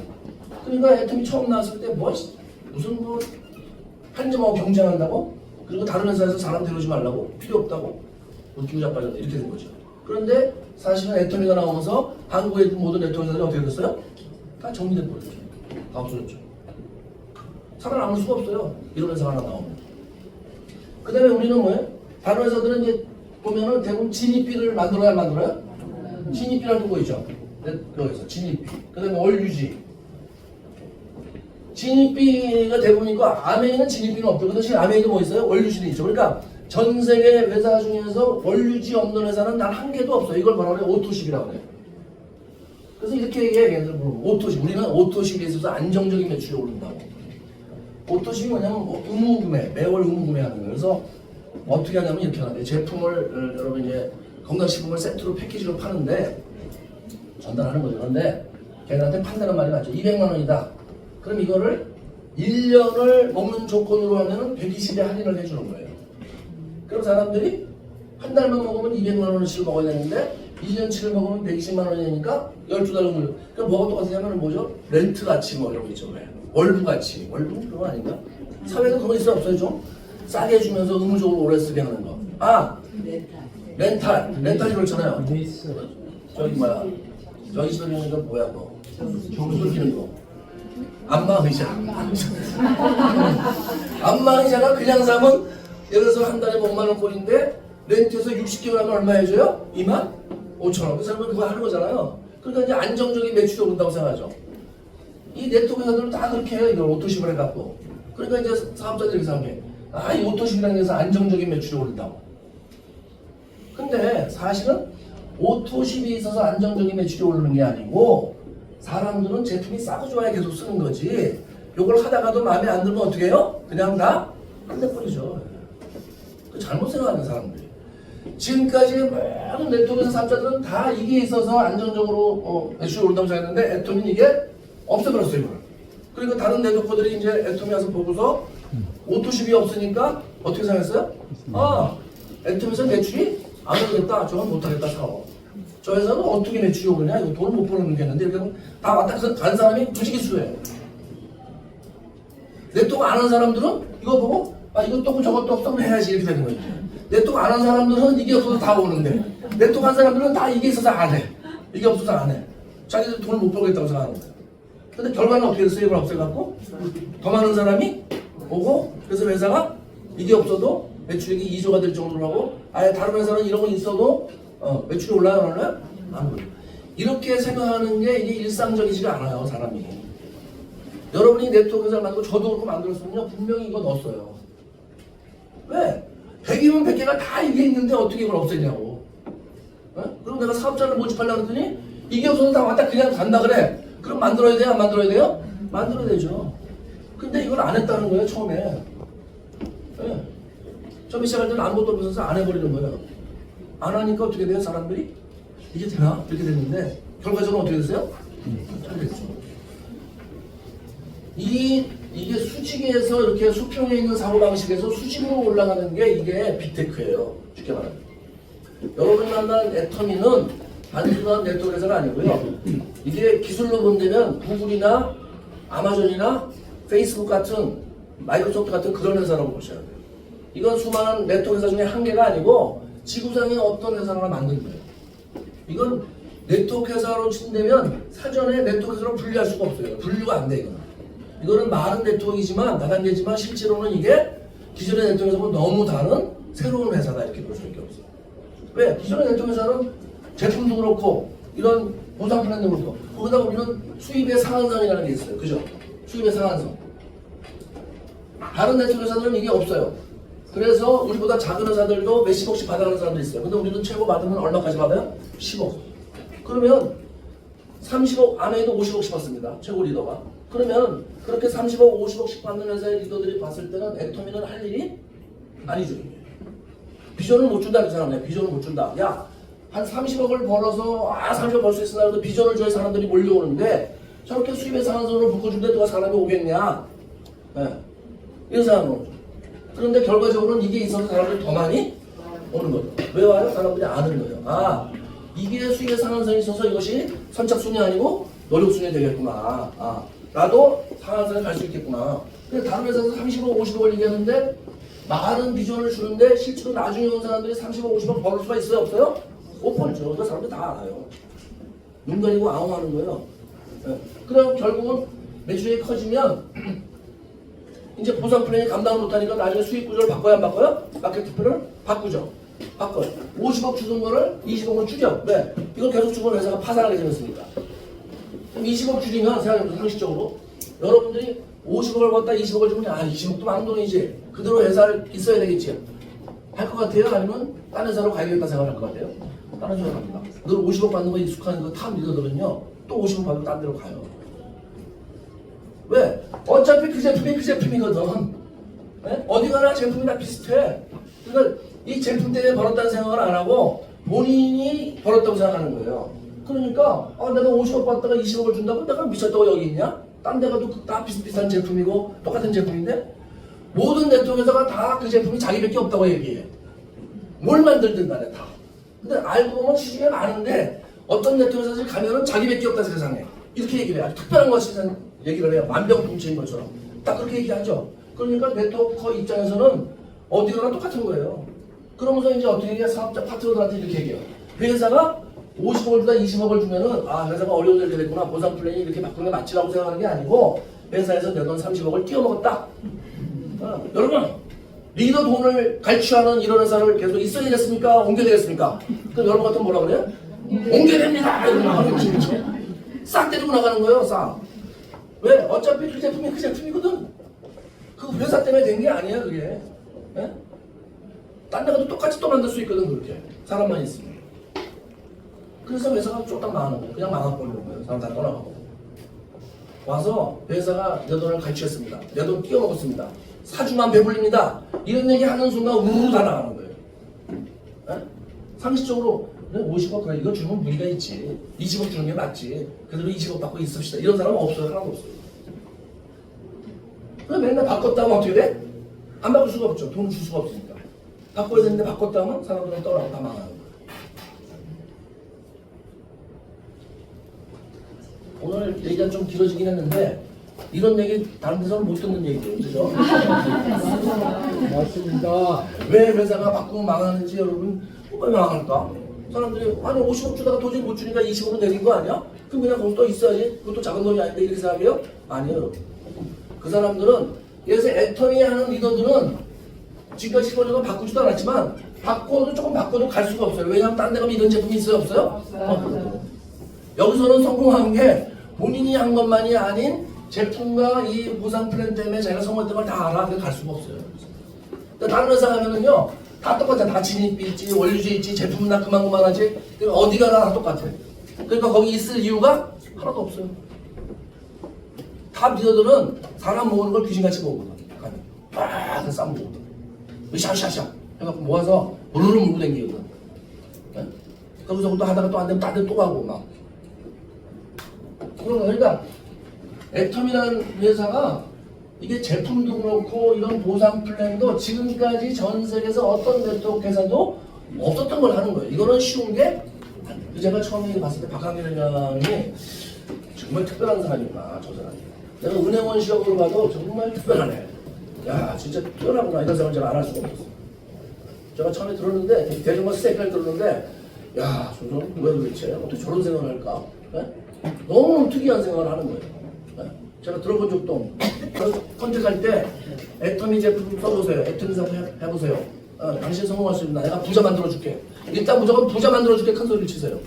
그러니까 애텀이 처음 나왔을 때 무슨 뭐 편집하고 경쟁한다고? 그리고 다른 회사에서 사람 데려오지 말라고? 필요 없다고? 웃기고 자빠졌다 이렇게 된 거죠. 그런데 사실은 애터미가 나오면서 한국의 모든 네트워크 회사들이 어떻게 됐어요? 다 정리돼 버렸죠. 다 없어졌죠. 살아남을 수가 없어요. 이런 회사가 하나 나오면. 그 다음에 우리는 뭐예요? 다른 회사들은 이제 보면은 대부분 진입비를 만들어야 만들어요? 진입비라는 거 있죠. 여기서 진입비. 그 다음에 월유지. 진입비가 대부분이고 아메이는 진입비는 없죠. 그 대신 아메이도 뭐 있어요? 월유지도 있죠. 그러니까 전 세계 회사 중에서 월유지 없는 회사는 단 한 개도 없어요. 이걸 뭐라고 그래요? 오토십이라고 해요. 그래서 이렇게 얘기해. 얘네들은 오토십. 우리는 오토십에 있어서 안정적인 매출이 오른다고. 오토십이 뭐냐면 의무구매, 매월 의무구매하는 거예요. 그래서 어떻게 하냐면 이렇게 하는데 제품을 여러분 이제 건강식품을 세트로 패키지로 파는데 전달하는 거죠. 그런데 걔네한테 판다는 말이 맞죠. 200만 원이다. 그럼 이거를 1년을 먹는 조건으로 하면은 120에 할인을 해주는 거예요. 그럼 사람들이 한 달만 먹으면 200만 원어치를 먹어야 되는데 1년치를 먹으면 120만 원이니까 12달을 물려. 그럼 뭐가 똑같으냐면 뭐죠? 렌트 같이 뭐 이런 거 있죠. 월부 같이. 월부는 그거 아닌가? 사회에서 그런 거 있어요? 없어요? 좀? 싸게 해주면서 의무적으로 오래 쓰게 하는 거. 렌탈. 렌탈이 그렇잖아요. 저기 뭐야. 저기 소리는 거 뭐야 뭐. 정수 끼는 거. 안마의자. 안마의자가 그냥 사면 예를 들어서 한 달에 5만 원 꼴인데 렌트에서 60개월 하면 얼마 해줘요? 2만 5천 원. 그 사람은 그거 하는 거잖아요. 그러니까 이제 안정적인 매출이 오른다고 생각하죠. 이 네트워크 회사들은 다 그렇게 해요. 이걸 오토십을 해갖고. 그러니까 이제 사업자들이 이렇게 생각해. 이 오토십이라는 데서 안정적인 매출이 오른다고. 근데 사실은 오토십이 있어서 안정적인 매출이 오르는 게 아니고 사람들은 제품이 싸고 좋아야 계속 쓰는 거지. 요걸 하다가도 마음에 안 들면 어떻게 해요? 그냥 다 끝내버리죠. 잘못 생각하는 사람들이. 지금까지 모든 네트워크에서 사업자들은 다 이게 있어서 안정적으로 매출이 오른다고 생각했는데 애토미는 이게 없애버렸어요. 이걸. 그리고 다른 네트워크들이 이제 애토미 와서 보고서 오토십이 없으니까 어떻게 생각했어요? 애토미에서 매출이 안 오르겠다. 저건 못하겠다 사업. 저 회사는 어떻게 매출이 오르냐? 이거 돈을 못 버는 겠는데 이렇게 하면 다 왔다 간 사람이 부지기수예요. 네트워크 안 하는 사람들은 이거 보고 이것도 없고 저것도 없어 해야지 이렇게 되는 거예요. 네트워크 안 하는 사람들은 이게 없어서 다 오는데 네트워크 한 사람들은 다 이게 있어서 안 해. 이게 없어서 안 해. 자기들 돈을 못 벌겠다고 생각하는 거예요. 근데 결과는 어떻게 됐어요? 이걸 없애갖고 더 많은 사람이 오고 그래서 회사가 이게 없어도 매출액이 2조가 될 정도로 하고 아예 다른 회사는 이런 거 있어도 매출이 올라가요? 안 올라요? 안 올라요. 이렇게 생각하는 게 이게 일상적이지가 않아요. 사람이. 여러분이 네트워크 회사를 만들고 저도 그렇고 만들었으면요 분명히 이거 넣었어요. 왜? 100이면 100개가 다 이게 있는데 어떻게 이걸 없애냐고. 그럼 내가 사업자를 모집하려고 했더니 이게 없어서 다 왔다 그냥 간다 그래. 그럼 만들어야 돼요? 안 만들어야 돼요? 만들어야 되죠. 근데 이걸 안 했다는 거예요 처음에. 처음에 시작할 때는 아무것도 없어서 안 해버리는 거예요. 안 하니까 어떻게 돼요 사람들이? 이게 되나? 이렇게 됐는데 결과적으로 어떻게 됐어요? 잘 됐죠. 이게 수직에서 이렇게 수평에 있는 사고방식에서 수직으로 올라가는 게 이게 빅테크예요. 쉽게 말하면. 여러분이 만난 애터미는 단순한 네트워크 회사가 아니고요. 이게 기술로 본다면 구글이나 아마존이나 페이스북 같은 마이크로소프트 같은 그런 회사라고 보셔야 돼요. 이건 수많은 네트워크 회사 중에 한 개가 아니고 지구상에 어떤 회사를 하나 만든 거예요. 이건 네트워크 회사로 친다면 사전에 네트워크 회사로 분류할 수가 없어요. 분류가 안 돼 이거는. 이거는 말은 네트워크이지만 다단계지만 실제로는 이게 기존의 네트워크 회사하고 너무 다른 새로운 회사다 이렇게 볼 수밖에 없어요. 왜? 기존의 네트워크 회사는 제품도 그렇고 이런 보상 플랜도 그렇고 거기다 우리는 수입의 상한선이라는 게 있어요. 그죠? 수입의 상한선. 다른 네트워크 회사들은 이게 없어요. 그래서 우리보다 작은 회사들도 몇십억씩 받아가는 사람도 있어요. 근데 우리는 최고 받으면 얼마까지 받아요? 10억. 그러면 30억 안에도 50억씩 받습니다. 최고 리더가. 그러면 그렇게 30억, 50억씩 받는 회사의 리더들이 봤을 때는 애터미는 할 일이 아니죠. 비전을 못 준다 그 사람이야. 비전을 못 준다. 야, 한 30억을 벌어서 30억 벌 수 있으나 그래도 비전을 줘야 사람들이 몰려오는데 저렇게 수입의 상한선으로 묶어준데 누가 사람이 오겠냐? 이런 사람은 오죠. 그런데 결과적으로는 이게 있어서 사람들이 더 많이 오는 거죠. 왜 와요? 사람들이 아는 거예요. 이게 수익의 상한선이 있어서 이것이 선착순이 아니고 노력순이 되겠구나. 아, 나도 상한선에 갈 수 있겠구나. 근데 다른 회사에서 30억, 50억을 얘기하는데 많은 비전을 주는데 실제로 나중에 온 사람들이 30억, 50억 벌을 수가 있어요? 없어요? 못 벌죠. 그 사람들 다 알아요. 눈 가리고 아웅하는 거예요. 네. 그럼 결국은 매출이 커지면 이제 보상 플랜이 감당을 못하니까 나중에 수익 구조를 바꿔야 안 바꿔요? 마케팅 플랜을 바꾸죠. 바꿔요. 50억 주던 거를 20억으로 줄여. 왜? 이걸 계속 주면 회사가 파산하게 생겼으니까. 그럼 20억 줄이면 생각해보세요. 상식적으로 여러분들이 50억을 벌었다 20억을 주면 20억도 많은 돈이지. 그대로 회사를 있어야 되겠지. 할 것 같아요? 아니면 다른 회사로 가야겠다 생각할 것 같아요? 다른 회사로 갑니다. 늘 50억 받는 거 익숙한 거 탑 리더들은요. 또 50억 받고 딴 데로 가요. 왜? 어차피 그 제품이 그 제품이거든. 네? 어디 가나 제품이 다 비슷해. 그러니까 이 제품 때문에 벌었다는 생각을 안 하고 본인이 벌었다고 생각하는 거예요. 그러니까 내가 50억 받다가 20억을 준다고 내가 미쳤다고 여기 있냐? 딴 데 가도 다 비슷비슷한 제품이고 똑같은 제품인데 모든 네트워크에서가 다 그 제품이 자기밖에 없다고 얘기해. 뭘 만들든 간에 다. 근데 알고 보면 시중에 많은데 어떤 네트워크에서 가면은 자기밖에 없다 세상에. 이렇게 얘기를 해요. 아주 특별한 것이 얘기를 해요. 만병통치인 것처럼. 딱 그렇게 얘기하죠. 그러니까 네트워커 입장에서는 어디 가나 똑같은 거예요. 그러면서 이제 어떻게 해야 사업자 파트너들한테 이렇게 얘기해요. 회사가 50억을 주다 20억을 주면은 회사가 어려워지게 됐구나. 보상 플랜이 이렇게 바꾸는 게 맞지라고 생각하는 게 아니고 회사에서 내 돈 30억을 띄워먹었다. 여러분 리더 돈을 갈취하는 이런 회사를 계속 있어야 되겠습니까? 옮겨야 되겠습니까? 그럼 여러분 같은 뭐라 그래요? 옮겨야 됩니다. 이러고 나가는 거죠. 싹 때리고 나가는 거예요. 싹. 왜? 어차피 그 제품이 그 제품이거든. 그 회사 때문에 된 게 아니야 그게. 예? 딴 데 가도 똑같이 또 만들 수 있거든 그렇게. 사람만 있으면. 그래서 회사가 쫄딱 망하는 거예요. 그냥 망해버리는 거예요. 사람 다 떠나가고. 와서 회사가 내 돈을 갈취했습니다. 내 돈 띄워먹었습니다. 사주만 배불립니다. 이런 얘기 하는 순간 우르르 다 나가는 거예요. 에? 상식적으로 50억 그래 이거 주면 무리가 있지. 20억 주는 게 맞지. 그대로 20억 받고 있읍시다. 이런 사람은 없어요. 하나도 없어요. 그럼 맨날 바꿨다 하면 어떻게 돼? 안 바꿀 수가 없죠. 돈을 줄 수가 없으니까. 바꿔야 되는데 바꿨다 하면 사람들은 떠나고 다 망하는 거예요. 오늘 얘기가 좀 길어지긴 했는데 이런 얘기 다른 데서는 못 듣는 얘기예요. 그죠? 맞습니다. 왜 회사가 바꾸면 망하는지 여러분 왜 망할까? 사람들이 아니 50억 주다가 도저히 못 주니까 20억으로 내린 거 아니야? 그럼 그냥 거기서 또 있어야지. 그것도 작은 돈이 아닌데 이렇게 생각해요? 아니에요. 그 사람들은 그래서 애터미 하는 리더들은 지금까지 15년간 바꾸지도 않았지만 바꿔도 조금 바꿔도 갈 수가 없어요. 왜냐하면 딴 데 가면 이런 제품이 있어요? 없어요? 없어요. 여기서는 성공한 게 본인이 한 것만이 아닌 제품과 이 보상 플랜 때문에 자기가 성공했던 걸 다 알아. 그래서 갈 수가 없어요. 다른 회사 가면은요 다 똑같아. 다 진입비 있지, 원료주 있지, 제품은 다 그만하지. 어디 가나 다 똑같아. 그러니까 거기 있을 이유가 하나도 없어요. 다 리더들은 사람 모으는 걸 귀신같이 모으거든. 그래서 싸움 모으거든. 샤샤샤 해갖고 모아서 우르르 물고 댕기거든. 네? 거기서 또 하다가 또 안 되면 딴 데 또 가고 막. 그러니까 애텀이라는 회사가 이게 제품도 그렇고 이런 보상 플랜도 지금까지 전 세계에서 어떤 네트워크 회사도 없었던 걸 하는 거예요. 이거는 쉬운 게 제가 처음에 봤을 때 박한길 회장이 정말 특별한 사람이구나. 저 사람이. 내가 은행원 시험으로 봐도 정말 특별하네. 야 진짜 뛰어나구나. 이런 생각을 제가 안 할 수가 없었어요. 제가 처음에 들었는데 대중과 스테이크를 들었는데 야 저 사람 왜 도대체 어떻게 저런 생각을 할까? 네? 너무 특이한 생각을 하는 거예요. 네? 제가 들어본 적도 없고 컨택할 때 애터미 제품 써보세요. 애터미 사업 해보세요. 당신 성공할 수 있나? 내가 부자 만들어줄게. 일단 무조건 부자 만들어줄게. 큰 소리를 치세요.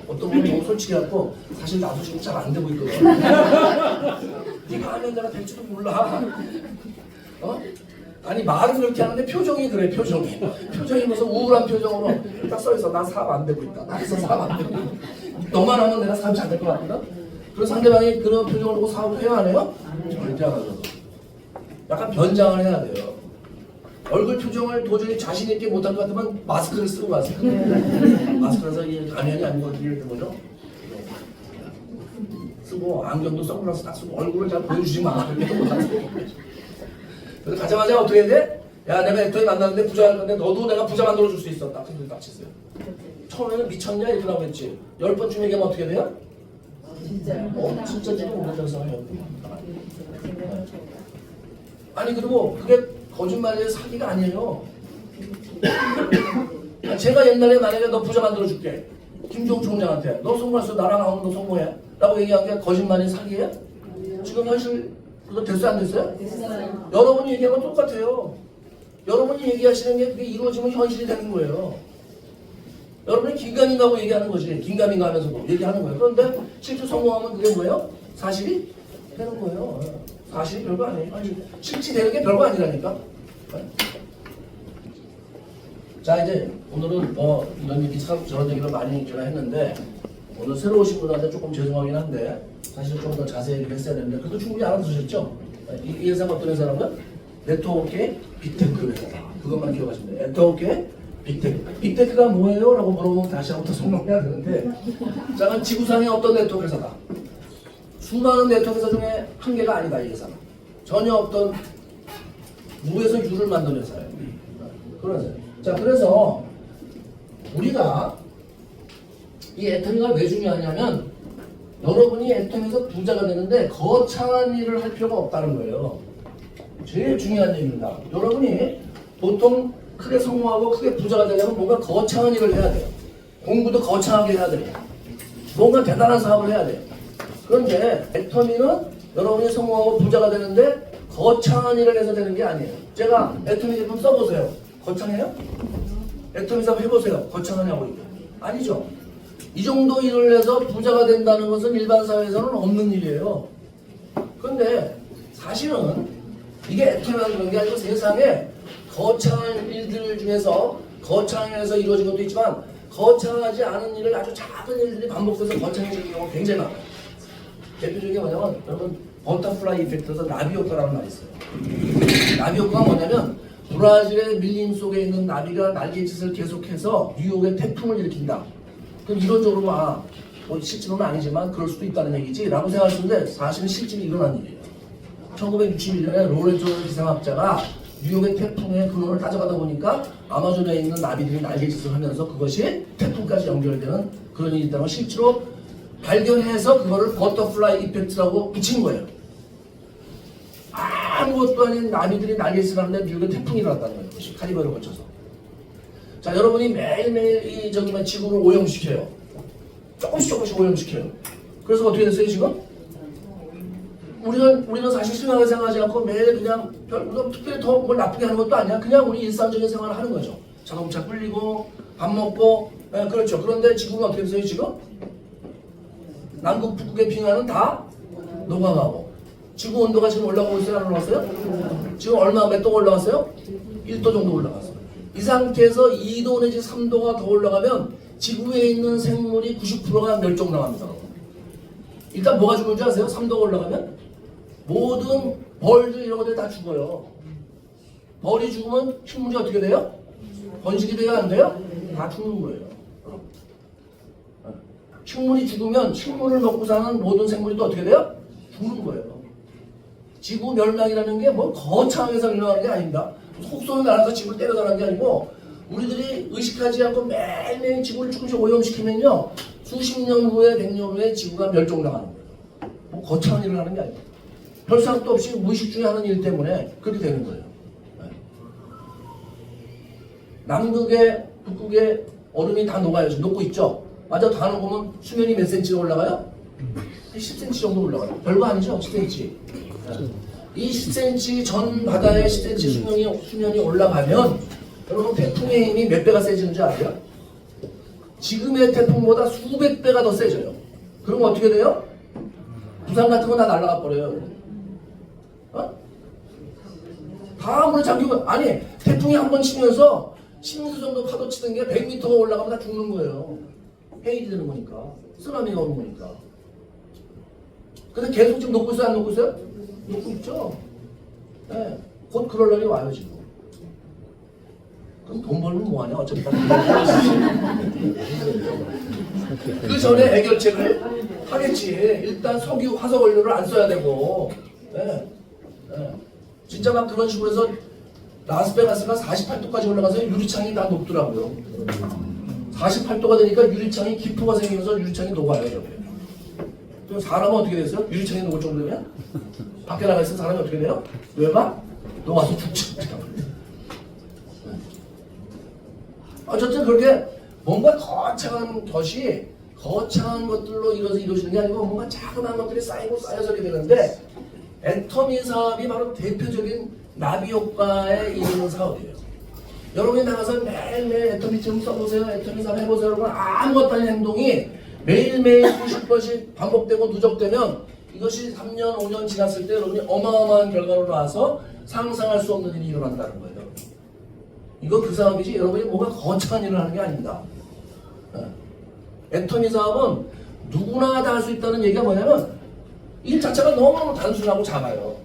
어떤 분은 너무 솔직히 갖고 사실 나도 지금 잘 안 되고 있거든. 네가 하면 내가 될지도 몰라. 아니 말은 그렇게 하는데 표정이 그래. 표정이 무슨 우울한 표정으로 딱 써있어. 나 사업 안 되고 있다. 나 사업 안 되고 있다. 너만 하면 내가 사업이 잘 될 것 같거든. 그래서 상대방이 그런 표정을 보고 사업을 해야 하네요? 절대 안 하죠. 약간 변장을 해야 돼요. 얼굴 표정을 도저히 자신 있게 못할 것 같으면 마스크를 쓰고 마스크라서 이게 가면이 아니고 이렇게 뭐죠? 쓰고 안경도 선글라스 딱 쓰고 얼굴을 잘 보여주지 마. 그렇게 못하고. 그래서 가자마자 어떻게 해야 돼? 야 내가 애터미 만났는데 부자 할 건데 너도 내가 부자 만들어줄 수 있어. 딱 흔들 딱 치세요. 처음에는 미쳤냐 이렇게 나오고 했지. 10번쯤 얘기하면 어떻게 돼요? 진짜요? 진짜지도 모르면서 해요. 아니 그리고 그게 거짓말이에요. 사기가 아니에요. 제가 옛날에 만약에 너 부자 만들어줄게. 김종 총장한테 너 성공했어. 나랑 나오면 너 성공해. 라고 얘기한 게 거짓말이 사기예요? 지금 현실 그거 됐어요 안 됐어요? 됐어요. 여러분이 얘기한 건 똑같아요. 여러분이 얘기하시는 게 그게 이루어지면 현실이 되는 거예요. 여러분이 긴가민가하고 얘기하는 거지. 긴가민가 하면서도 얘기하는 거예요. 그런데 실제 성공하면 그게 뭐예요? 사실이 되는 거예요. 사실이 별거 아니에요. 아니, 실제 되는 게 별거 아니라니까. 자 이제 오늘은 이런 얘기 참 저런 얘기를 많이 제가 했는데 오늘 새로 오신 분한테 조금 죄송하긴 한데 사실 좀 더 자세히 얘기를 했어야 되는데 그래도 충분히 알아두셨죠? 이 회사가 어떤 회사라고요? 네트워크의 빅테크 회사다. 그것만 기억하시면 돼요. 네트워크의 빅테크. 빅테크가 뭐예요? 라고 물어보면 다시 한번 더 설명해야 되는데 자 그럼 지구상의 어떤 네트워크 회사다. 수많은 네트워크 회사 중에 한 개가 아니다 이 회사는. 전혀 어떤 무에서 유를 만든 회사예요. 그런 회사예요. 자 그래서 우리가 이 애터미가 왜 중요하냐면 여러분이 애터미에서 부자가 되는데 거창한 일을 할 필요가 없다는 거예요. 제일 중요한 얘기입니다. 여러분이 보통 크게 성공하고 크게 부자가 되려면 뭔가 거창한 일을 해야 돼요. 공부도 거창하게 해야 돼요. 뭔가 대단한 사업을 해야 돼요. 그런데 애터미는 여러분이 성공하고 부자가 되는데 거창한 일을 해서 되는 게 아니에요. 제가 애터미 제품 써보세요. 거창해요? 애터미 사업 해보세요. 거창하냐고 이게. 아니죠. 이 정도 일을 해서 부자가 된다는 것은 일반 사회에서는 없는 일이에요. 그런데 사실은 이게 애터미라는 그런 게 아니고 세상에 거창한 일들 중에서 거창해서 이루어진 것도 있지만 거창하지 않은 일을 아주 작은 일들이 반복돼서 거창해지는 경우가 굉장히 많아요. 대표적인 게 뭐냐면 여러분 버터플라이 이펙트에서 나비 효과라는 말이 있어요. 나비 효과가 뭐냐면 브라질의 밀림 속에 있는 나비가 날개짓을 계속해서 뉴욕에 태풍을 일으킨다. 그럼 이론적으로 뭐 실제로는 아니지만 그럴 수도 있다는 얘기지 라고 생각하시는데 사실은 실제로 일어난 일이에요. 1961년에 로렌조 기상학자가 뉴욕의 태풍의 근원을 따져가다 보니까 아마존에 있는 나비들이 날개짓을 하면서 그것이 태풍까지 연결되는 그런 일이 있다는 걸 실제로 발견해서 그거를 버터플라이 이펙트라고 붙인 거예요. 아무것도 아닌 나비들이 날개짓을 하는데 뉴욕에 태풍이 일어났다는 거예요. 그것이 카리브해를 거쳐서. 자, 여러분이 매일매일 이 지구를 오염시켜요. 조금씩 오염시켜요. 그래서 어떻게 됐어요, 지금? 우리는 사실 심하게 생각하지 않고 매일 그냥 특별히 더 뭘 나쁘게 하는 것도 아니야. 그냥 우리 일상적인 생활을 하는 거죠. 자동차 끌리고, 밥 먹고, 그렇죠. 그런데 지구는 어떻게 됐어요, 지금? 남극, 북극의 빙하는 다 녹아가고. 지구 온도가 지금 올라가고 있어요? 안 올라갔어요? 지금 몇 도 올라갔어요? 1도 정도 올라갔어요. 이 상태에서 2도 내지 3도가 더 올라가면 지구에 있는 생물이 90%가 멸종당합니다. 일단 뭐가 죽을 줄 아세요? 3도가 올라가면? 모든 벌들 이런 것들이 다 죽어요. 벌이 죽으면 식물이 어떻게 돼요? 번식이 돼야 안 돼요? 다 죽는 거예요. 식물이 죽으면 식물을 먹고 사는 모든 생물이 또 어떻게 돼요? 죽는 거예요. 지구 멸망이라는 게 뭐 거창해서 멸망하는 게 아닙니다. 속성이 날아서 지구를 때려서는 게 아니고 우리들이 의식하지 않고 매일매일 지구를 조금씩 오염시키면요 수십 년 후에 100년 후에 지구가 멸종당하는 거예요. 뭐 거창한 일을 하는 게 아니고 별 생각도 없이 무의식 중에 하는 일 때문에 그렇게 되는 거예요. 남극에 북극에 얼음이 다 녹아요. 지금 녹고 있죠. 맞아, 다 녹으면 수면이 몇 센치가 올라가요? 10cm 정도 올라가요. 별거 아니죠? 10cm. 이 10cm 전 바다에 10cm 수면이 올라가면 여러분 태풍의 힘이 몇 배가 세지는 줄 아세요? 지금의 태풍보다 수백 배가 더 세져요. 그럼 어떻게 돼요? 부산 같은 거 다 날아가 버려요. 다 물에 잠기고 아니 태풍이 한 번 치면서 10m 정도 파도 치던 게 100m가 올라가면 다 죽는 거예요. 해일이 되는 거니까. 쓰나미가 오는 거니까. 근데 계속 지금 녹고 있어요? 안 녹고 있어요? 녹고 있죠? 네. 곧 그럴 날이 와요, 지금. 그럼 돈 벌면 뭐하냐? 어차피 다 그 전에 해결책을 하겠지. 일단 석유, 화석 원료를 안 써야 되고. 네. 네. 진짜 막 그런 식으로 해서 라스베가스가 48도까지 올라가서 유리창이 다 녹더라고요. 48도가 되니까 유리창이 기포가 생기면서 유리창이 녹아요. 저게. 그럼 사람은 어떻게 됐어요? 유리창이 녹을 정도면? 밖에 나가 있는 사람이 어떻게 돼요? 뇌가 녹아서 죽죠. 어쨌든 그렇게 뭔가 거창한 것들로 이루어지는 게 아니고 뭔가 자그마한 것들이 쌓이고 쌓여서 이렇게 되는데 애터미 사업이 바로 대표적인 나비 효과에 이르는 사업이에요. 여러분이 나가서 매일매일 애터미 좀 써보세요. 애터미 사업 해보세요. 여러분 아무것도 아닌 행동이 매일매일 수십 번씩 반복되고 누적되면 이것이 3년, 5년 지났을 때 여러분이 어마어마한 결과로 나와서 상상할 수 없는 일이 일어난다는 거예요. 이거 그 사업이지 여러분이 뭔가 거창한 일을 하는 게 아닙니다. 애터미 사업은 누구나 다 할 수 있다는 얘기가 뭐냐면 일 자체가 너무너무 단순하고 작아요.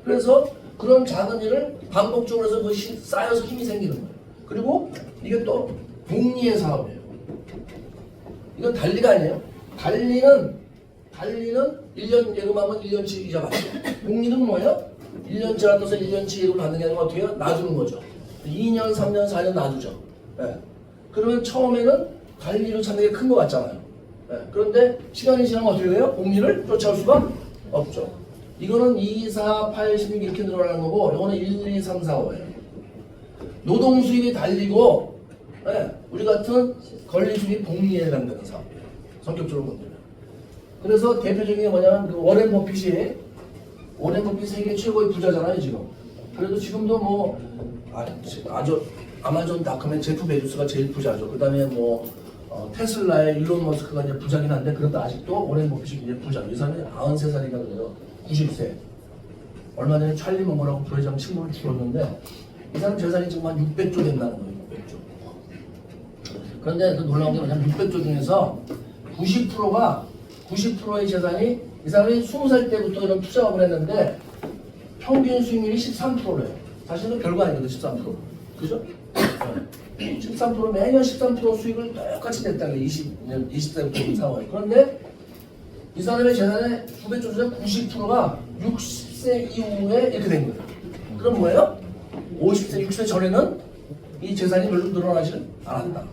그래서 그런 작은 일을 반복적으로 해서 그것이 쌓여서 힘이 생기는 거예요. 그리고 이게 또 복리의 사업이에요. 이건 달리가 아니에요. 달리는 1년 예금하면 1년치 이자 받죠. 복리는 뭐예요? 1년치 받아서 1년치 예금을 받는 게 아니라 어떻게 해요? 놔두는 거죠. 2년, 3년, 4년 놔두죠. 네. 그러면 처음에는 달리로 찾는 게 큰 것 같잖아요. 네. 그런데 시간이 지나면 어떻게 돼요? 복리를 쫓아올 수가 없죠. 이거는 2, 4, 8, 16 이렇게 늘어나는 거고 이거는 1, 2, 3, 4, 5예요. 노동 수입이 달리고 네. 우리 같은 권리 수입이 복리에 해당되는 사업이에요. 성격적으로 보면. 그래서 대표적인 게 뭐냐면 그 워렌 버핏이 세계 최고의 부자잖아요 지금. 그래도 지금도 뭐 아주 아마존닷컴의 제프 베조스가 제일 부자죠. 그 다음에 뭐 테슬라의 일론 머스크가 이제 부자긴 한데 그래도 아직도 워렌 버핏이 굉장히 부자죠. 이 사람이 93살인가 그래요. 90세. 얼마 전에 찰리 머머라고 부회장 친구를 죽었는데 이 사람 재산이 지금 한 600조 된다는 거예요. 600조. 그런데 그 놀라운 게 뭐냐면 600조 중에서 90%의 재산이 이 사람이 20살 때부터 이런 투자업을 했는데 평균 수익률이 13%래요. 사실은 별거 아니거든요. 13%. 그죠? 13% 매년 13% 수익을 똑같이 냈다는 거예요. 20세부터 사와요. 그런데 이 사람의 재산의 900조 중에 90%가 60세 이후에 이렇게 된 거예요. 그럼 뭐예요? 50세, 60세 전에는 이 재산이 별로 늘어나지 않았다.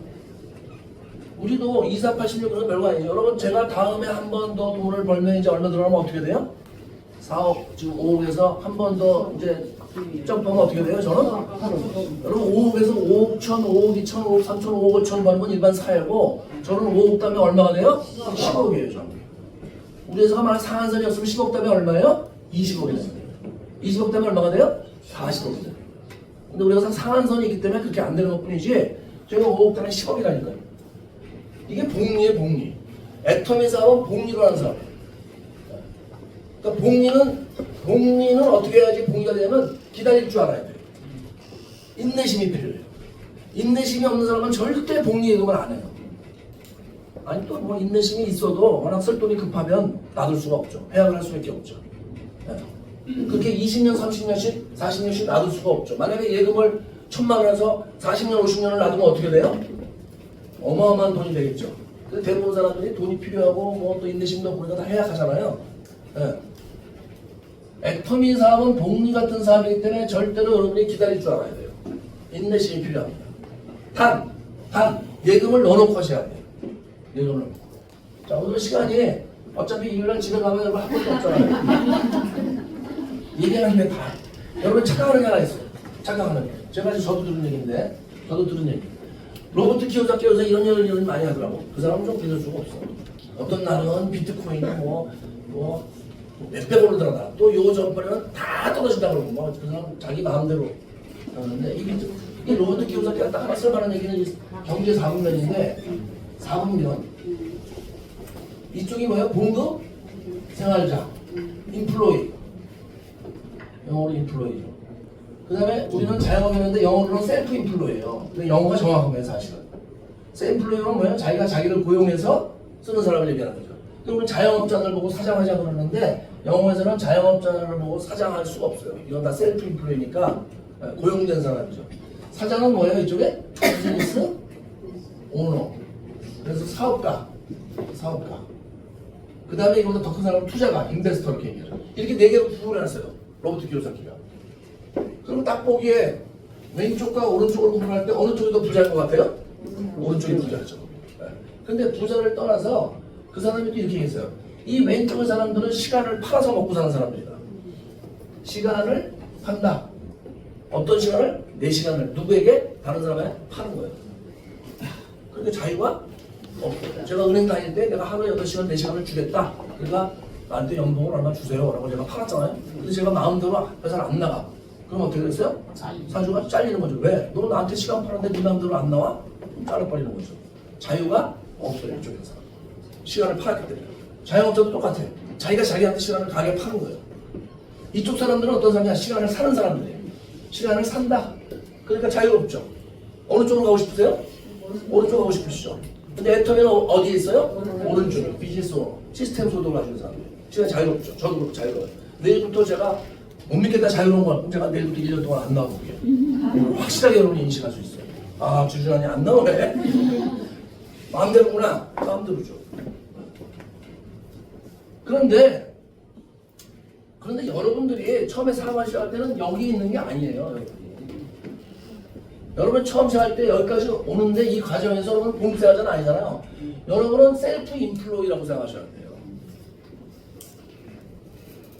우리도 2, 4, 8, 16은 별거 아니죠. 여러분 제가 다음에 한 번 더 돈을 벌면 이제 얼마 늘어나면 어떻게 돼요? 4억, 지금 5억에서 한 번 더 이제 점프하면 어떻게 돼요? 저는? 여러분 5억에서 5억, 1천, 5억, 2천, 5억, 3천, 5억, 5천 버는 건 일반 사회고 저는 5억 다음에 얼마가 돼요? 10억이에요. 저는. 우리 회사가 만약 상한선이었으면 10억 다음에 얼마예요? 20억이 돼요. 20억 다음에 얼마가 돼요? 40억이 돼요. 근데 우리 회사 상한선이 있기 때문에 그렇게 안 되는 것 뿐이지 저희가 5억 다음에 10억이라니까요. 이게 복리예요, 복리. 애터미 사업은 복리로 하는 사업이에요. 그러니까 복리는 어떻게 해야지 복리가 되냐면 기다릴 줄 알아야 돼요. 인내심이 필요해요. 인내심이 없는 사람은 절대 복리 예금을 안 해요. 아니 또 뭐 인내심이 있어도 워낙 쓸 돈이 급하면 놔둘 수가 없죠. 해약을 할 수밖에 없죠. 그렇게 20년, 30년씩, 40년씩 놔둘 수가 없죠. 만약에 예금을 1,000만 원에서 40년, 50년을 놔두면 어떻게 돼요? 어마어마한 돈이 되겠죠. 근데 대부분 사람들이 돈이 필요하고 뭐 또 인내심도 없고 다 해약하잖아요. 애터미 사업은 복리 같은 사업이기 때문에 절대로 여러분이 기다릴 줄 알아야 돼요. 인내심이 필요합니다. 단 예금을 넣어놓고 하셔야 돼요. 예금을. 자 오늘 시간이 어차피 일요일날 집에 가면 여러분 한 번도 없잖아요. 얘기하는데 다 여러분 착각하는 게 하나 있어요. 착각하는 게. 제가 저도 들은 얘기인데 저도 들은 얘기. 로버트 키오사키에서 이런 얘기를 많이 하더라고. 그 사람은 좀 믿을 수가 없어. 어떤 날은 비트코인이 몇백 오르더라. 또 요 전번에는 다 떨어진다 그러고 뭐 그 사람 자기 마음대로 하는데 이 로버트 키오사키가 딱 하나 쓸만한 얘기는 경제 4분면인데 4분면 이쪽이 뭐예요? 봉급, 생활자, 인플로이 영어로 인플로이죠. 그 다음에 우리는 자영업이었는데 영어로는 셀프 인플로이예요. 근데 영어가 정확하면 사실은 셀프인플로이는 뭐예요? 자기가 자기를 고용해서 쓰는 사람을 얘기하는 거죠. 그리고 자영업자들 보고 사장하자 그러는데 영어에서는 자영업자를 보고 사장할 수가 없어요. 이건 다 셀프 인플로이니까 고용된 사람이죠. 사장은 뭐예요? 이쪽에 비즈니스 오너. 그래서 사업가. 그 다음에 이거보다 더 큰 사람은 투자가, 인베스터 이렇게 얘기해요. 이렇게 네 개로 구분해놨어요. 로버트 키오사키가. 그럼 딱 보기에 왼쪽과 오른쪽을 구분할 때 어느 쪽이 더 부자인 것 같아요? 오른쪽이 부자죠. 네. 근데 부자를 떠나서 그 사람이 또 이렇게 얘기했어요. 이 왼쪽의 사람들은 시간을 팔아서 먹고 사는 사람들이다. 시간을 판다. 어떤 시간을? 내 시간을 누구에게? 다른 사람에게 파는 거예요. 그런데 자유가 없어요. 제가 은행 다닐 때 내가 하루에 8시간, 4시간을 주겠다. 그러니까 나한테 연봉을 얼마 주세요 라고 제가 팔았잖아요. 근데 제가 마음대로 회사를 안 나가. 그럼 어떻게 됐어요? 사주가 잘리는 거죠. 왜? 너 나한테 시간 파는데 네 마음대로 안 나와? 그럼 잘라버리는 거죠. 자유가 없어요. 이쪽에서. 시간을 팔았기 때문에. 자영업자도 똑같아요. 자기가 자기한테 시간을 가게 파는 거예요. 이쪽 사람들은 어떤 사람이냐? 시간을 사는 사람들이에요. 시간을 산다. 그러니까 자유롭죠. 어느 쪽으로 가고 싶으세요? 오른쪽으로 가고 싶으시죠. 근데 애터미는 어디에 있어요? 오른쪽에. 비즈니스 시스템 소득을 가지는 사람들. 시간 자유롭죠. 저도 그렇고 자유로워요. 내일부터 제가 못 믿겠다 자유로운 걸 그럼 제가 내일부터 1년 동안 안 나와볼게요. 확실하게 여러분이 인식할 수 있어요. 아, 주주환이 안 나오네. 마음대로구나. 마음대로죠. 그런데 여러분들이 처음에 사업을 시작할 때는 여기 있는 게 아니에요. 여러분 처음 시작할 때 여기까지 오는데 이 과정에서 여러분 봉쇄하자는 아니잖아요. 여러분은 셀프 인플로이라고 생각하셔야 돼요.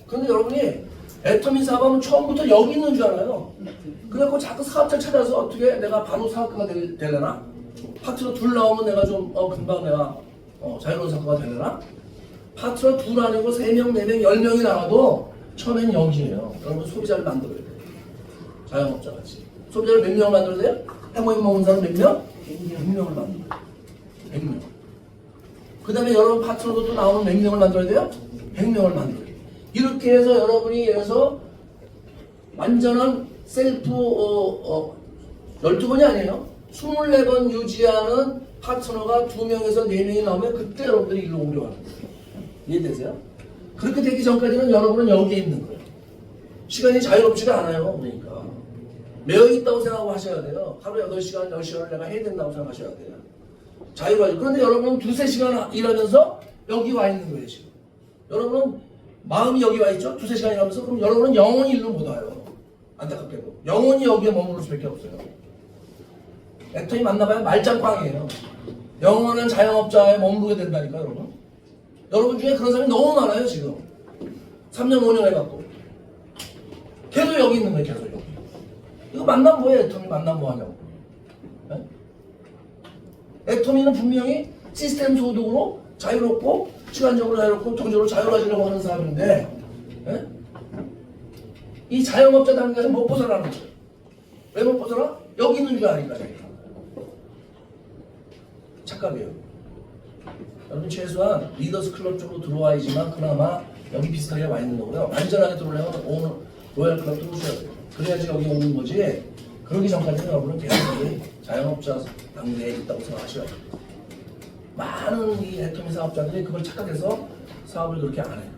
그런데 여러분이 애터미 사업하면 처음부터 여기 있는 줄 알아요. 그래갖고 자꾸 사업자를 찾아서 어떻게 내가 바로 사업가가 되려나? 파트너 둘 나오면 내가 좀 금방 내가 자유로운 사업가가 되려나? 파트너 둘 아니고 3명, 4명, 10명이 나와도 처음엔 여기에요. 여러분 소비자를 만들어야 돼요. 자영업자 같이. 소비자를 몇 명을 만들어야 돼요? 해모임 먹은 사람 몇 명? 100명을 만들어요. 100명. 그 다음에 여러분 파트너도 또 나오면 몇 명을 만들어야 돼요? 100명을 만들어요. 이렇게 해서 여러분이 해서 완전한 셀프 12번이 아니에요. 24번 유지하는 파트너가 2명에서 4명이 나오면 그때 여러분들이 일로 오려고 하는 거예요. 이해되세요? 그렇게 되기 전까지는 여러분은 여기에 있는 거예요. 시간이 자유롭지가 않아요. 그러니까 매여 있다고 생각하고 하셔야 돼요. 하루에 8시간, 10시간을 내가 해야 된다고 생각하셔야 돼요. 자유로워요. 그런데 여러분은 2-3시간 일하면서 여기 와 있는 거예요. 지금 여러분은 마음이 여기 와 있죠? 2-3시간 일하면서. 그럼 여러분은 영원히 일로 못 와요. 안타깝게도 영원히 여기에 머무를 수밖에 없어요. 애터미 만나봐야 말짱꽝이에요. 영원한 자영업자에 머무르게 된다니까 여러분. 여러분 중에 그런 사람이 너무 많아요 지금. 3년 5년 해갖고 계속 여기 있는 거예요. 계속 여기. 이거 만나면 뭐예요? 애터미 만나면 뭐하냐고. 네? 애터미는 분명히 시스템 소득으로 자유롭고 시간적으로 자유롭고 정적으로 자유로워지려고 하는 사람인데 네? 이 자영업자 단계에서 못 벗어나는 거예요. 왜 못 벗어나? 여기 있는 줄 아니까 자기가. 착각이에요. 여러분 최소한 리더스 클럽 쪽으로 들어와야지만 그나마 여기 비슷하게 와 있는 거고요. 완전하게 들어오려면 오늘 로얄 클럽 들어오셔야 돼요. 그래야지 여기 오는 거지. 그러기 전까지는 여러분은 계속 자영업자 단계에 있다고 생각하셔야 돼요. 많은 이 애터미 사업자들이 그걸 착각해서 사업을 그렇게 안 해요.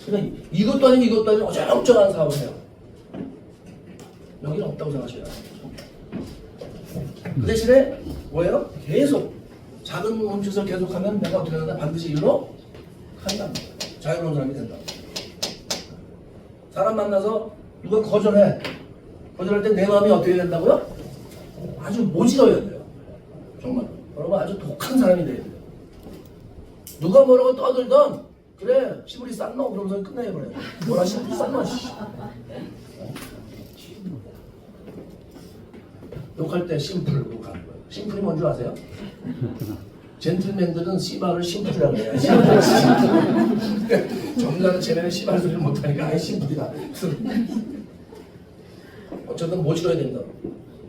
그러니까 이것도 아니고 어정쩡한 사업을 해요. 여기는 없다고 생각하셔야 돼요. 그 대신에 뭐예요? 계속 작은 몸짓을 계속하면 내가 어떻게 된다? 반드시 일로 간다. 자유로운 사람이 된다. 사람 만나서 누가 거절해. 거절할 때 내 마음이 어떻게 된다고요? 아주 모질어야 돼요. 정말. 여러분 아주 독한 사람이 돼야 돼요. 누가 뭐라고 떠들던 그래 시부리 싼 놈 그러면서 끝내버려요. 뭐라 시부리 싼 놈. 욕할 때 심플 욕하는 거예요. 심플이 뭔지 아세요? 젠틀맨들은 씨발을 심플이라고 해요. 정가는 쟤네는 씨발 소리를 못하니까 아예 심플이다. 어쨌든 모질어야 된다.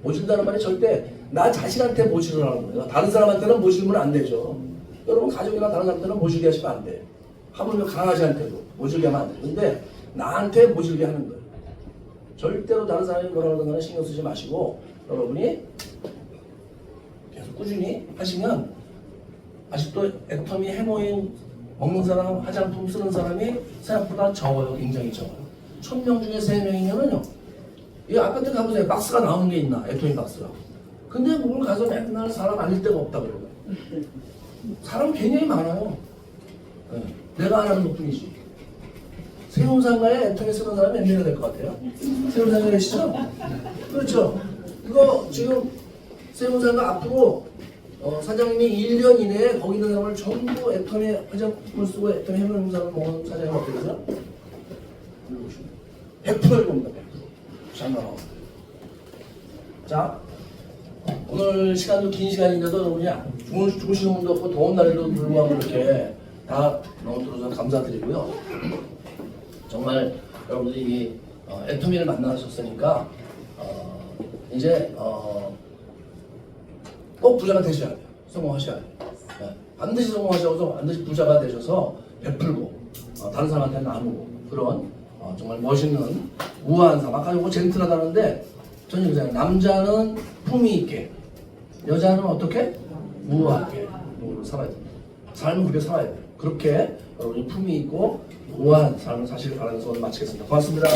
모질다는 말이 절대 나 자신한테 모질을 하는 거예요. 다른 사람한테는 모질면 안 되죠. 여러분 가족이나 다른 사람한테는 모질게 하시면 안 돼요. 하물며 강아지한테도 모질게 하면 안 돼요. 근데 나한테 모질게 하는 거예요. 절대로 다른 사람이 뭐라 그러는 거는 신경 쓰지 마시고 여러분이 계속 꾸준히 하시면 아직도 애터미 해모임 먹는 사람, 화장품 쓰는 사람이 생각보다 적어요. 굉장히 적어요. 1000명 중에 3명이면은요. 이 아파트 가보세요. 박스가 나오는 게 있나? 애터미 박스가. 근데 그걸 가서 맨날 사람 아닐 데가 없다 그래요. 사람 굉장히 많아요. 네. 내가 안 하는 것뿐이지. 세운상가에 애통에 쓰는 사람이 몇 명이 될 것 같아요? 세운상가에 계시죠? 그렇죠. 이거 지금 세운상가 앞으로 사장님이 1년 이내에 거기 있는 사람을 전부 애텀에 화장품을 쓰고 애텀에 해물용사를 먹는 사장님 어떻게 되죠? 100%를 봅니다. 100%. 장난하고. 자, 오늘 시간도 긴 시간인데도 그냥 주무시는 분도 없고 더운 날에도 불구하고 이렇게 다 너무 들어줘서 감사드리고요. 정말 여러분들이 이 애터미를 만나셨으니까 이제 꼭 부자가 되셔야 돼요. 성공하셔야 돼요. 네. 반드시 성공하셔서 반드시 부자가 되셔서 베풀고 다른 사람한테 나누고 그런 정말 멋있는 우아한 삶. 아까 이거 젠틀하다는데 저는 이렇게 생각해요. 남자는 품위 있게, 여자는 어떻게? 우아하게 살아야 됩니다. 삶은 그렇게 살아야 돼요. 그렇게 여러분이 품위 있고 우아한 삶을 사시길 바라면서 오늘 마치겠습니다. 고맙습니다.